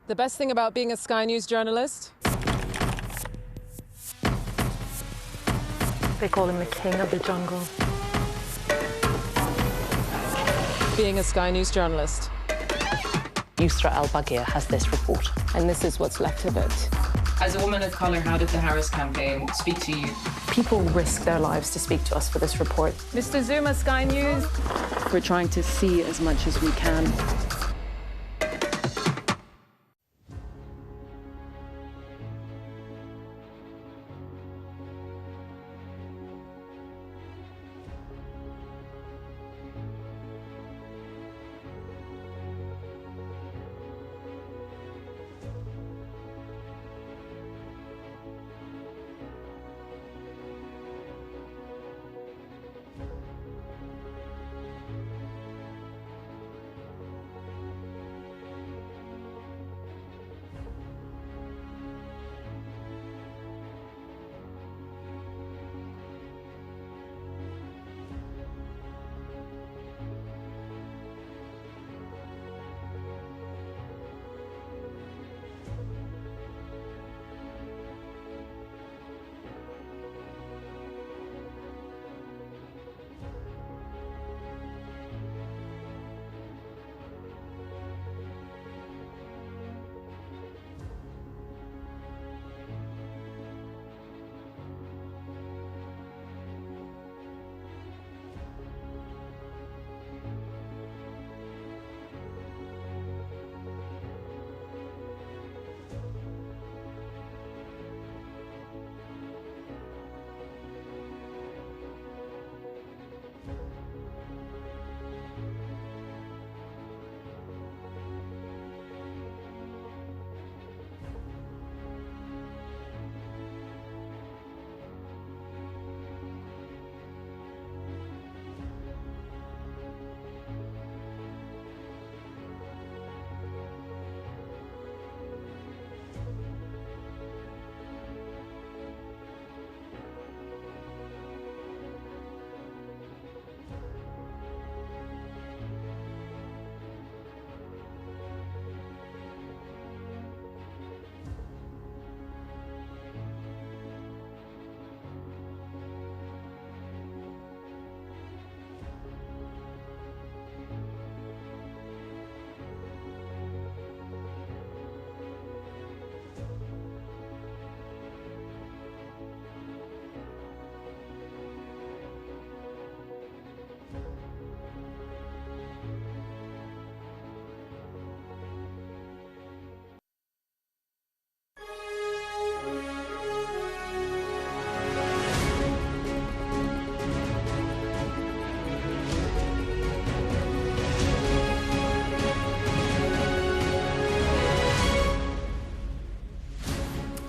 The best thing about being a Sky News journalist? They call him the king of the jungle. Being a Sky News journalist. Yusra Al-Baghir has this report. And this is what's left of it. As a woman of colour, how did the Harris campaign speak to you? People risk their lives to speak to us for this report. Mr. Zuma, Sky News. We're trying to see as much as we can.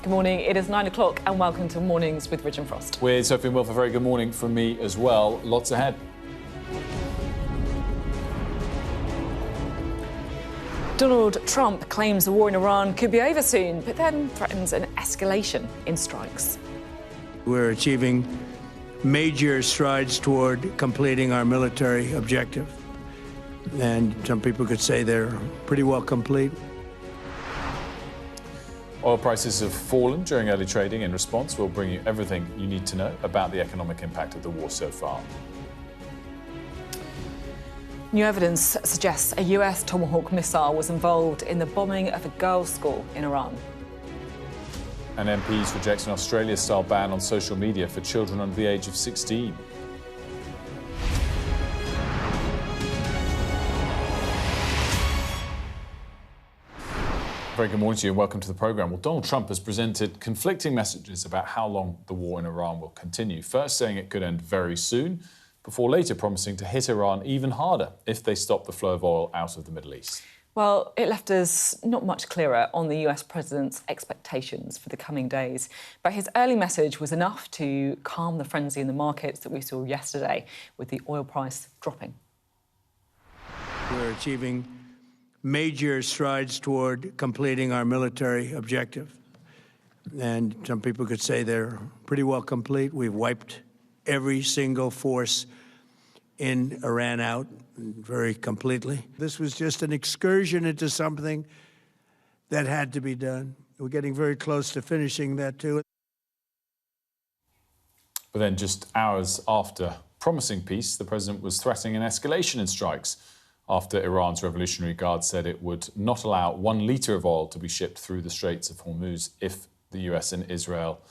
Good morning. It is 9 o'clock and welcome to Mornings with Ridge and Frost. With Sophy and Wilfred, very good morning from me as well. Lots ahead. Donald Trump claims the war in Iran could be over soon, but then threatens an escalation in strikes. We're achieving major strides toward completing our military objective. And some people could say they're pretty well complete. Oil prices have fallen during early trading. In response, we'll bring you everything you need to know about the economic impact of the war so far. New evidence suggests a US Tomahawk missile was involved in the bombing of a girls' school in Iran. And MPs reject an Australia-style ban on social media for children under the age of 16. Very good morning to you and welcome to the programme. Well, Donald Trump has presented conflicting messages about how long the war in Iran will continue. First saying it could end very soon, before later promising to hit Iran even harder if they stop the flow of oil out of the Middle East. Well, it left us not much clearer on the US president's expectations for the coming days. But his early message was enough to calm the frenzy in the markets that we saw yesterday, with the oil price dropping. We're achieving major strides toward completing our military objective. And some people could say they're pretty well complete. We've wiped every single force in Iran out very completely. This was just an excursion into something that had to be done. We're getting very close to finishing that too. But then just hours after promising peace, the president was threatening an escalation in strikes after Iran's Revolutionary Guard said it would not allow 1 litre of oil to be shipped through the Straits of Hormuz if the US and Israel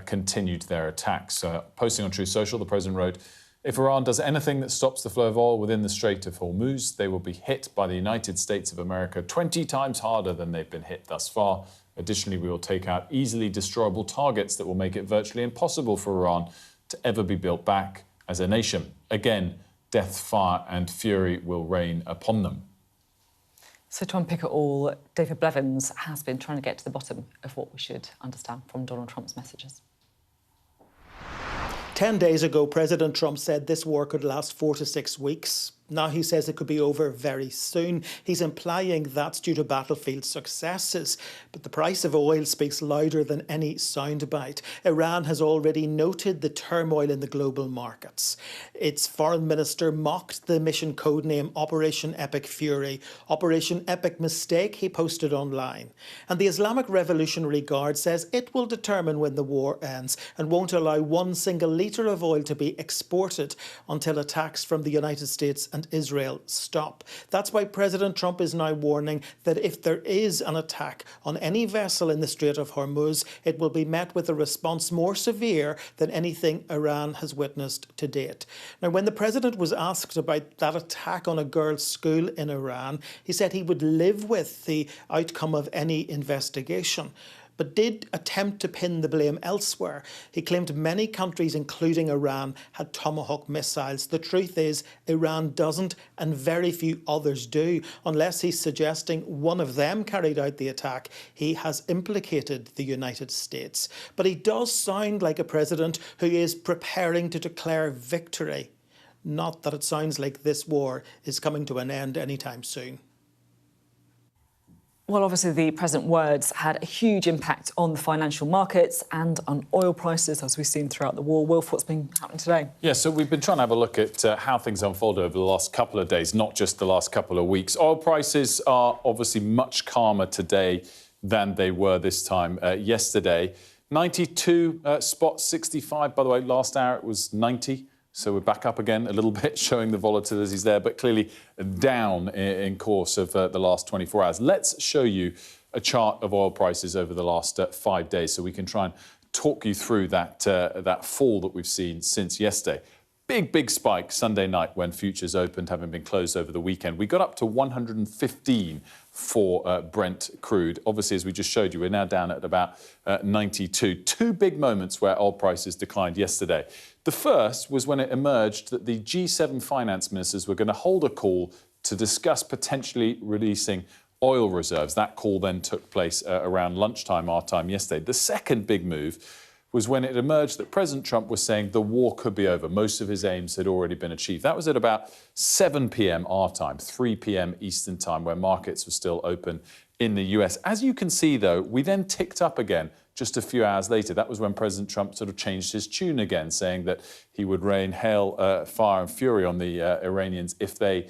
continued their attacks. Posting on Truth Social, the president wrote, "If Iran does anything that stops the flow of oil within the Strait of Hormuz, they will be hit by the United States of America 20 times harder than they've been hit thus far. Additionally, we will take out easily destroyable targets that will make it virtually impossible for Iran to ever be built back as a nation. Again, death, fire and fury will rain upon them." So to unpick it all, David Blevins has been trying to get to the bottom of what we should understand from Donald Trump's messages. 10 days ago, President Trump said this war could last 4 to 6 weeks. Now he says it could be over very soon. He's implying that's due to battlefield successes. But the price of oil speaks louder than any soundbite. Iran has already noted the turmoil in the global markets. Its foreign minister mocked the mission codename Operation Epic Fury. Operation Epic Mistake, he posted online. And the Islamic Revolutionary Guard says it will determine when the war ends and won't allow 1 single litre of oil to be exported until attacks from the United States and Israel stop. That's why President Trump is now warning that if there is an attack on any vessel in the Strait of Hormuz, it will be met with a response more severe than anything Iran has witnessed to date. Now, when the president was asked about that attack on a girls' school in Iran, he said he would live with the outcome of any investigation, but did attempt to pin the blame elsewhere. He claimed many countries, including Iran, had Tomahawk missiles. The truth is, Iran doesn't, and very few others do. Unless he's suggesting one of them carried out the attack, he has implicated the United States. But he does sound like a president who is preparing to declare victory. Not that it sounds like this war is coming to an end anytime soon. Well, obviously, the president's words had a huge impact on the financial markets and on oil prices, as we've seen throughout the war. Wilf, what's been happening today? Yeah, so we've been trying to have a look at how things unfolded over the last couple of days, not just the last couple of weeks. Oil prices are obviously much calmer today than they were this time yesterday. 92 spot 65. By the way, last hour it was 90. So we're back up again a little bit, showing the volatilities there, but clearly down in course of the last 24 hours. Let's show you a chart of oil prices over the last 5 days so we can try and talk you through that fall that we've seen since yesterday. Big spike Sunday night when futures opened, having been closed over the weekend. We got up to 115 for Brent crude. Obviously, as we just showed you, we're now down at about 92. 2 big moments where oil prices declined yesterday. The first was when it emerged that the G7 finance ministers were going to hold a call to discuss potentially releasing oil reserves. That call then took place around lunchtime, our time yesterday. The second big move was when it emerged that President Trump was saying the war could be over. Most of his aims had already been achieved. That was at about 7 p.m. our time, 3 p.m. Eastern time, where markets were still open in the US. As you can see, though, we then ticked up again just a few hours later. That was when President Trump sort of changed his tune again, saying that he would rain hail, fire and fury on the Iranians if they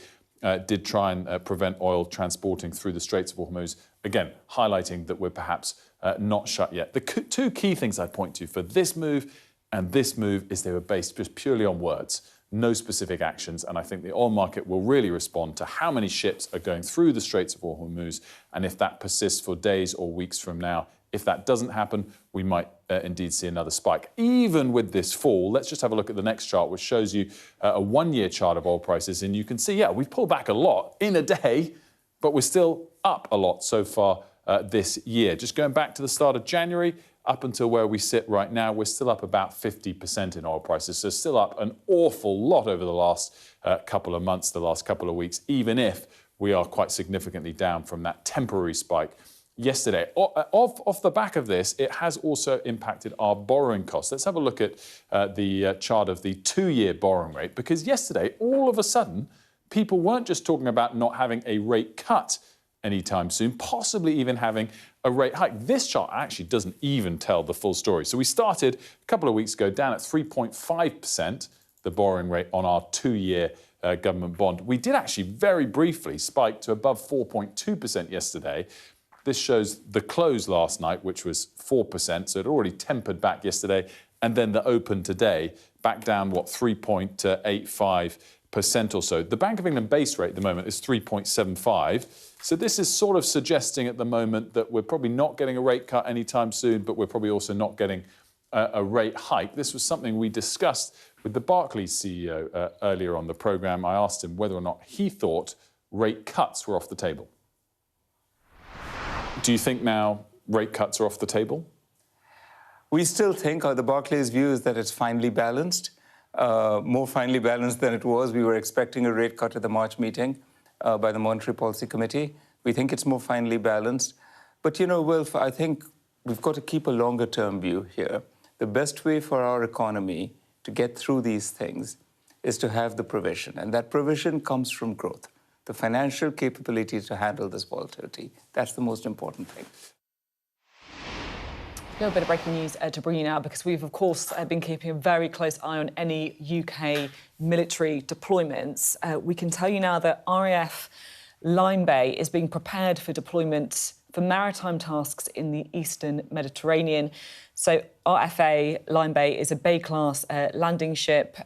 did try and prevent oil transporting through the Straits of Hormuz, again, highlighting that we're perhaps not shut yet. The 2 key things I'd point to for this move and this move is they were based just purely on words, no specific actions, and I think the oil market will really respond to how many ships are going through the Straits of Hormuz, and if that persists for days or weeks from now. If that doesn't happen, we might indeed see another spike. Even with this fall, let's just have a look at the next chart, which shows you a 1-year chart of oil prices. And you can see, yeah, we've pulled back a lot in a day, but we're still up a lot so far this year. Just going back to the start of January, up until where we sit right now, we're still up about 50% in oil prices. So still up an awful lot over the last couple of months, the last couple of weeks, even if we are quite significantly down from that temporary spike yesterday. Off the back of this, it has also impacted our borrowing costs. Let's have a look at the chart of the 2-year borrowing rate, because yesterday, all of a sudden, people weren't just talking about not having a rate cut anytime soon, possibly even having a rate hike. This chart actually doesn't even tell the full story. So we started a couple of weeks ago down at 3.5%, the borrowing rate on our 2-year government bond. We did actually very briefly spike to above 4.2% yesterday. This shows the close last night, which was 4%, so it already tempered back yesterday, and then the open today back down, 3.85% or so. The Bank of England base rate at the moment is 3.75, so this is sort of suggesting at the moment that we're probably not getting a rate cut anytime soon, but we're probably also not getting a rate hike. This was something we discussed with the Barclays CEO earlier on the programme. I asked him whether or not he thought rate cuts were off the table. Do you think now rate cuts are off the table? We still think, or the Barclays view is that it's finely balanced, more finely balanced than it was. We were expecting a rate cut at the March meeting by the Monetary Policy Committee. We think it's more finely balanced. But, you know, Wilf, I think we've got to keep a longer-term view here. The best way for our economy to get through these things is to have the provision, and that provision comes from growth. The financial capability to handle this volatility. That's the most important thing. A little bit of breaking news to bring you now, because we've, of course, been keeping a very close eye on any UK military deployments. We can tell you now that RAF Lyme Bay is being prepared for deployment for maritime tasks in the Eastern Mediterranean. So RFA Lyme Bay is a Bay-class landing ship.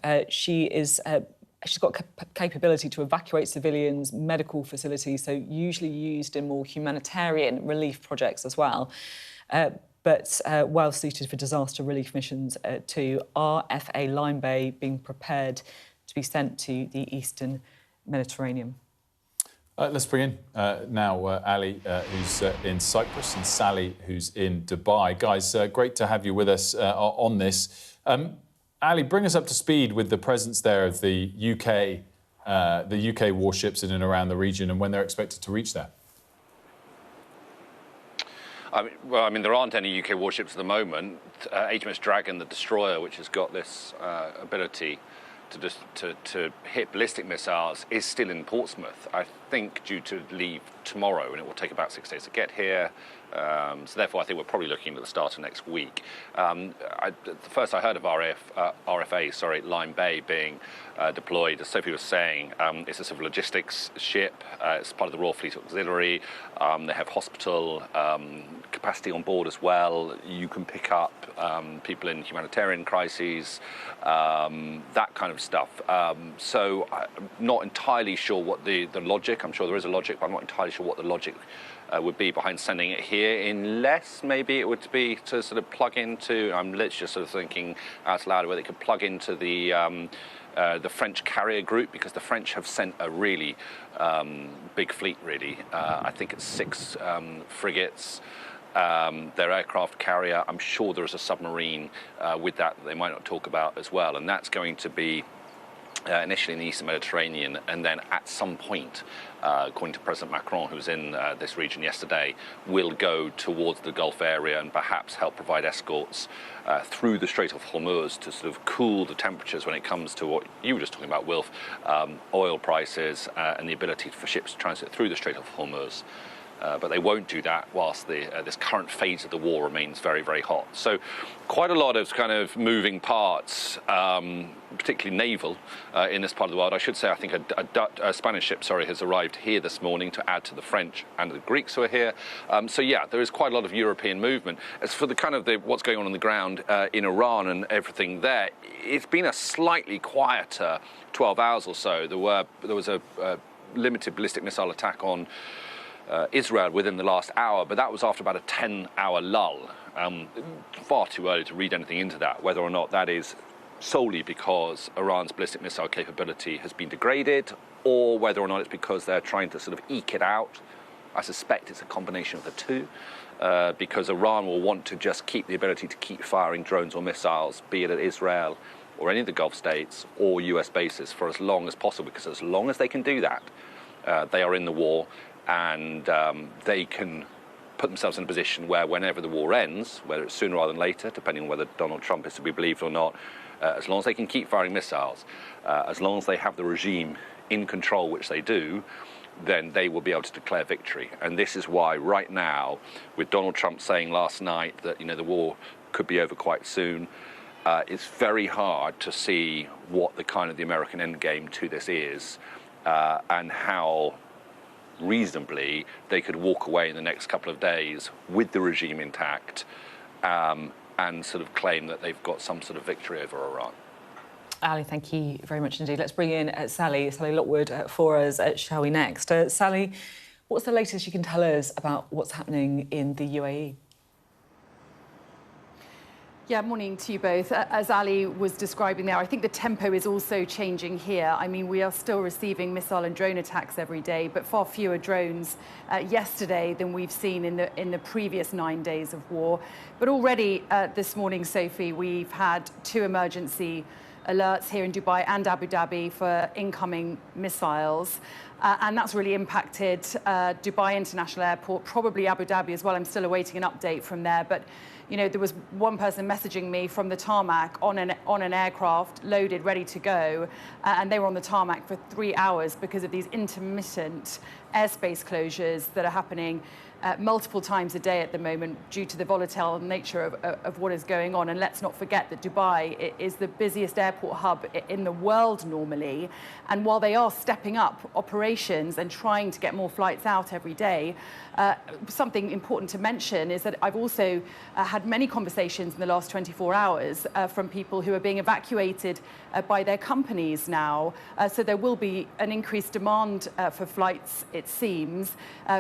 She's got capability to evacuate civilians, medical facilities, so usually used in more humanitarian relief projects as well, but well suited for disaster relief missions too. RFA Lyme Bay being prepared to be sent to the Eastern Mediterranean. Let's bring in now Ali, who's in Cyprus, and Sally, who's in Dubai. Guys, great to have you with us on this. Ali, bring us up to speed with the presence there of the UK warships in and around the region, and when they're expected to reach there. Well, there aren't any UK warships at the moment. HMS Dragon, the destroyer, which has got this ability to hit ballistic missiles, is still in Portsmouth, I think due to leave tomorrow, and it will take about 6 days to get here. So therefore, I think we're probably looking at the start of next week. The first I heard of RFA, Lyme Bay being deployed, as Sophie was saying, it's a civil logistics ship. It's part of the Royal Fleet Auxiliary. They have hospital capacity on board as well. You can pick up people in humanitarian crises, that kind of stuff. So I'm not entirely sure what the logic, I'm sure there is a logic, but I'm not entirely sure what the logic would be behind sending it here, unless maybe it would be to sort of plug into, I'm literally just sort of thinking out loud, whether it could plug into the French carrier group, because the French have sent a really big fleet, really. I think it's 6 frigates, their aircraft carrier. I'm sure there is a submarine with that they might not talk about as well, and that's going to be initially in the Eastern Mediterranean, and then at some point, according to President Macron, who was in this region yesterday, will go towards the Gulf area and perhaps help provide escorts through the Strait of Hormuz to sort of cool the temperatures when it comes to what you were just talking about, Wilf, oil prices and the ability for ships to transit through the Strait of Hormuz. But they won't do that whilst this current phase of the war remains very, very hot. So quite a lot of kind of moving parts, particularly naval, in this part of the world. I should say I think a Spanish ship, has arrived here this morning to add to the French and the Greeks who are here. So yeah, there is quite a lot of European movement. As for the kind of what's going on the ground in Iran and everything there, it's been a slightly quieter 12 hours or so. There was a limited ballistic missile attack on Israel within the last hour, but that was after about a 10-hour lull. Far too early to read anything into that, whether or not that is solely because Iran's ballistic missile capability has been degraded, or whether or not it's because they're trying to sort of eke it out I suspect it's a combination of the two, because Iran will want to just keep the ability to keep firing drones or missiles, be it at Israel or any of the Gulf states or US bases, for as long as possible, because as long as they can do that, they are in the war, and they can put themselves in a position where whenever the war ends, whether it's sooner rather than later, depending on whether Donald Trump is to be believed or not, as long as they can keep firing missiles, as long as they have the regime in control, which they do, then they will be able to declare victory. And this is why right now, with Donald Trump saying last night that, you know, the war could be over quite soon, it's very hard to see what the kind of the American endgame to this is, and how reasonably they could walk away in the next couple of days with the regime intact, and sort of claim that they've got some sort of victory over Iran. Ali, thank you very much indeed. Let's bring in Sally Lockwood for us, shall we, next. Sally, what's the latest you can tell us about what's happening in the UAE? Yeah, morning to you both. As Ali was describing there, I think the tempo is also changing here. I mean, we are still receiving missile and drone attacks every day, but far fewer drones yesterday than we've seen in the previous 9 days of war. But already this morning, Sophie, we've had 2 emergency alerts here in Dubai and Abu Dhabi for incoming missiles. And that's really impacted Dubai International Airport, probably Abu Dhabi as well. I'm still awaiting an update from there. But, you know, there was one person messaging me from the tarmac on an aircraft, loaded, ready to go. And they were on the tarmac for 3 hours because of these intermittent airspace closures that are happening multiple times a day at the moment due to the volatile nature of what is going on. And let's not forget that Dubai is the busiest airport hub in the world normally. And while they are stepping up operations and trying to get more flights out every day, something important to mention is that I've also had many conversations in the last 24 hours from people who are being evacuated by their companies now. So there will be an increased demand for flights, it seems,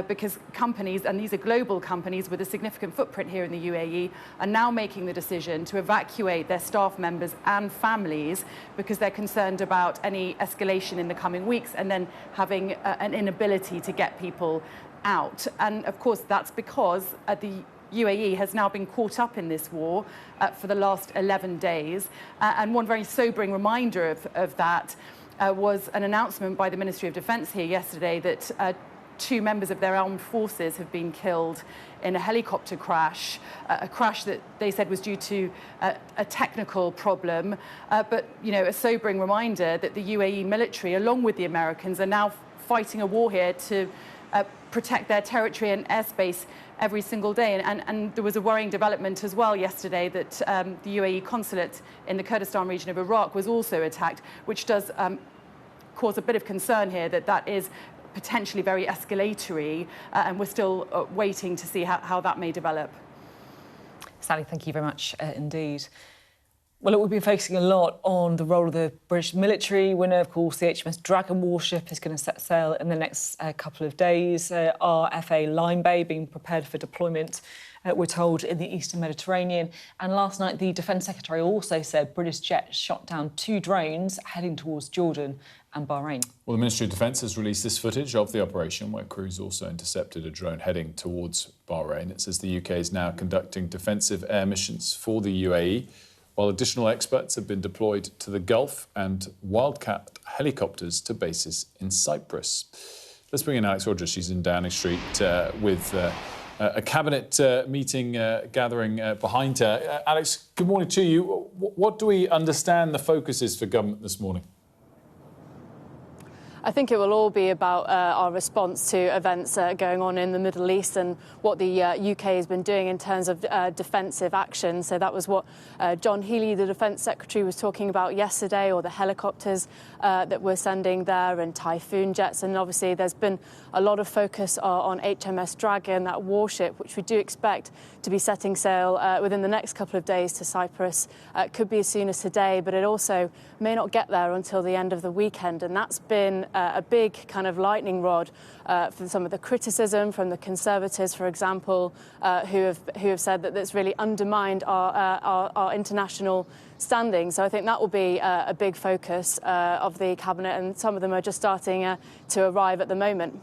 because companies, and these are global companies with a significant footprint here in the UAE, are now making the decision to evacuate their staff members and families because they're concerned about any escalation in the coming weeks and then having an inability to get people out. And of course, that's because the UAE has now been caught up in this war for the last 11 days. And one very sobering reminder of that was an announcement by the Ministry of Defence here yesterday that 2 members of their armed forces have been killed in a helicopter crash, a crash that they said was due to a technical problem. But, you know, a sobering reminder that the UAE military, along with the Americans, are now fighting a war here to protect their territory and airspace every single day. And there was a worrying development as well yesterday that the UAE consulate in the Kurdistan region of Iraq was also attacked, which does cause a bit of concern here that is potentially very escalatory, and we're still waiting to see how that may develop. Sally, thank you very much indeed. Well, we've been focusing a lot on the role of the British military. We know, of course, the HMS Dragon warship is going to set sail in the next couple of days. RFA Line Bay being prepared for deployment, we're told, in the Eastern Mediterranean. And last night, the Defence Secretary also said British jets shot down 2 drones heading towards Jordan and Bahrain. Well, the Ministry of Defence has released this footage of the operation, where crews also intercepted a drone heading towards Bahrain. It says the UK is now conducting defensive air missions for the UAE, while additional experts have been deployed to the Gulf and Wildcat helicopters to bases in Cyprus. Let's bring in Alex Rogers. She's in Downing Street with a cabinet meeting gathering behind her. Alex, good morning to you. What do we understand the focus is for government this morning? I think it will all be about our response to events going on in the Middle East and what the UK has been doing in terms of defensive action. So that was what John Healey, the Defence Secretary, was talking about yesterday, or the helicopters that we're sending there, and Typhoon jets. And obviously there's been a lot of focus on HMS Dragon, that warship, which we do expect to be setting sail within the next couple of days to Cyprus. Could be as soon as today, but it also may not get there until the end of the weekend. And that's been a big kind of lightning rod for some of the criticism from the Conservatives, for example, who have said that that's really undermined our international standing. So I think that will be a big focus of the Cabinet, and some of them are just starting to arrive at the moment.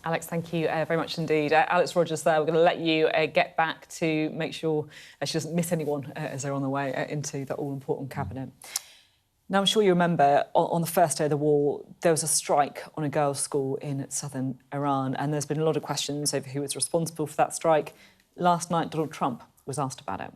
Alex, thank you very much indeed. Alex Rogers there, we're going to let you get back to make sure she doesn't miss anyone as they're on their way into the all-important cabinet. Now, I'm sure you remember on the first day of the war, there was a strike on a girls' school in southern Iran, and there's been a lot of questions over who was responsible for that strike. Last night, Donald Trump was asked about it.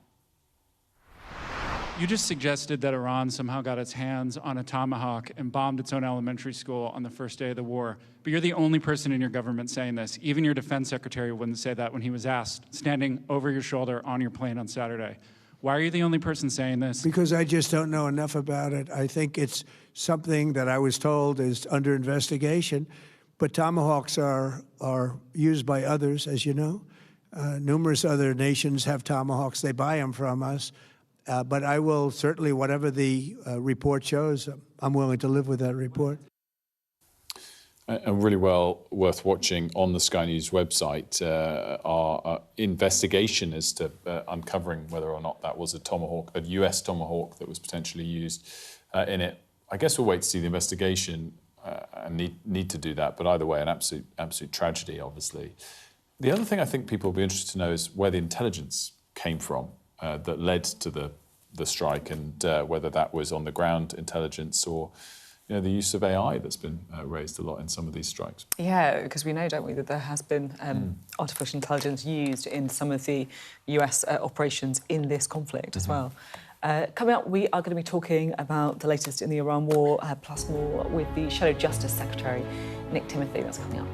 You just suggested that Iran somehow got its hands on a tomahawk and bombed its own elementary school on the first day of the war. But you're the only person in your government saying this. Even your defense secretary wouldn't say that when he was asked, standing over your shoulder on your plane on Saturday. Why are you the only person saying this? Because I just don't know enough about it. I think it's something that I was told is under investigation. But tomahawks are used by others, as you know. Numerous other nations have tomahawks. They buy them from us. But I will certainly, whatever the report shows, I'm willing to live with that report. And really well worth watching on the Sky News website, our investigation as to uncovering whether or not that was a tomahawk, a US tomahawk that was potentially used in it. I guess we'll wait to see the investigation and need to do that. But either way, an absolute tragedy, obviously. The other thing I think people will be interested to know is where the intelligence came from that led to the strike, and whether that was on the ground intelligence or the use of AI that's been raised a lot in some of these strikes. Yeah, because we know, don't we, that there has been artificial intelligence used in some of the US operations in this conflict as well. Coming up, we are going to be talking about the latest in the Iran war, plus more with the Shadow Justice Secretary, Nick Timothy. That's coming up.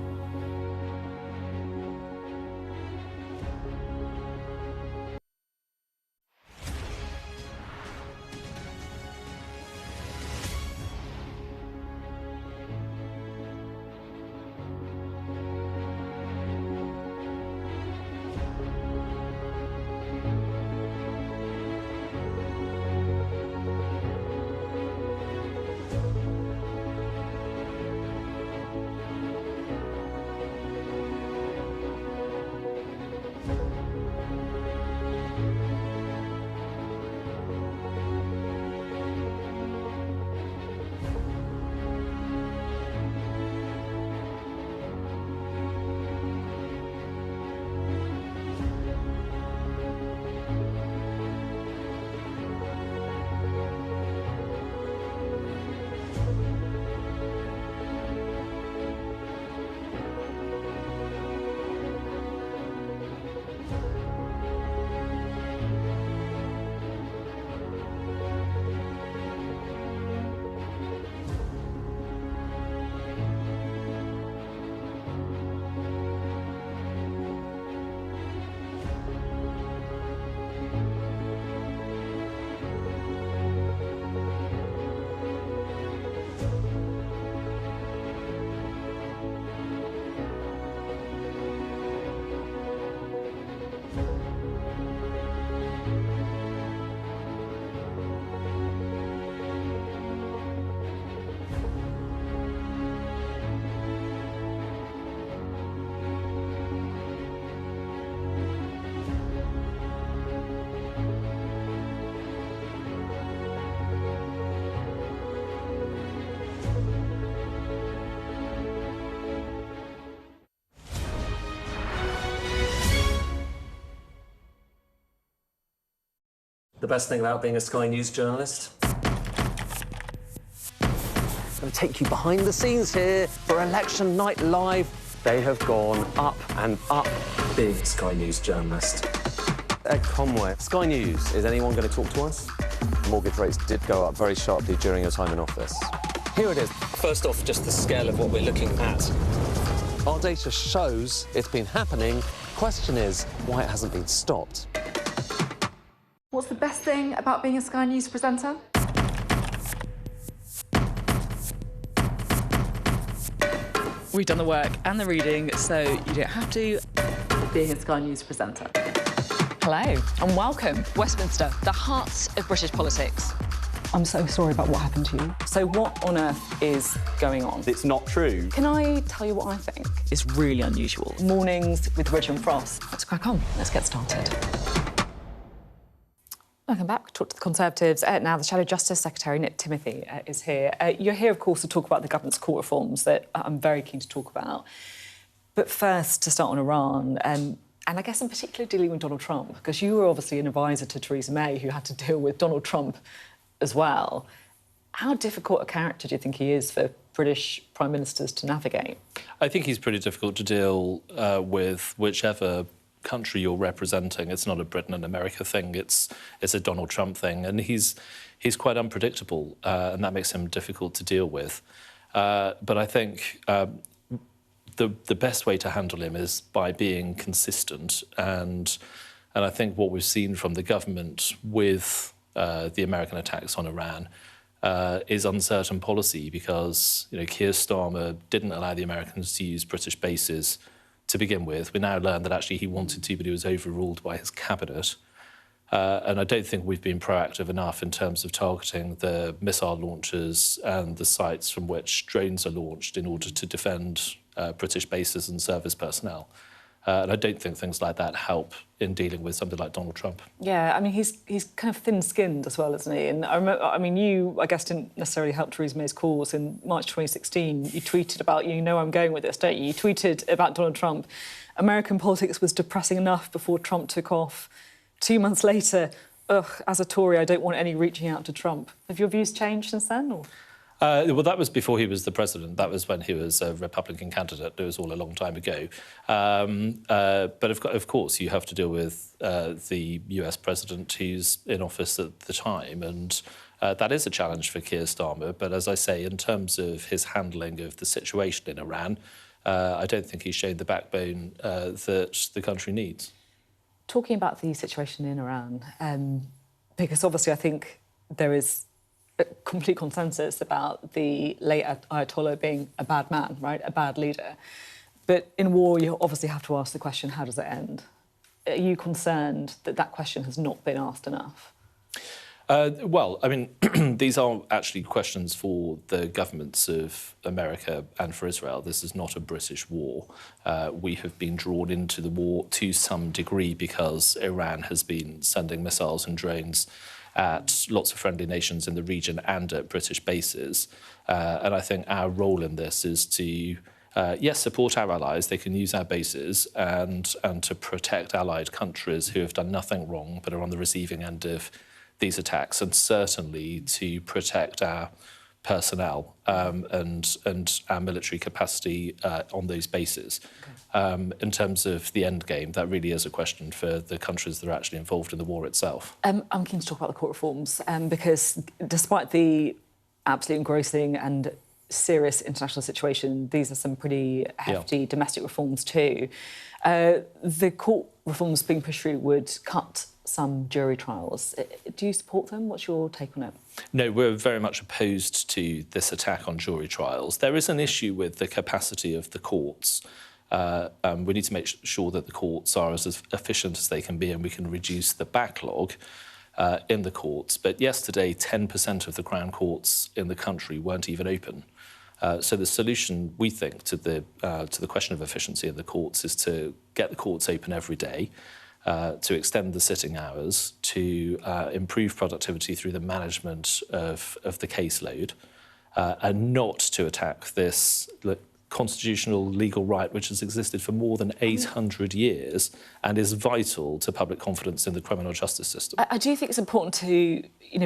The best thing about being a Sky News journalist? I'm going to take you behind the scenes here for Election Night Live. They have gone up and up. Being a Sky News journalist. Ed Conway, Sky News, is anyone going to talk to us? Mortgage rates did go up very sharply during your time in office. Here it is. First off, just the scale of what we're looking at. Our data shows it's been happening. Question is, why it hasn't been stopped. What's the best thing about being a Sky News presenter? We've done the work and the reading, so you don't have to. Being a Sky News presenter. Hello and welcome. Westminster, the heart of British politics. I'm so sorry about what happened to you. So what on earth is going on? It's not true. Can I tell you what I think? It's really unusual. Mornings with Richard and Frost. Let's crack on. Let's get started. Welcome back. Talk to the Conservatives. Now, the Shadow Justice Secretary, Nick Timothy, is here. You're here, of course, to talk about the government's court reforms that I'm very keen to talk about. But first, to start on Iran, and I guess in particular dealing with Donald Trump, because you were obviously an advisor to Theresa May who had to deal with Donald Trump as well. How difficult a character do you think he is for British prime ministers to navigate? I think he's pretty difficult to deal with whichever country you're representing. It's not a Britain and America thing, it's a Donald Trump thing. And he's quite unpredictable, and that makes him difficult to deal with. But I think the best way to handle him is by being consistent. And I think what we've seen from the government with the American attacks on Iran is uncertain policy, because Keir Starmer didn't allow the Americans to use British bases to begin with. We now learn that actually he wanted to, but he was overruled by his cabinet. And I don't think we've been proactive enough in terms of targeting the missile launchers and the sites from which drones are launched in order to defend British bases and service personnel. And I don't think things like that help in dealing with somebody like Donald Trump. Yeah, I mean, he's kind of thin-skinned as well, isn't he? And I remember, I mean, you, I guess, didn't necessarily help Theresa May's cause. In March 2016, you tweeted about, you know where I'm going with this, don't you? You tweeted about Donald Trump. American politics was depressing enough before Trump took off. 2 months later, as a Tory, I don't want any reaching out to Trump. Have your views changed since then, or...? Well, that was before he was the president. That was when he was a Republican candidate. It was all a long time ago. But of course, you have to deal with the US president who's in office at the time. And that is a challenge for Keir Starmer. But as I say, in terms of his handling of the situation in Iran, I don't think he's shown the backbone that the country needs. Talking about the situation in Iran, because obviously I think there is a complete consensus about the late Ayatollah being a bad man, right? A bad leader. But in war, you obviously have to ask the question, how does it end? Are you concerned that that question has not been asked enough? Well, I mean, these are actually questions for the governments of America and for Israel. This is not a British war. We have been drawn into the war to some degree because Iran has been sending missiles and drones at lots of friendly nations in the region and at British bases. And I think our role in this is to, yes, support our allies. They can use our bases and to protect allied countries who have done nothing wrong but are on the receiving end of these attacks, and certainly to protect our personnel and our military capacity on those bases. In terms of the end game, that really is a question for the countries that are actually involved in the war itself. I'm keen to talk about the court reforms because despite the absolutely engrossing and serious international situation, these are some pretty hefty domestic reforms too. The court reforms being pushed through would cut some jury trials. Do you support them? What's your take on it? No, we're very much opposed to this attack on jury trials. There is an issue with the capacity of the courts. We need to make sure that the courts are as efficient as they can be and we can reduce the backlog in the courts. But yesterday, 10% of the Crown Courts in the country weren't even open. So the solution, we think, to the question of efficiency in the courts is to get the courts open every day, to extend the sitting hours, to improve productivity through the management of the caseload, and not to attack this constitutional legal right which has existed for more than 800 years and is vital to public confidence in the criminal justice system. I do think it's important to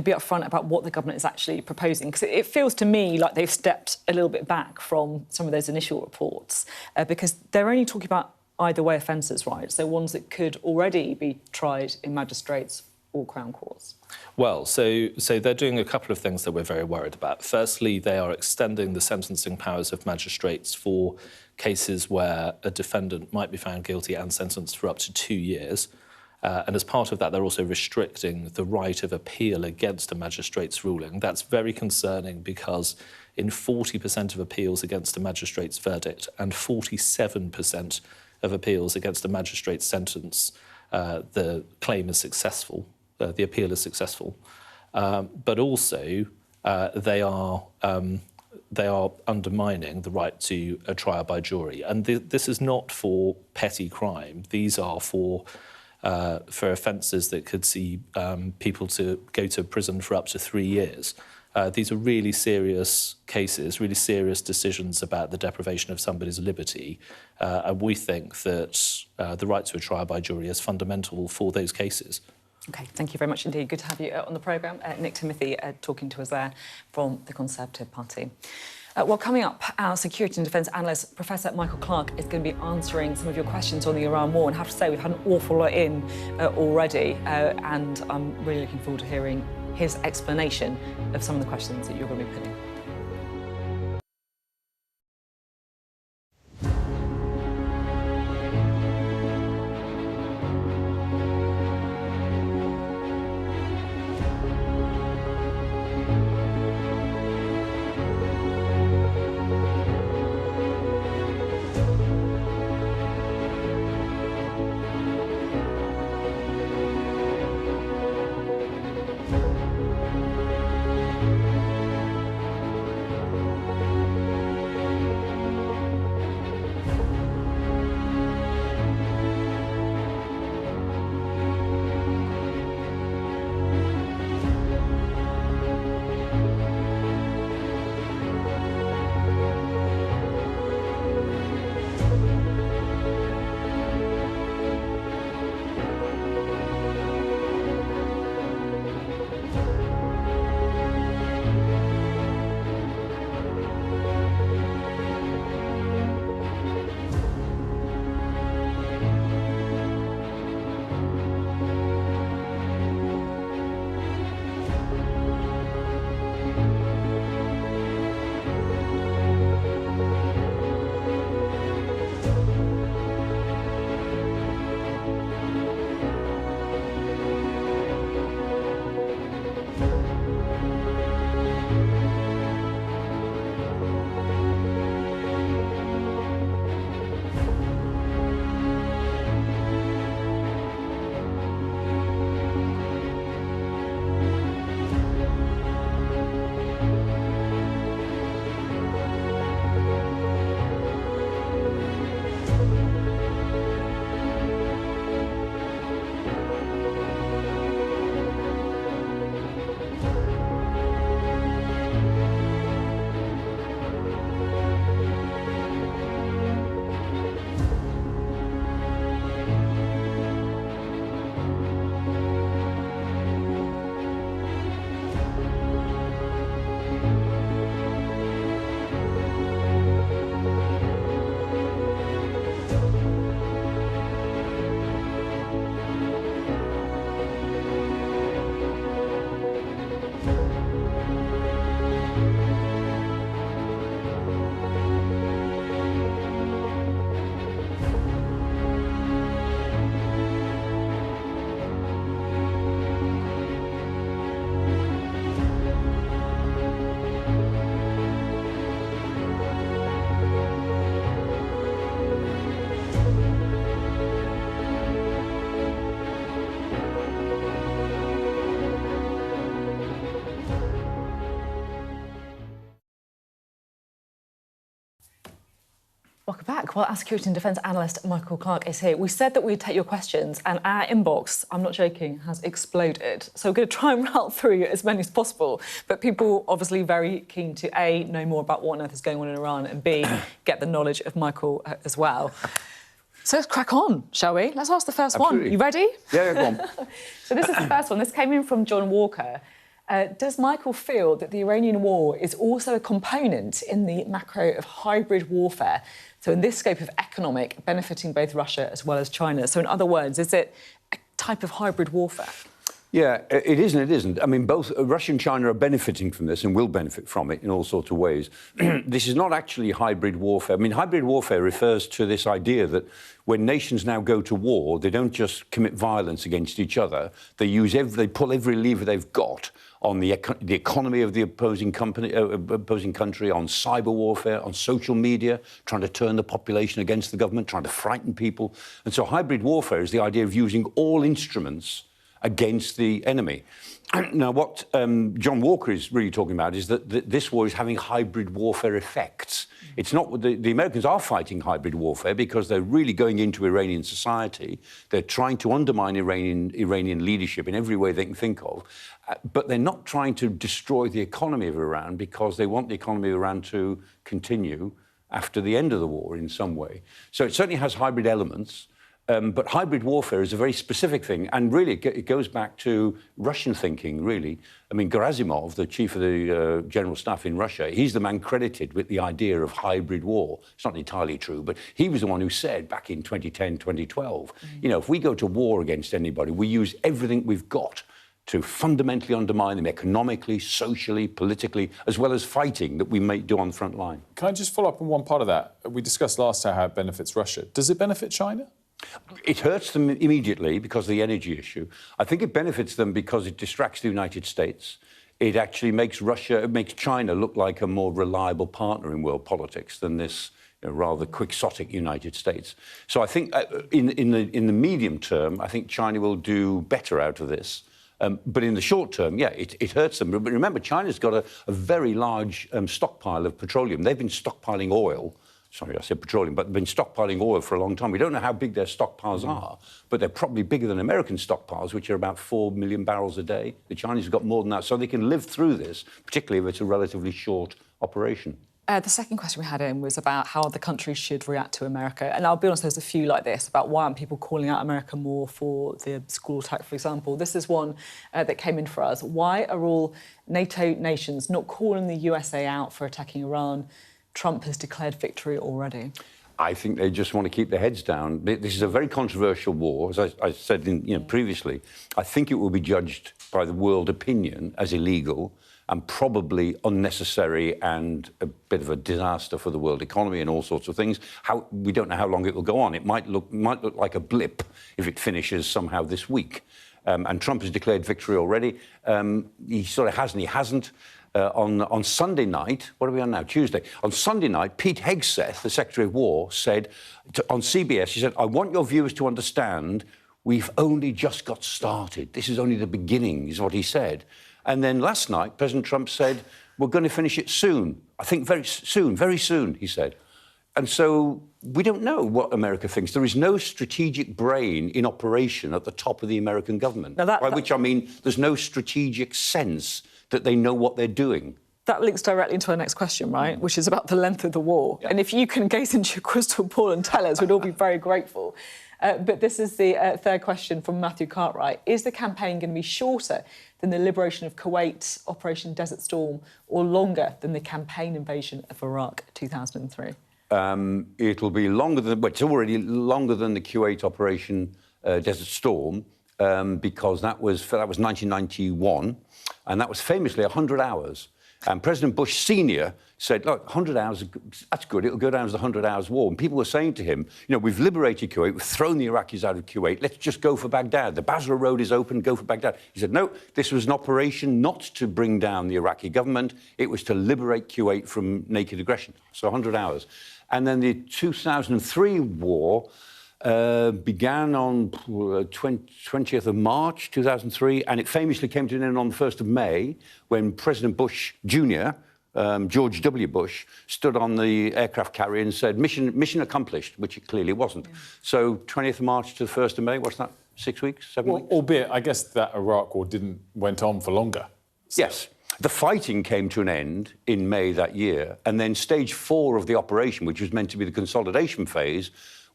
be upfront about what the government is actually proposing, because it feels to me like they've stepped a little bit back from some of those initial reports, because they're only talking about either way offences, right? So ones that could already be tried in magistrates or Crown Courts. Well, so they're doing a couple of things that we're very worried about. Firstly, they are extending the sentencing powers of magistrates for cases where a defendant might be found guilty and sentenced for up to 2 years. And as part of that, they're also restricting the right of appeal against a magistrate's ruling. That's very concerning because in 40% of appeals against a magistrate's verdict and 47% of appeals against a magistrate's sentence, the claim is successful. The appeal is successful, but also they are undermining the right to a trial by jury. And this is not for petty crime. These are for offences that could see people to go to prison for up to 3 years. These are really serious cases, really serious decisions about the deprivation of somebody's liberty. And we think that the right to a trial by jury is fundamental for those cases. OK, thank you very much indeed. Good to have you on the programme. Nick Timothy talking to us there from the Conservative Party. Well, coming up, our security and defence analyst, Professor Michael Clark, is going to be answering some of your questions on the Iran war. And I have to say, we've had an awful lot in already. And I'm really looking forward to hearing his explanation of some of the questions that you're going to be putting. Welcome back. Well, our security and defence analyst, Michael Clark, is here. We said that we'd take your questions, and our inbox, I'm not joking, has exploded. So we're going to try and route through as many as possible. But people obviously very keen to, A, know more about what on earth is going on in Iran, and B, get the knowledge of Michael as well. So let's crack on, shall we? Let's ask the first one. You ready? Yeah, go on. So this is the first one. This came in from John Walker. Does Michael feel that the Iranian war is also a component in the macro of hybrid warfare? So in this scope of economic, benefiting both Russia as well as China. So in other words, is it a type of hybrid warfare? Yeah, it is and it isn't. I mean, both Russia and China are benefiting from this and will benefit from it in all sorts of ways. This is not actually hybrid warfare. I mean, hybrid warfare refers to this idea that when nations now go to war, they don't just commit violence against each other. They pull every lever they've got on the economy of the opposing country, on cyber warfare, on social media, trying to turn the population against the government, trying to frighten people. And so hybrid warfare is the idea of using all instruments against the enemy. Now, what John Walker is really talking about is that this war is having hybrid warfare effects. It's not the Americans are fighting hybrid warfare because they're really going into Iranian society. They're trying to undermine Iranian leadership in every way they can think of. But they're not trying to destroy the economy of Iran because they want the economy of Iran to continue after the end of the war in some way. So it certainly has hybrid elements, but hybrid warfare is a very specific thing, and really it goes back to Russian thinking, really. I mean, Gerasimov, the chief of the general staff in Russia, he's the man credited with the idea of hybrid war. It's not entirely true, but he was the one who said back in 2010, 2012, you know, if we go to war against anybody, we use everything we've got to fundamentally undermine them economically, socially, politically, as well as fighting that we may do on the front line. Can I just follow up on one part of that? We discussed last time how it benefits Russia. Does it benefit China? It hurts them immediately because of the energy issue. I think it benefits them because it distracts the United States. It actually makes China look like a more reliable partner in world politics than this rather quixotic United States. So I think in the medium term, I think China will do better out of this. But in the short term, yeah, it hurts them. But remember, China's got a very large stockpile of petroleum. They've been stockpiling oil. Sorry, I said petroleum, but they've been stockpiling oil for a long time. We don't know how big their stockpiles are, but they're probably bigger than American stockpiles, which are about 4 million barrels a day. The Chinese have got more than that, so they can live through this, particularly if it's a relatively short operation. The second question we had in was about how other countries should react to America. And I'll be honest, there's a few like this, about why aren't people calling out America more for the school attack, for example. This is one that came in for us. Why are all NATO nations not calling the USA out for attacking Iran? Trump has declared victory already. I think they just want to keep their heads down. This is a very controversial war, as I said previously. I think it will be judged by the world opinion as illegal and probably unnecessary and a bit of a disaster for the world economy and all sorts of things. We don't know how long it will go on. It might look like a blip if it finishes somehow this week. And Trump has declared victory already. He sort of has and he hasn't. On Sunday night, what are we on now? Tuesday. On Sunday night, Pete Hegseth, the Secretary of War, said on CBS, he said, I want your viewers to understand we've only just got started. This is only the beginning, is what he said. And then last night, President Trump said, we're going to finish it soon. I think very soon, he said. And so we don't know what America thinks. There is no strategic brain in operation at the top of the American government, by which I mean there's no strategic sense that they know what they're doing. That links directly into our next question, right, which is about the length of the war. Yeah. And if you can gaze into your crystal ball and tell us, we'd all be very grateful. But this is the third question from Matthew Cartwright. Is the campaign going to be shorter than the liberation of Kuwait, Operation Desert Storm, or longer than the campaign invasion of Iraq 2003? It'll be longer than... Well, it's already longer than the Kuwait Operation Desert Storm, because that was 1991, and that was famously 100 hours. And President Bush Sr. said, look, 100 hours, that's good, it'll go down as the 100 hours war. And people were saying to him, you know, we've liberated Kuwait, we've thrown the Iraqis out of Kuwait, let's just go for Baghdad. The Basra Road is open, go for Baghdad. He said, no, this was an operation not to bring down the Iraqi government, it was to liberate Kuwait from naked aggression. So 100 hours. And then the 2003 war began on 20th of March 2003, and it famously came to an end on the 1st of May when President Bush Jr., George W. Bush, stood on the aircraft carrier and said, mission accomplished, which it clearly wasn't. Yeah. So 20th of March to the 1st of May, what's that, 6 weeks, 7 weeks? Albeit, I guess that Iraq war went on for longer. So. Yes. The fighting came to an end in May that year, and then stage 4 of the operation, which was meant to be the consolidation phase,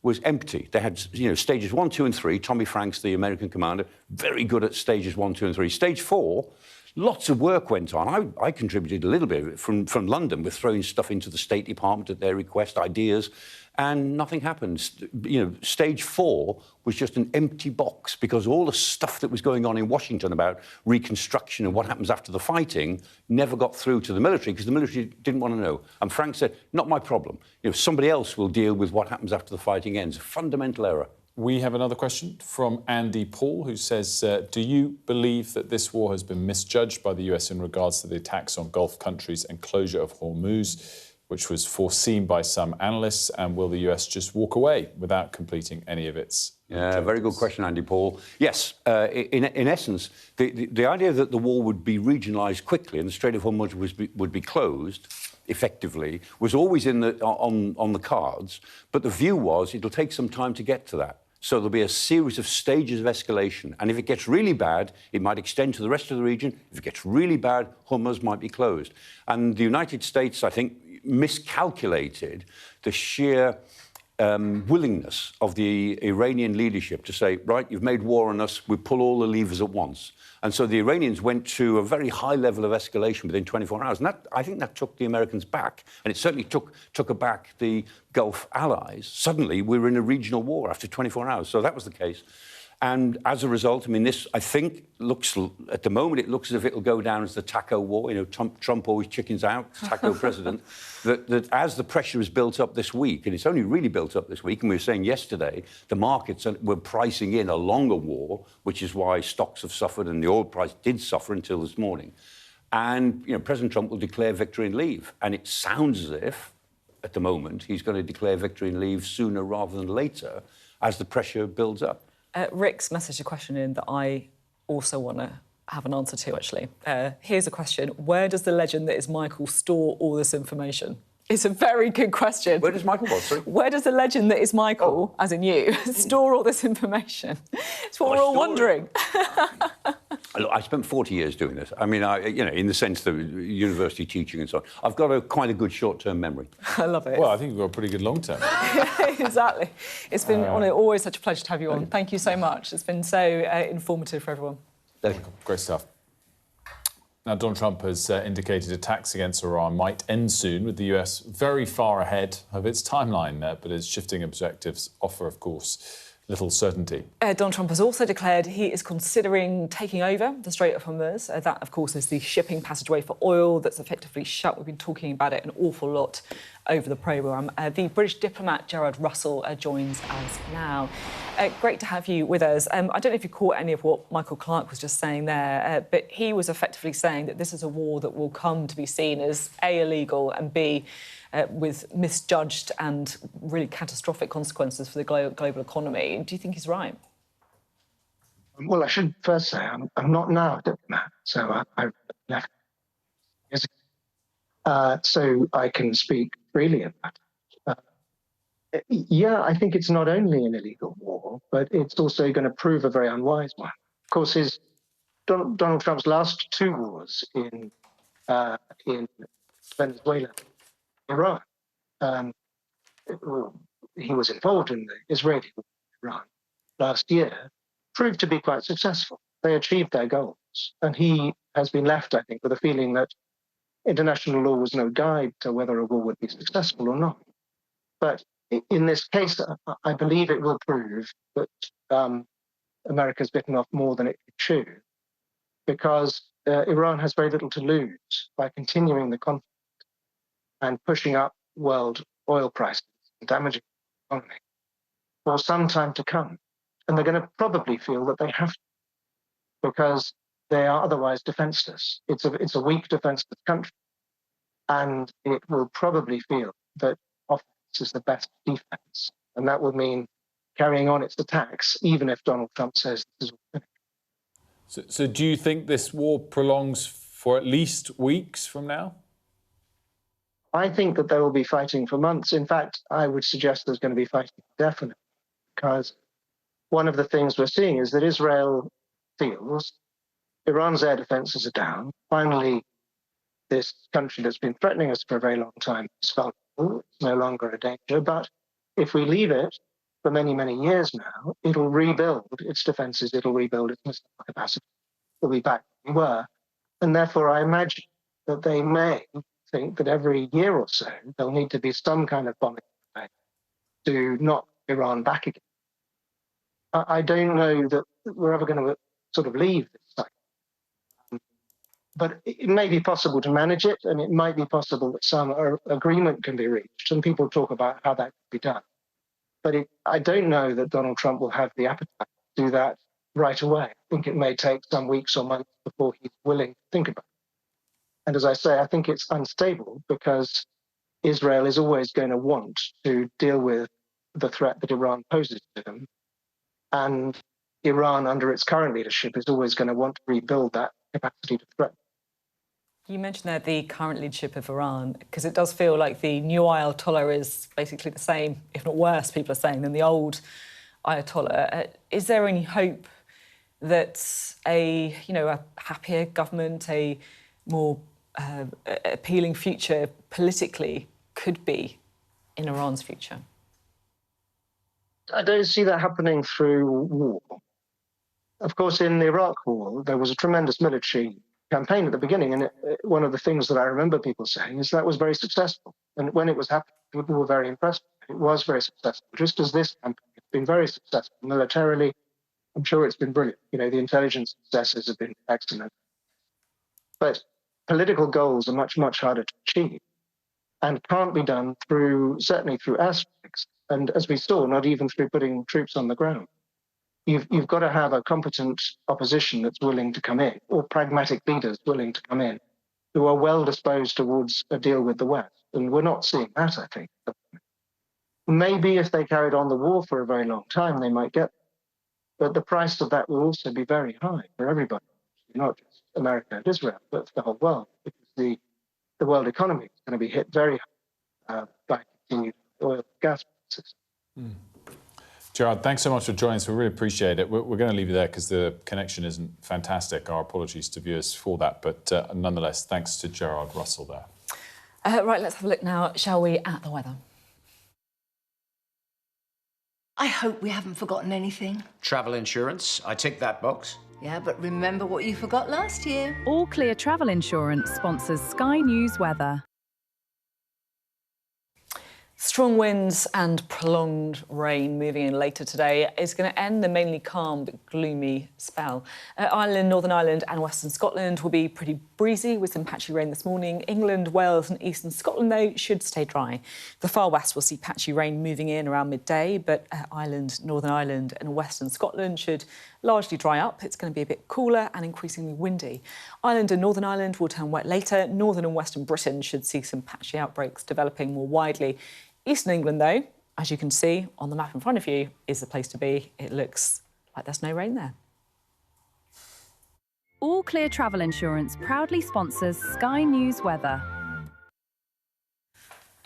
was empty. They had, stages 1, 2 and 3. Tommy Franks, the American commander, very good at stages 1, 2 and 3. Stage 4, lots of work went on. I contributed a little bit of it from London with throwing stuff into the State Department at their request, ideas, and nothing happened. Stage 4 was just an empty box because all the stuff that was going on in Washington about reconstruction and what happens after the fighting never got through to the military because the military didn't want to know. And Frank said, not my problem. Somebody else will deal with what happens after the fighting ends. A fundamental error. We have another question from Andy Paul, who says, do you believe that this war has been misjudged by the US in regards to the attacks on Gulf countries and closure of Hormuz, which was foreseen by some analysts, and will the US just walk away without completing any of its objectives? Very good question, Andy Paul. Yes, in essence, the idea that the war would be regionalised quickly and the Strait of Hormuz would be closed effectively was always on the cards, but the view was it'll take some time to get to that. So there'll be a series of stages of escalation. And if it gets really bad, it might extend to the rest of the region. If it gets really bad, Hormuz might be closed. And the United States, I think, miscalculated the sheer willingness of the Iranian leadership to say, right, you've made war on us, we pull all the levers at once. And so the Iranians went to a very high level of escalation within 24 hours. And that, I think that took the Americans back. And it certainly took aback the Gulf allies. Suddenly, we were in a regional war after 24 hours. So that was the case. And as a result, I mean, this, I think, looks, at the moment, it looks as if it'll go down as the taco war. You know, Trump always chickens out, taco president. That as the pressure is built up this week, and it's only really built up this week, and we were saying yesterday, the markets were pricing in a longer war, which is why stocks have suffered and the oil price did suffer until this morning. And, you know, President Trump will declare victory and leave. And it sounds as if, at the moment, he's going to declare victory and leave sooner rather than later as the pressure builds up. Rick's messaged a question in that I also want to have an answer to, actually. Here's a question. Where does the legend that is Michael store all this information? It's a very good question. Where does Michael what, sorry? Where does the legend that is Michael, as in you, store all this information? It's what we're all wondering. Look, I spent 40 years doing this. I mean, you know, in the sense that university teaching and so on. I've got quite a good short-term memory. I love it. Well, I think you've got a pretty good long-term. Exactly. It's been always such a pleasure to have you on. Thank you so much. It's been so informative for everyone. Great stuff. Now, Donald Trump has indicated attacks against Iran might end soon, with the US very far ahead of its timeline, but its shifting objectives offer, of course, little certainty. Donald Trump has also declared he is considering taking over the Strait of Hormuz. That, of course, is the shipping passageway for oil that's effectively shut. We've been talking about it an awful lot over the programme. The British diplomat Gerard Russell joins us now. Great to have you with us. I don't know if you caught any of what Michael Clark was just saying there, but he was effectively saying that this is a war that will come to be seen as A, illegal, and B, with misjudged and really catastrophic consequences for the global economy. Do you think he's right? Well, I should first say I'm not now a diplomat, so I left years ago. So I can speak freely about it. Yeah, I think it's not only an illegal war, but it's also going to prove a very unwise one. Of course, Donald Trump's last two wars in Venezuela, Iran, he was involved in the Israeli war in Iran last year, proved to be quite successful. They achieved their goals. And he has been left, I think, with a feeling that international law was no guide to whether a war would be successful or not. But in this case, I believe it will prove that America's bitten off more than it could chew, because Iran has very little to lose by continuing the conflict and pushing up world oil prices and damaging the economy for some time to come. And they're going to probably feel that they have to, because they are otherwise defenseless. It's a weak, defenseless country. And it will probably feel that offense is the best defense. And that will mean carrying on its attacks, even if Donald Trump says this is all finished. So do you think this war prolongs for at least weeks from now? I think that there will be fighting for months. In fact, I would suggest there's going to be fighting definitely, because one of the things we're seeing is that Israel feels Iran's air defenses are down. Finally, this country that's been threatening us for a very long time is vulnerable. It's no longer a danger. But if we leave it for many, many years now, it'll rebuild its defenses. It'll rebuild its missile capacity. It'll be back where we were. And therefore, I imagine that they may think that every year or so, there'll need to be some kind of bombing to knock Iran back again. I don't know that we're ever going to sort of leave this cycle. But it may be possible to manage it, and it might be possible that some agreement can be reached, and people talk about how that could be done. But I don't know that Donald Trump will have the appetite to do that right away. I think it may take some weeks or months before he's willing to think about it. And as I say, I think it's unstable because Israel is always going to want to deal with the threat that Iran poses to them. And Iran, under its current leadership, is always going to want to rebuild that capacity to threaten. You mentioned there the current leadership of Iran, because it does feel like the new Ayatollah is basically the same, if not worse, people are saying, than the old Ayatollah. Is there any hope that a happier government, a more appealing future politically could be in Iran's future? I don't see that happening through war. Of course, in the Iraq War, there was a tremendous military campaign at the beginning, and one of the things that I remember people saying is that was very successful. And when it was happening, people were very impressed. It was very successful, just as this campaign has been very successful militarily. I'm sure it's been brilliant. The intelligence successes have been excellent. But political goals are much, much harder to achieve and can't be done certainly through airstrikes. And as we saw, not even through putting troops on the ground. You've got to have a competent opposition that's willing to come in, or pragmatic leaders willing to come in, who are well disposed towards a deal with the West. And we're not seeing that, I think. Maybe if they carried on the war for a very long time, they might get there. But the price of that will also be very high for everybody, not just America and Israel, but for the whole world, because the world economy is going to be hit very hard by continued oil and gas prices. Gerard, thanks so much for joining us. We really appreciate it. We're going to leave you there because the connection isn't fantastic. Our apologies to viewers for that. But nonetheless, thanks to Gerard Russell there. Right, let's have a look now, shall we, at the weather. I hope we haven't forgotten anything. Travel insurance, I tick that box. Yeah, but remember what you forgot last year. All Clear Travel Insurance sponsors Sky News Weather. Strong winds and prolonged rain moving in later today is going to end the mainly calm but gloomy spell. Ireland, Northern Ireland and Western Scotland will be pretty breezy with some patchy rain this morning. England, Wales and Eastern Scotland, though, should stay dry. The far west will see patchy rain moving in around midday, but Ireland, Northern Ireland and Western Scotland should largely dry up. It's going to be a bit cooler and increasingly windy. Ireland and Northern Ireland will turn wet later. Northern and Western Britain should see some patchy outbreaks developing more widely. Eastern England, though, as you can see on the map in front of you, is the place to be. It looks like there's no rain there. All Clear Travel Insurance proudly sponsors Sky News Weather.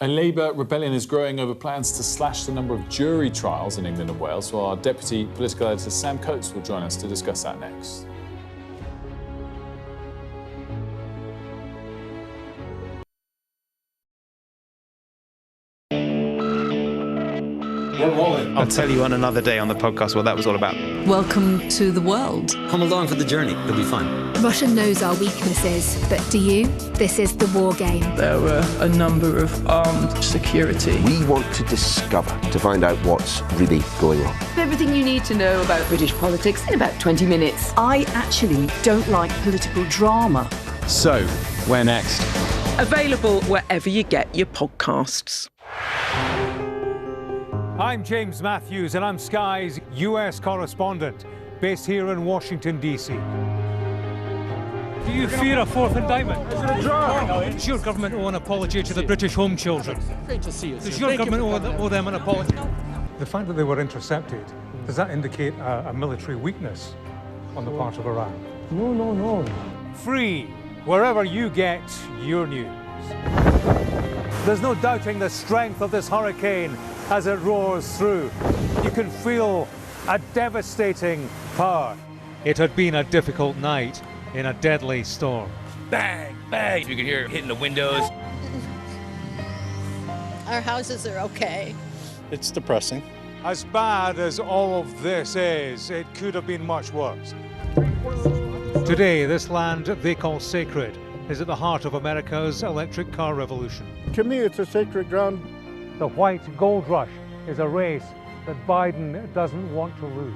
A Labour rebellion is growing over plans to slash the number of jury trials in England and Wales. So our deputy political editor Sam Coates will join us to discuss that next. I'll tell you on another day on the podcast what that was all about. Welcome to the world. Come along for the journey. It'll be fun. Russia knows our weaknesses, but do you? This is the war game. There were a number of armed security. We want to discover, to find out what's really going on. Everything you need to know about British politics in about 20 minutes. I actually don't like political drama. So, where next? Available wherever you get your podcasts. I'm James Matthews and I'm Sky's US correspondent, based here in Washington, D.C. Do you fear a fourth indictment? Is it a draw? Does your government owe an apology to the British home children? Great to see you. Does your government owe them an apology? The fact that they were intercepted, does that indicate a military weakness on the part of Iran? No. Free, wherever you get your news. There's no doubting the strength of this hurricane as it roars through. You can feel a devastating power. It had been a difficult night in a deadly storm. Bang, bang. You can hear it hitting the windows. Our houses are okay. It's depressing. As bad as all of this is, it could have been much worse. Today, this land they call sacred is at the heart of America's electric car revolution. To me, it's a sacred ground. The white gold rush is a race that Biden doesn't want to lose.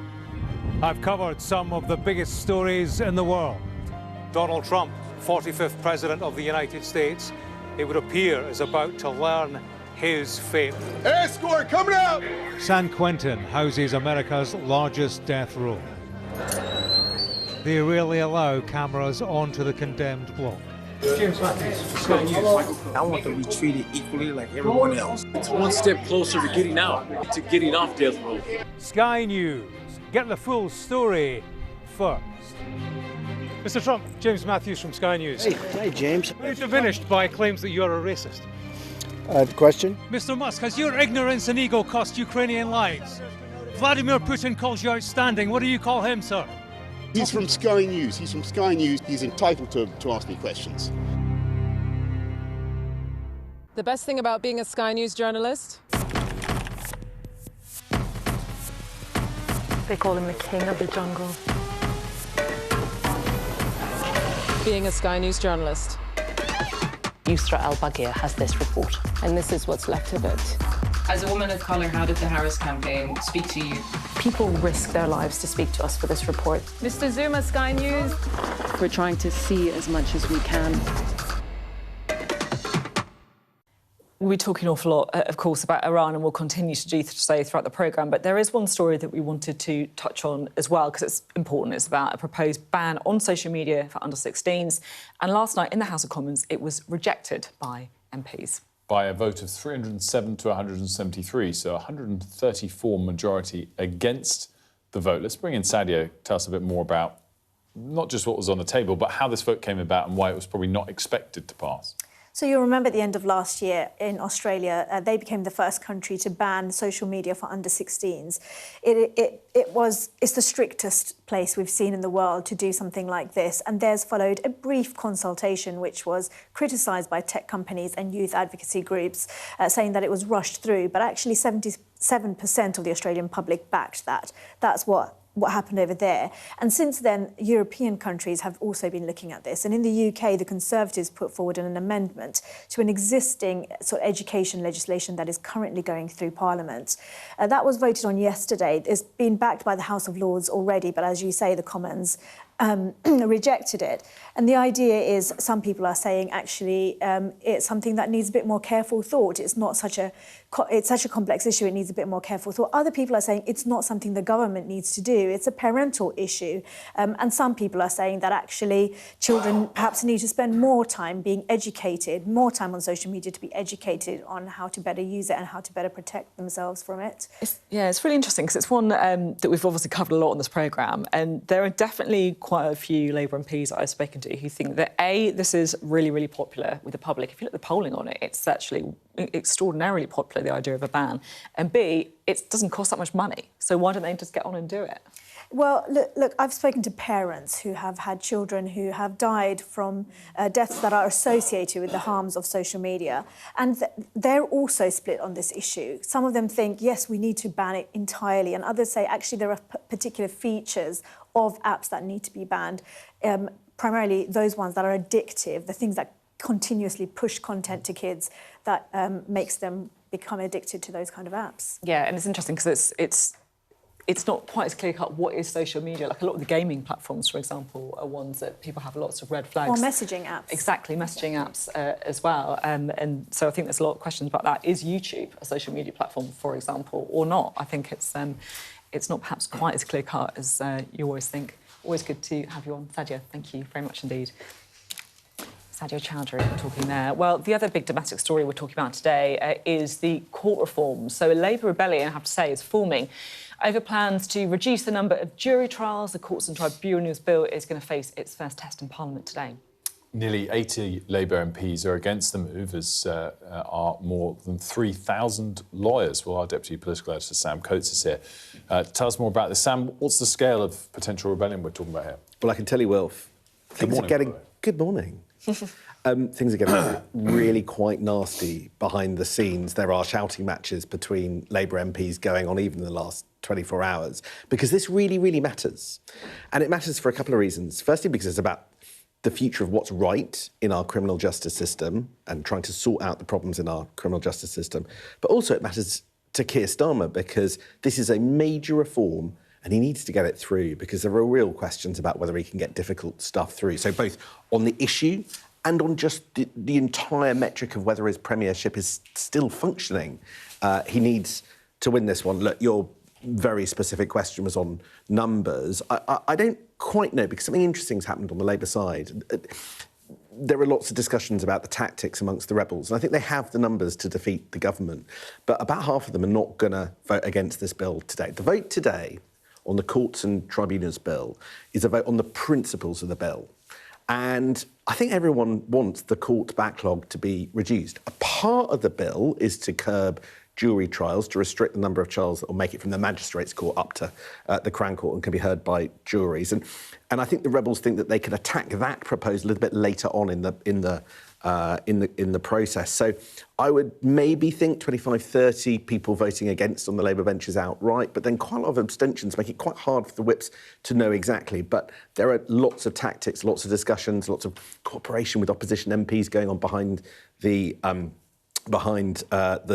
I've covered some of the biggest stories in the world. Donald Trump, 45th President of the United States, it would appear is about to learn his fate. Escort coming out! San Quentin houses America's largest death row. They rarely allow cameras onto the condemned block. James Matthews, Sky News. I want to be treated equally like everyone else. It's one step closer to getting out, to getting off death row. Sky News. Get the full story first. Mr. Trump, James Matthews from Sky News. Hey, James. You're diminished by claims that you're a racist. The question? Mr. Musk, has your ignorance and ego cost Ukrainian lives? Vladimir Putin calls you outstanding. What do you call him, sir? He's from Sky News. He's from Sky News. He's entitled to ask me questions. The best thing about being a Sky News journalist? They call him the king of the jungle. Being a Sky News journalist. Yusra Al-Baghir has this report. And this is what's left of it. As a woman of colour, how did the Harris campaign speak to you? People risk their lives to speak to us for this report. Mr. Zuma, Sky News. We're trying to see as much as we can. We'll be talking an awful lot, of course, about Iran, and we'll continue to do so throughout the programme. But there is one story that we wanted to touch on as well, because it's important. It's about a proposed ban on social media for under-16s. And last night in the House of Commons, it was rejected by MPs. By a vote of 307 to 173, so 134 majority against the vote. Let's bring in Sadia, tell us a bit more about not just what was on the table, but how this vote came about and why it was probably not expected to pass. So you'll remember at the end of last year in Australia, they became the first country to ban social media for under-16s. It's the strictest place we've seen in the world to do something like this. And there's followed a brief consultation, which was criticised by tech companies and youth advocacy groups, saying that it was rushed through. But actually 77% of the Australian public backed that. That's what happened over there. And since then, European countries have also been looking at this. And in the UK, the Conservatives put forward an amendment to an existing sort of education legislation that is currently going through Parliament. That was voted on yesterday. It's been backed by the House of Lords already, but as you say, the Commons rejected it. And the idea is, some people are saying, actually, it's something that needs a bit more careful thought. It's such a complex issue, it needs a bit more careful thought. Other people are saying it's not something the government needs to do, it's a parental issue. And some people are saying that actually children perhaps need to spend more time being educated, more time on social media to be educated on how to better use it and how to better protect themselves from it. It's really interesting, because it's one that we've obviously covered a lot on this programme, and there are definitely quite a few Labour MPs that I've spoken to who think that, A, this is really, really popular with the public. If you look at the polling on it, it's actually extraordinarily popular, the idea of a ban. And B, it doesn't cost that much money. So why don't they just get on and do it? Well, look, I've spoken to parents who have had children who have died from deaths that are associated with the harms of social media. And they're also split on this issue. Some of them think, yes, we need to ban it entirely. And others say, actually, there are particular features of apps that need to be banned, primarily those ones that are addictive, the things that continuously push content to kids that makes them become addicted to those kind of apps. Yeah, and it's interesting because it's not quite as clear-cut what is social media. Like a lot of the gaming platforms, for example, are ones that people have lots of red flags. Or messaging apps. Exactly, messaging apps as well. And so I think there's a lot of questions about that. Is YouTube a social media platform, for example, or not? I think it's not perhaps quite as clear-cut as you always think. Always good to have you on. Sadia, thank you very much indeed. Sadia Chowdhury talking there. Well, the other big domestic story we're talking about today is the court reforms. So a Labour rebellion, I have to say, is forming over plans to reduce the number of jury trials. The Courts and Tribunals Bill is going to face its first test in Parliament today. Nearly 80 Labour MPs are against the move, as are more than 3,000 lawyers. Well, our Deputy Political Editor, Sam Coates, is here. Tell us more about this. Sam, what's the scale of potential rebellion we're talking about here? Well, I can tell you, Wilf, things are getting... Good morning. Things are getting really quite nasty behind the scenes. There are shouting matches between Labour MPs going on even in the last 24 hours, because this really, really matters. And it matters for a couple of reasons. Firstly, because it's about the future of what's right in our criminal justice system and trying to sort out the problems in our criminal justice system. But also it matters to Keir Starmer, because this is a major reform and he needs to get it through, because there are real questions about whether he can get difficult stuff through. So both on the issue and on just the entire metric of whether his premiership is still functioning, he needs to win this one. Look, your very specific question was on numbers. I don't quite know, because something interesting has happened on the Labour side. There are lots of discussions about the tactics amongst the rebels, and I think they have the numbers to defeat the government. But about half of them are not going to vote against this bill today. The vote today on the Courts and Tribunals Bill is a vote on the principles of the bill. And I think everyone wants the court backlog to be reduced. A part of the bill is to curb jury trials to restrict the number of trials that will make it from the magistrates' court up to the Crown Court and can be heard by juries. And I think the rebels think that they can attack that proposal a little bit later on in the process. So I would maybe think 25, 30 people voting against on the Labour benches outright, but then quite a lot of abstentions make it quite hard for the whips to know exactly. But there are lots of tactics, lots of discussions, lots of cooperation with opposition MPs going on behind the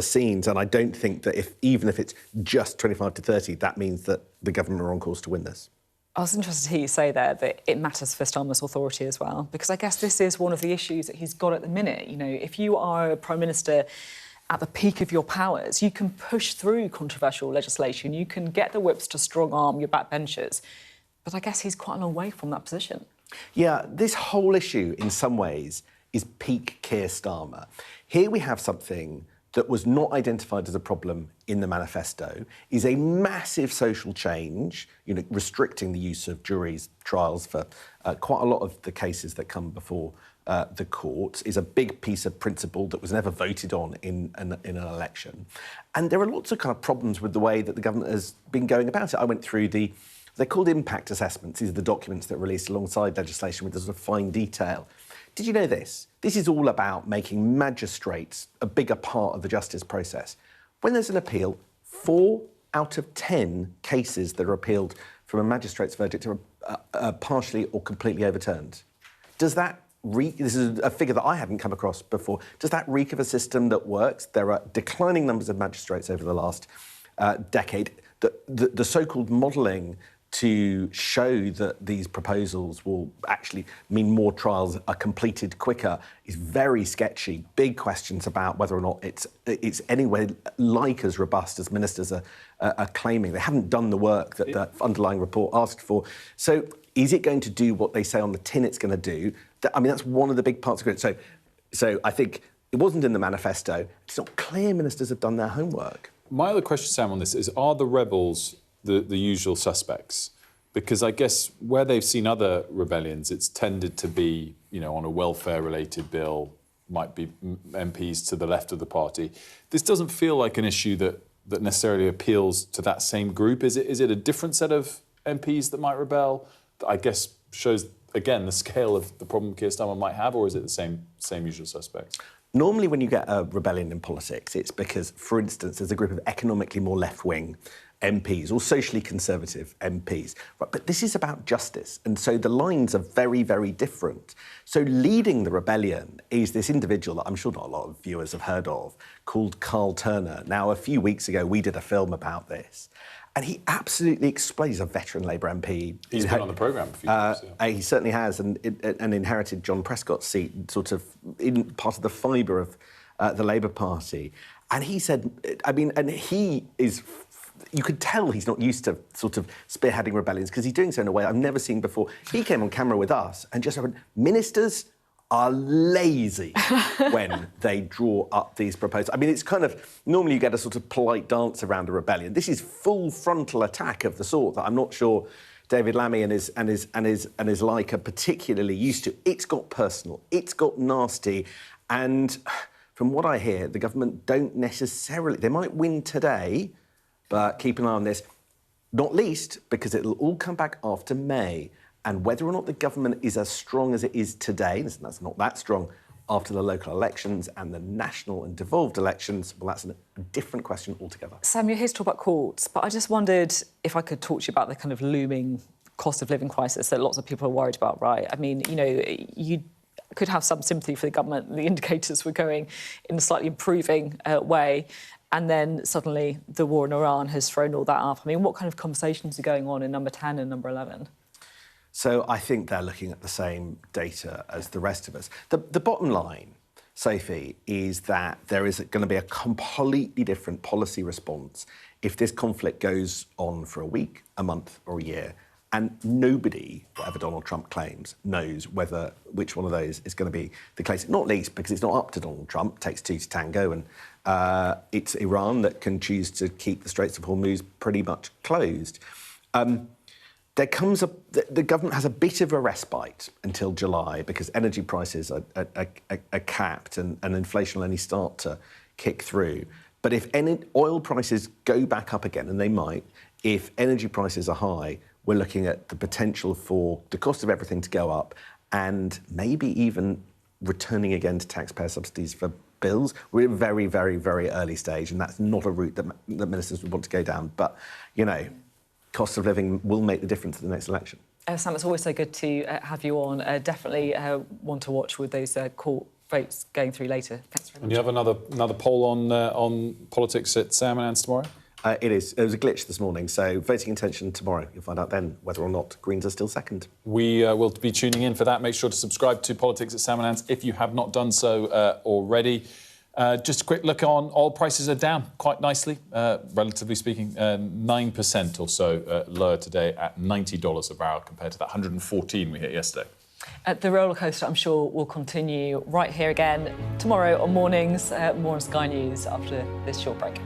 scenes, and I don't think that even if it's just 25 to 30, that means that the government are on course to win this. I was interested to hear you say there that it matters for Starmer's authority as well, because I guess this is one of the issues that he's got at the minute. You know, if you are a Prime Minister at the peak of your powers, you can push through controversial legislation, you can get the whips to strong-arm your backbenchers, but I guess he's quite a long way from that position. Yeah, this whole issue, in some ways, is peak Keir Starmer. Here we have something that was not identified as a problem in the manifesto, is a massive social change, restricting the use of juries' trials for quite a lot of the cases that come before the courts, is a big piece of principle that was never voted on in an election. And there are lots of kind of problems with the way that the government has been going about it. I went through they're called impact assessments. These are the documents that are released alongside legislation with the sort of fine detail. Did you know this? This is all about making magistrates a bigger part of the justice process. When there's an appeal, 4 out of 10 cases that are appealed from a magistrate's verdict are partially or completely overturned. Does that this is a figure that I hadn't come across before. Does that reek of a system that works? There are declining numbers of magistrates over the last decade. The so-called modelling to show that these proposals will actually mean more trials are completed quicker is very sketchy. Big questions about whether or not it's anywhere like as robust as ministers are claiming. They haven't done the work that the underlying report asked for. So is it going to do what they say on the tin it's going to do? I mean, that's one of the big parts of it. So I think it wasn't in the manifesto. It's not clear ministers have done their homework. My other question, Sam, on this is, are the rebels the usual suspects? Because I guess where they've seen other rebellions, it's tended to be, on a welfare-related bill, might be MPs to the left of the party. This doesn't feel like an issue that necessarily appeals to that same group. Is it a different set of MPs that might rebel? That I guess shows, again, the scale of the problem Keir Starmer might have, or is it the same usual suspects? Normally when you get a rebellion in politics, it's because, for instance, there's a group of economically more left-wing MPs or socially conservative MPs. Right, but this is about justice, and so the lines are very, very different. So leading the rebellion is this individual that I'm sure not a lot of viewers have heard of, called Carl Turner. Now, a few weeks ago, we did a film about this, and he absolutely explains. He's a veteran Labour MP. He's been on the programme a few times. Yeah. He certainly has, and inherited John Prescott's seat, sort of in part of the fibre of the Labour Party. And he said, you could tell he's not used to sort of spearheading rebellions because he's doing so in a way I've never seen before. He came on camera with us and just said, ministers are lazy when they draw up these proposals. I mean, it's kind of, normally you get a sort of polite dance around a rebellion. This is full frontal attack of the sort that I'm not sure David Lammy and his like are particularly used to. It's got personal, it's got nasty, and from what I hear, the government don't necessarily, they might win today, but keep an eye on this, not least because it'll all come back after May. And whether or not the government is as strong as it is today, and that's not that strong after the local elections and the national and devolved elections, well, that's a different question altogether. Sam, you're here to talk about courts, but I just wondered if I could talk to you about the kind of looming cost of living crisis that lots of people are worried about, right? I mean, you could have some sympathy for the government. The indicators were going in a slightly improving way. And then suddenly the war in Iran has thrown all that up. I mean, what kind of conversations are going on in number 10 and number 11? So I think they're looking at the same data as the rest of us. The bottom line, Sophie, is that there is going to be a completely different policy response if this conflict goes on for a week, a month or a year. And nobody, whatever Donald Trump claims, knows which one of those is going to be the case. Not least because it's not up to Donald Trump. It takes two to tango, and it's Iran that can choose to keep the Straits of Hormuz pretty much closed. The government has a bit of a respite until July because energy prices are capped and inflation will only start to kick through. But if oil prices go back up again, and they might, if energy prices are high, we're looking at the potential for the cost of everything to go up and maybe even returning again to taxpayer subsidies for bills. We're at a very, very, very early stage, and that's not a route that ministers would want to go down. But, you know, cost of living will make the difference at the next election. Sam, it's always so good to have you on. Definitely one to watch with those court votes going through later. Thanks very much. And you have another poll on politics at Sam and Anne's tomorrow? It is. It was a glitch this morning, so voting intention tomorrow. You'll find out then whether or not Greens are still second. We will be tuning in for that. Make sure to subscribe to Politics at Sam and Anne's if you have not done so already. Just a quick look on oil prices are down quite nicely, relatively speaking, 9% or so lower today at $90 a barrel compared to that 114 we hit yesterday. The roller coaster, I'm sure, will continue right here again tomorrow on Mornings. More on Sky News after this short break.